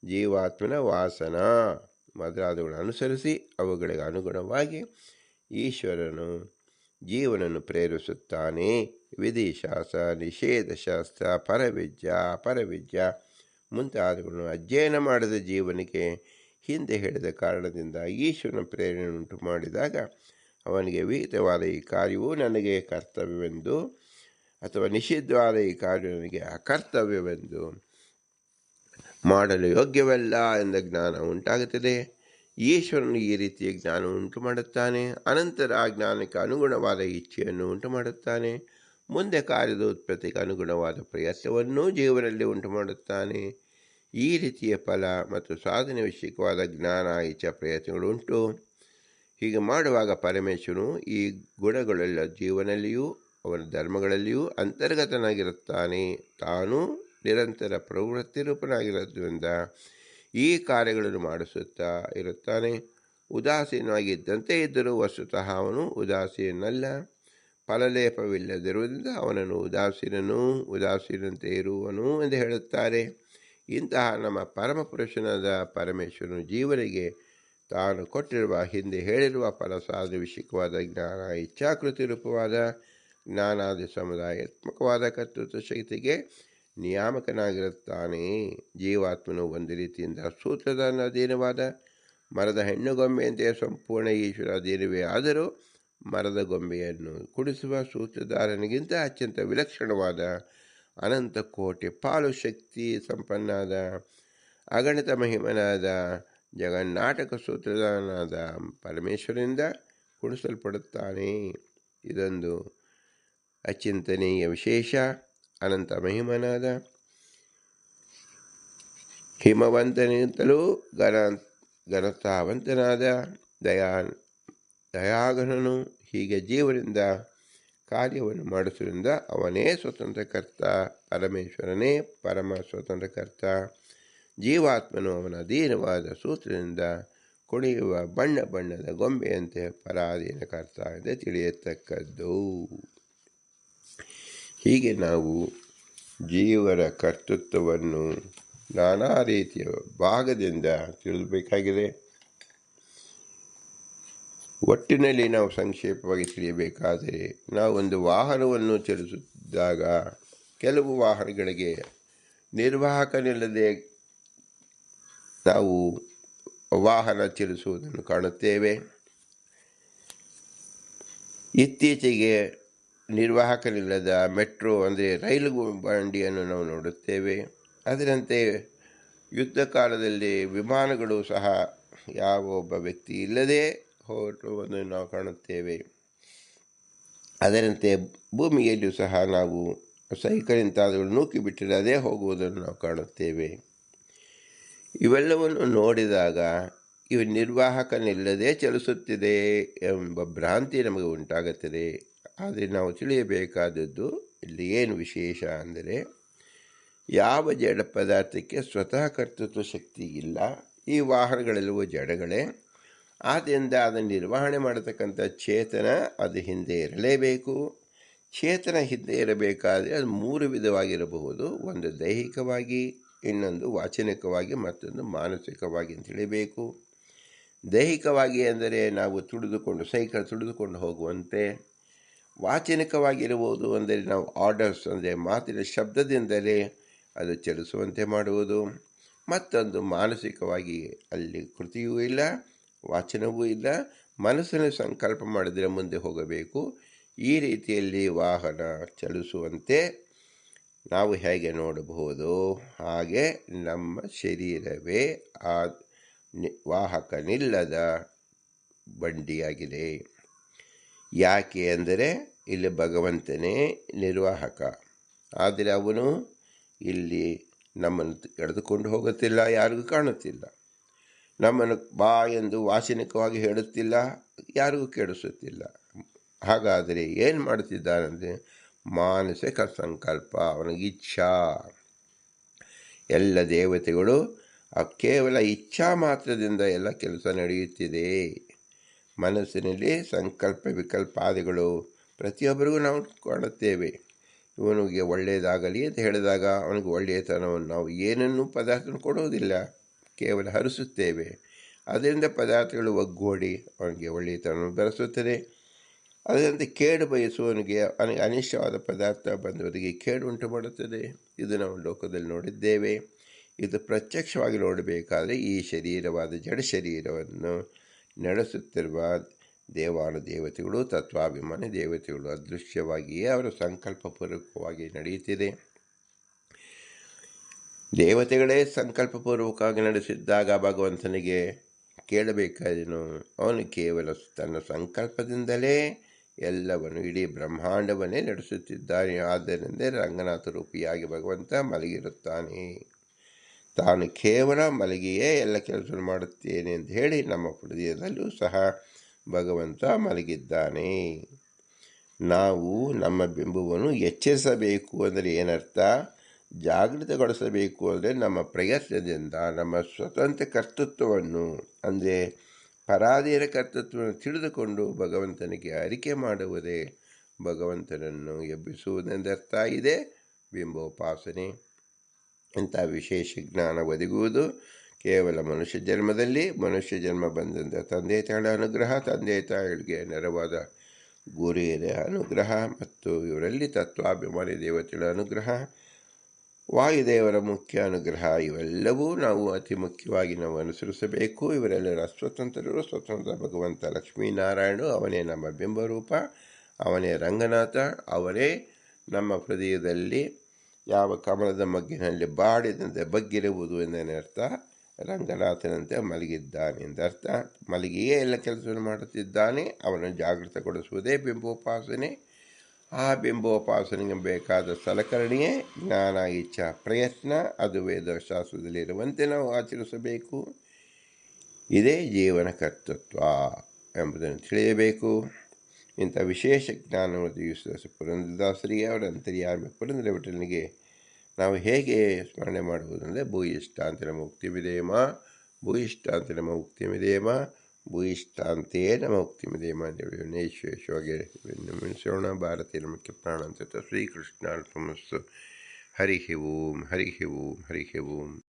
ಜೀವಾತ್ಮನ ವಾಸನ ಮೊದಲಾದವುಗಳನ್ನು ಅನುಸರಿಸಿ ಅವುಗಳಿಗೆ ಅನುಗುಣವಾಗಿ ಈಶ್ವರನು ಜೀವನನ್ನು ಪ್ರೇರಿಸುತ್ತಾನೆ. ವಿಧಿಶಾಸ್ತ್ರ, ನಿಷೇಧಶಾಸ್ತ್ರ, ಪರವಿದ್ಯ ಮುಂತಾದವುಗಳನ್ನು ಅಧ್ಯಯನ ಮಾಡಿದ ಜೀವನಿಗೆ ಹಿಂದೆ ಹೇಳಿದ ಕಾರಣದಿಂದ ಈಶ್ವರನ ಪ್ರೇರಣೆ ಉಂಟು ಮಾಡಿದಾಗ ಅವನಿಗೆ ವಿಹಿತವಾದ ಈ ಕಾರ್ಯವು ನನಗೆ ಕರ್ತವ್ಯವೆಂದು ಅಥವಾ ನಿಷಿದ್ಧವಾದ ಈ ಕಾರ್ಯ ನನಗೆ ಅಕರ್ತವ್ಯವೆಂದು ಮಾಡಲು ಯೋಗ್ಯವಲ್ಲ ಎಂದ ಜ್ಞಾನ ಉಂಟಾಗುತ್ತದೆ. ಈಶ್ವರನು ಈ ರೀತಿಯ ಜ್ಞಾನ ಉಂಟು ಮಾಡುತ್ತಾನೆ. ಅನಂತರ ಆ ಜ್ಞಾನಕ್ಕೆ ಅನುಗುಣವಾದ ಇಚ್ಛೆಯನ್ನು ಉಂಟು ಮಾಡುತ್ತಾನೆ. ಮುಂದೆ ಕಾರ್ಯದ ಉತ್ಪತ್ತಿಗೆ ಅನುಗುಣವಾದ ಪ್ರಯತ್ನವನ್ನೂ ಜೀವನದಲ್ಲಿ ಉಂಟು ಮಾಡುತ್ತಾನೆ. ಈ ರೀತಿಯ ಫಲ ಮತ್ತು ಸಾಧನೆ ವಿಷಯಕವಾದ ಜ್ಞಾನ ಇಚ್ಛಾ ಪ್ರಯತ್ನಗಳು ಉಂಟು. ಹೀಗೆ ಮಾಡುವಾಗ ಪರಮೇಶ್ವರನು ಈ ಗುಣಗಳೆಲ್ಲ ಜೀವನಲ್ಲಿಯೂ ಅವನ ಧರ್ಮಗಳಲ್ಲಿಯೂ ಅಂತರ್ಗತನಾಗಿರುತ್ತಾನೆ. ತಾನು ನಿರಂತರ ಪ್ರವೃತ್ತಿ ರೂಪನಾಗಿರೋದ್ರಿಂದ ಈ ಕಾರ್ಯಗಳನ್ನು ಮಾಡಿಸುತ್ತಾ ಇರುತ್ತಾನೆ. ಉದಾಸೀನವಾಗಿದ್ದಂತೆ ಇದ್ದರೂ ವಸ್ತುತಃ ಅವನು ಉದಾಸೀನಲ್ಲ. ಫಲಲೇಪವಿಲ್ಲದಿರುವುದರಿಂದ ಅವನನ್ನು ಉದಾಸೀನಂತೆ ಇರುವನು ಎಂದು ಹೇಳುತ್ತಾರೆ. ಇಂತಹ ನಮ್ಮ ಪರಮಪುರುಷನಾದ ಪರಮೇಶ್ವರನು ಜೀವನಿಗೆ ತಾನು ಕೊಟ್ಟಿರುವ ಹಿಂದೆ ಹೇಳಿರುವ ಫಲಸಾಧನ ವಿಷಯಕವಾದ ಜ್ಞಾನ, ಇಚ್ಛಾಕೃತಿ ರೂಪವಾದ ಜ್ಞಾನಾದಿ ಸಮುದಾಯಾತ್ಮಕವಾದ ಕರ್ತೃತ್ವ ಶಕ್ತಿಗೆ ನಿಯಾಮಕನಾಗಿರುತ್ತಾನೆ. ಜೀವಾತ್ಮನು ಒಂದು ರೀತಿಯಿಂದ ಸೂತ್ರದ ಅಧೀನವಾದ ಮರದ ಹೆಣ್ಣುಗೊಂಬೆಯಂತೆ ಸಂಪೂರ್ಣ ಈಶ್ವರ ಅಧೀನವೇ ಆದರೂ ಮರದ ಗೊಂಬೆಯನ್ನು ಕುಡಿಸುವ ಸೂತ್ರಧಾರನಿಗಿಂತ ಅತ್ಯಂತ ವಿಲಕ್ಷಣವಾದ ಅನಂತ ಕೋಟಿ ಪಾಲು ಶಕ್ತಿ ಸಂಪನ್ನಾದ ಅಗಣಿತ ಮಹಿಮನಾದ ಜಗನ್ನಾಟಕ ಸೂತ್ರಧಾರನಾದ ಪರಮೇಶ್ವರನಿಂದ ಕುಡಿಸಲ್ಪಡುತ್ತಾನೆ. ಇದೊಂದು ಅಚಿಂತನೀಯ ವಿಶೇಷ. ಅನಂತ ಮಹಿಮನಾದ ಹಿಮವಂತನಿಗಿಂತಲೂ ಘನತಾವಂತನಾದ ದಯಾಘನನು ಹೀಗೆ ಜೀವನಿಂದ ಕಾರ್ಯವನ್ನು ಮಾಡಿಸುವುದರಿಂದ ಅವನೇ ಸ್ವತಂತ್ರ ಕರ್ತ. ಪರಮೇಶ್ವರನೇ ಪರಮ ಸ್ವತಂತ್ರ ಕರ್ತ. ಜೀವಾತ್ಮನು ಅವನ ಅಧೀನವಾದ ಸೂತ್ರದಿಂದ ಕುಣಿಯುವ ಬಣ್ಣ ಬಣ್ಣದ ಗೊಂಬೆಯಂತೆ ಪರಾಧೀನ ಕರ್ತ ಎಂದು ತಿಳಿಯತಕ್ಕದ್ದು. ಹೀಗೆ ನಾವು ಜೀವರ ಕರ್ತೃತ್ವವನ್ನು ನಾನಾ ರೀತಿಯ ಭಾಗದಿಂದ ತಿಳಿಸಬೇಕಾಗಿದೆ. ಒಟ್ಟಿನಲ್ಲಿ ನಾವು ಸಂಕ್ಷೇಪವಾಗಿ ತಿಳಿಯಬೇಕಾದರೆ, ನಾವೊಂದು ವಾಹನವನ್ನು ಚಲಿಸುತ್ತಿದ್ದಾಗ ಕೆಲವು ವಾಹನಗಳಿಗೆ ನಿರ್ವಾಹಕನಿಲ್ಲದೆ ನಾವು ವಾಹನ ಚಲಿಸುವುದನ್ನು ಕಾಣುತ್ತೇವೆ. ಇತ್ತೀಚೆಗೆ ನಿರ್ವಾಹಕನಿಲ್ಲದ ಮೆಟ್ರೋ ಅಂದರೆ ರೈಲು ಬಂಡಿಯನ್ನು ನಾವು ನೋಡುತ್ತೇವೆ. ಅದರಂತೆ ಯುದ್ಧ ಕಾಲದಲ್ಲಿ ವಿಮಾನಗಳು ಸಹ ಯಾವ ಒಬ್ಬ ವ್ಯಕ್ತಿ ಇಲ್ಲದೆ ಹೊರಟುವುದನ್ನು ನಾವು ಕಾಣುತ್ತೇವೆ. ಅದರಂತೆ ಭೂಮಿಯಲ್ಲಿಯೂ ಸಹ ನಾವು ಸೈಕಲಿಂತಾದಗಳು ನೂಕಿ ಬಿಟ್ಟರೆ ಅದೇ ಹೋಗುವುದನ್ನು ನಾವು ಕಾಣುತ್ತೇವೆ. ಇವೆಲ್ಲವನ್ನು ನೋಡಿದಾಗ ಇವು ನಿರ್ವಾಹಕನಿಲ್ಲದೆ ಚಲಿಸುತ್ತಿದೆ ಎಂಬ ಭ್ರಾಂತಿ ನಮಗೆ ಉಂಟಾಗುತ್ತದೆ. ಆದರೆ ನಾವು ತಿಳಿಯಬೇಕಾದದ್ದು ಇಲ್ಲಿ ಏನು ವಿಶೇಷ ಅಂದರೆ, ಯಾವ ಜಡ ಪದಾರ್ಥಕ್ಕೆ ಸ್ವತಃ ಕರ್ತೃತ್ವ ಶಕ್ತಿ ಇಲ್ಲ. ಈ ವಾಹನಗಳೆಲ್ಲವೂ ಜಡಗಳೇ. ಆದ್ದರಿಂದ ಅದನ್ನು ನಿರ್ವಹಣೆ ಮಾಡತಕ್ಕಂಥ ಚೇತನ ಅದು ಹಿಂದೆ ಇರಲೇಬೇಕು. ಚೇತನ ಹಿಂದೆ ಇರಬೇಕಾದರೆ ಅದು 3 ವಿಧವಾಗಿರಬಹುದು. ಒಂದು ದೈಹಿಕವಾಗಿ, ಇನ್ನೊಂದು ವಾಚನಿಕವಾಗಿ, ಮತ್ತೊಂದು ಮಾನಸಿಕವಾಗಿ ಅಂತ ತಿಳಿಬೇಕು. ದೈಹಿಕವಾಗಿ ಅಂದರೆ ನಾವು ಸೈಕಲ್ ತುಳಿದುಕೊಂಡು ಹೋಗುವಂತೆ. ವಾಚನಿಕವಾಗಿರುವುದು ಅಂದರೆ ನಾವು ಆರ್ಡರ್ಸ್ ಅಂದರೆ ಮಾತಿನ ಶಬ್ದದಿಂದಲೇ ಅದು ಚಲಿಸುವಂತೆ ಮಾಡುವುದು. ಮತ್ತೊಂದು ಮಾನಸಿಕವಾಗಿ, ಅಲ್ಲಿ ಕೃತಿಯೂ ಇಲ್ಲ, ವಾಚನವೂ ಇಲ್ಲ, ಮನಸ್ಸಿನ ಸಂಕಲ್ಪ ಮಾಡಿದರೆ ಮುಂದೆ ಹೋಗಬೇಕು. ಈ ರೀತಿಯಲ್ಲಿ ವಾಹನ ಚಲಿಸುವಂತೆ ನಾವು ಹೇಗೆ ನೋಡಬಹುದು, ಹಾಗೆ ನಮ್ಮ ಶರೀರವೇ ಆ ವಾಹಕನಿಲ್ಲದ ಬಂಡಿಯಾಗಿದೆ. ಯಾಕೆ ಅಂದರೆ ಇಲ್ಲಿ ಭಗವಂತನೇ ನಿರ್ವಾಹಕ. ಆದರೆ ಅವನು ಇಲ್ಲಿ ನಮ್ಮನ್ನು ಎಳೆದುಕೊಂಡು ಹೋಗುತ್ತಿಲ್ಲ, ಯಾರಿಗೂ ಕಾಣುತ್ತಿಲ್ಲ. ನಮ್ಮನ್ನು ಬಾ ಎಂದು ವಾಚನಿಕವಾಗಿ ಹೇಳುತ್ತಿಲ್ಲ, ಯಾರಿಗೂ ಕೇಳಿಸುತ್ತಿಲ್ಲ. ಹಾಗಾದರೆ ಏನು ಮಾಡುತ್ತಿದ್ದಾನೆಂದರೆ ಮಾನಸಿಕ ಸಂಕಲ್ಪ, ಅವನಿಗೆ ಇಚ್ಛಾ. ಎಲ್ಲ ದೇವತೆಗಳು ಕೇವಲ ಇಚ್ಛಾ ಮಾತ್ರದಿಂದ ಎಲ್ಲ ಕೆಲಸ ನಡೆಯುತ್ತಿದೆ. ಮನಸ್ಸಿನಲ್ಲಿ ಸಂಕಲ್ಪ ವಿಕಲ್ಪಾದಿಗಳು ಪ್ರತಿಯೊಬ್ಬರಿಗೂ ನಾವು ಕಾಣುತ್ತೇವೆ. ಇವನಿಗೆ ಒಳ್ಳೆಯದಾಗಲಿ ಅಂತ ಹೇಳಿದಾಗ ಅವನಿಗೆ ಒಳ್ಳೆಯತನವನ್ನು ನಾವು ಏನನ್ನೂ ಪದಾರ್ಥ ಕೊಡುವುದಿಲ್ಲ, ಕೇವಲ ಹರಿಸುತ್ತೇವೆ. ಅದರಿಂದ ಪದಾರ್ಥಗಳು ಒಗ್ಗೂಡಿ ಅವನಿಗೆ ಒಳ್ಳೆಯತನವನ್ನು ಬೆರೆಸುತ್ತದೆ. ಅದರಂತೆ ಕೇಡು ಬಯಸುವವನಿಗೆ ಅವನಿಗೆ ಅನಿಷ್ಟವಾದ ಪದಾರ್ಥ ಬಂದವರಿಗೆ ಕೇಡು ಉಂಟು ಮಾಡುತ್ತದೆ. ಇದು ನಾವು ಲೋಕದಲ್ಲಿ ನೋಡಿದ್ದೇವೆ. ಇದು ಪ್ರತ್ಯಕ್ಷವಾಗಿ ನೋಡಬೇಕಾದರೆ ಈ ಶರೀರವಾದ ಜಡ ಶರೀರವನ್ನು ನಡೆಸುತ್ತಿರುವ ದೇವಾನುದೇವತೆಗಳು, ತತ್ವಾಭಿಮಾನಿ ದೇವತೆಗಳು ಅದೃಶ್ಯವಾಗಿಯೇ ಅವರ ಸಂಕಲ್ಪಪೂರ್ವಕವಾಗಿ ನಡೆಯುತ್ತಿದೆ. ದೇವತೆಗಳೇ ಸಂಕಲ್ಪಪೂರ್ವಕವಾಗಿ ನಡೆಸಿದ್ದಾಗ ಭಗವಂತನಿಗೆ ಕೇಳಬೇಕಾದನು. ಅವನು ಕೇವಲ ತನ್ನ ಸಂಕಲ್ಪದಿಂದಲೇ ಎಲ್ಲವನ್ನು, ಇಡೀ ಬ್ರಹ್ಮಾಂಡವನ್ನೇ ನಡೆಸುತ್ತಿದ್ದಾನೆ. ಆದ್ದರಿಂದ ರಂಗನಾಥ ರೂಪಿಯಾಗಿ ಭಗವಂತ ಮಲಗಿರುತ್ತಾನೆ. ತಾನು ಕೇವಲ ಮಲಗಿಯೇ ಎಲ್ಲ ಕೆಲಸ ಮಾಡುತ್ತೇನೆ ಅಂತ ಹೇಳಿ ನಮ್ಮ ಹೃದಯದಲ್ಲೂ ಸಹ ಭಗವಂತ ಮಲಗಿದ್ದಾನೆ. ನಾವು ನಮ್ಮ ಬಿಂಬವನ್ನು ಎಚ್ಚರಿಸಬೇಕು ಅಂದರೆ ಏನರ್ಥ? ಜಾಗೃತಗೊಳಿಸಬೇಕು ಅಂದರೆ ನಮ್ಮ ಪ್ರಯತ್ನದಿಂದ ನಮ್ಮ ಸ್ವತಂತ್ರ ಕರ್ತೃತ್ವವನ್ನು ಅಂದರೆ ಪರಾಧೀನ ಕರ್ತೃತ್ವವನ್ನು ತಿಳಿದುಕೊಂಡು ಭಗವಂತನಿಗೆ ಅರಿಕೆ ಮಾಡುವುದೇ ಭಗವಂತನನ್ನು ಎಬ್ಬಿಸುವುದೆಂದರ್ಥ. ಇದೆ ಬಿಂಬೋಪಾಸನೆ. ಇಂಥ ವಿಶೇಷ ಜ್ಞಾನ ಒದಗುವುದು ಕೇವಲ ಮನುಷ್ಯ ಜನ್ಮದಲ್ಲಿ. ಮನುಷ್ಯ ಜನ್ಮ ಬಂದಂಥ ತಂದೆ ತಾಯಿಗಳ ಅನುಗ್ರಹ, ತಂದೆ ತಾಯಿಗಳಿಗೆ ನೆರವಾದ ಗುರಿಯರ ಅನುಗ್ರಹ ಮತ್ತು ಇವರಲ್ಲಿ ತತ್ವಾಭಿಮಾನಿ ದೇವತೆಗಳ ಅನುಗ್ರಹ, ವಾಯುದೇವರ ಮುಖ್ಯ ಅನುಗ್ರಹ, ಇವೆಲ್ಲವೂ ನಾವು ಅತಿ ಮುಖ್ಯವಾಗಿ ನಾವು ಅನುಸರಿಸಬೇಕು. ಇವರೆಲ್ಲರ ಸ್ವತಂತ್ರರು. ಸ್ವತಂತ್ರ ಭಗವಂತ ಲಕ್ಷ್ಮೀನಾರಾಯಣರು. ಅವನೇ ನಮ್ಮ ಬಿಂಬರೂಪ, ಅವನೇ ರಂಗನಾಥ, ಅವನೇ ನಮ್ಮ ಹೃದಯದಲ್ಲಿ ಯಾವ ಕಮಲದ ಮಗ್ಗಿನಲ್ಲಿ ಬಾಡಿದಂತೆ ಬಗ್ಗಿರುವುದು ಎಂದರ್ಥ. ರಂಗನಾಥನಂತೆ ಮಲಗಿದ್ದಾನೆ ಎಂದರ್ಥ. ಮಲಗಿಯೇ ಎಲ್ಲ ಕೆಲಸವನ್ನು ಮಾಡುತ್ತಿದ್ದಾನೆ. ಅವನನ್ನು ಜಾಗೃತಗೊಳಿಸುವುದೇ ಬಿಂಬೋಪಾಸನೆ. ಆ ಬಿಂಬೋಪಾಸನೆಗೆ ಬೇಕಾದ ಸಲಕರಣೆಯೇ ಜ್ಞಾನ, ಇಚ್ಛಾ, ಪ್ರಯತ್ನ. ಅದು ವೇದಶಾಸ್ತ್ರದಲ್ಲಿರುವಂತೆ ನಾವು ಆಚರಿಸಬೇಕು. ಇದೇ ಜೀವನ ಕರ್ತೃತ್ವ ಎಂಬುದನ್ನು ತಿಳಿಯಬೇಕು. ಇಂಥ ವಿಶೇಷ ಜ್ಞಾನವನ್ನು ಒದಗಿಸಿದ ಪುರಂದರದಾಸರಿಗೆ, ಅವರ ಅಂತರ್ಯಾಮಿ ಪುರಂದರ ವಿಠಲನಿಗೆ ನಾವು ಹೇಗೆ ಸ್ಮರಣೆ ಮಾಡುವುದಂದರೆ ಭೂಯಿಷ್ಠಾಂತಿ ನಮ ಮುಕ್ತಿಮಿದೇಮ, ಭೂಯಿಷ್ಠಾಂತಿ ನಮ ಮುಕ್ತಿಮಿದೇಮ, ಭೂಯಿಷ್ಠಾಂತೇ ನಮ ಮುಕ್ತಿಮಿದೇಮ ಅಂತೇಳಿ ವಿಶೇಷವಾಗಿ ಶ್ರವಣ ಭಾರತೀಯ ಮುಖ್ಯ ಪ್ರಾಣ ಅಂತ ಶ್ರೀಕೃಷ್ಣ ಅರ್ಪಣಮಸ್ತು. ಹರಿ ಓಂ, ಹರಿ ಓಂ, ಹರಿ ಓಂ.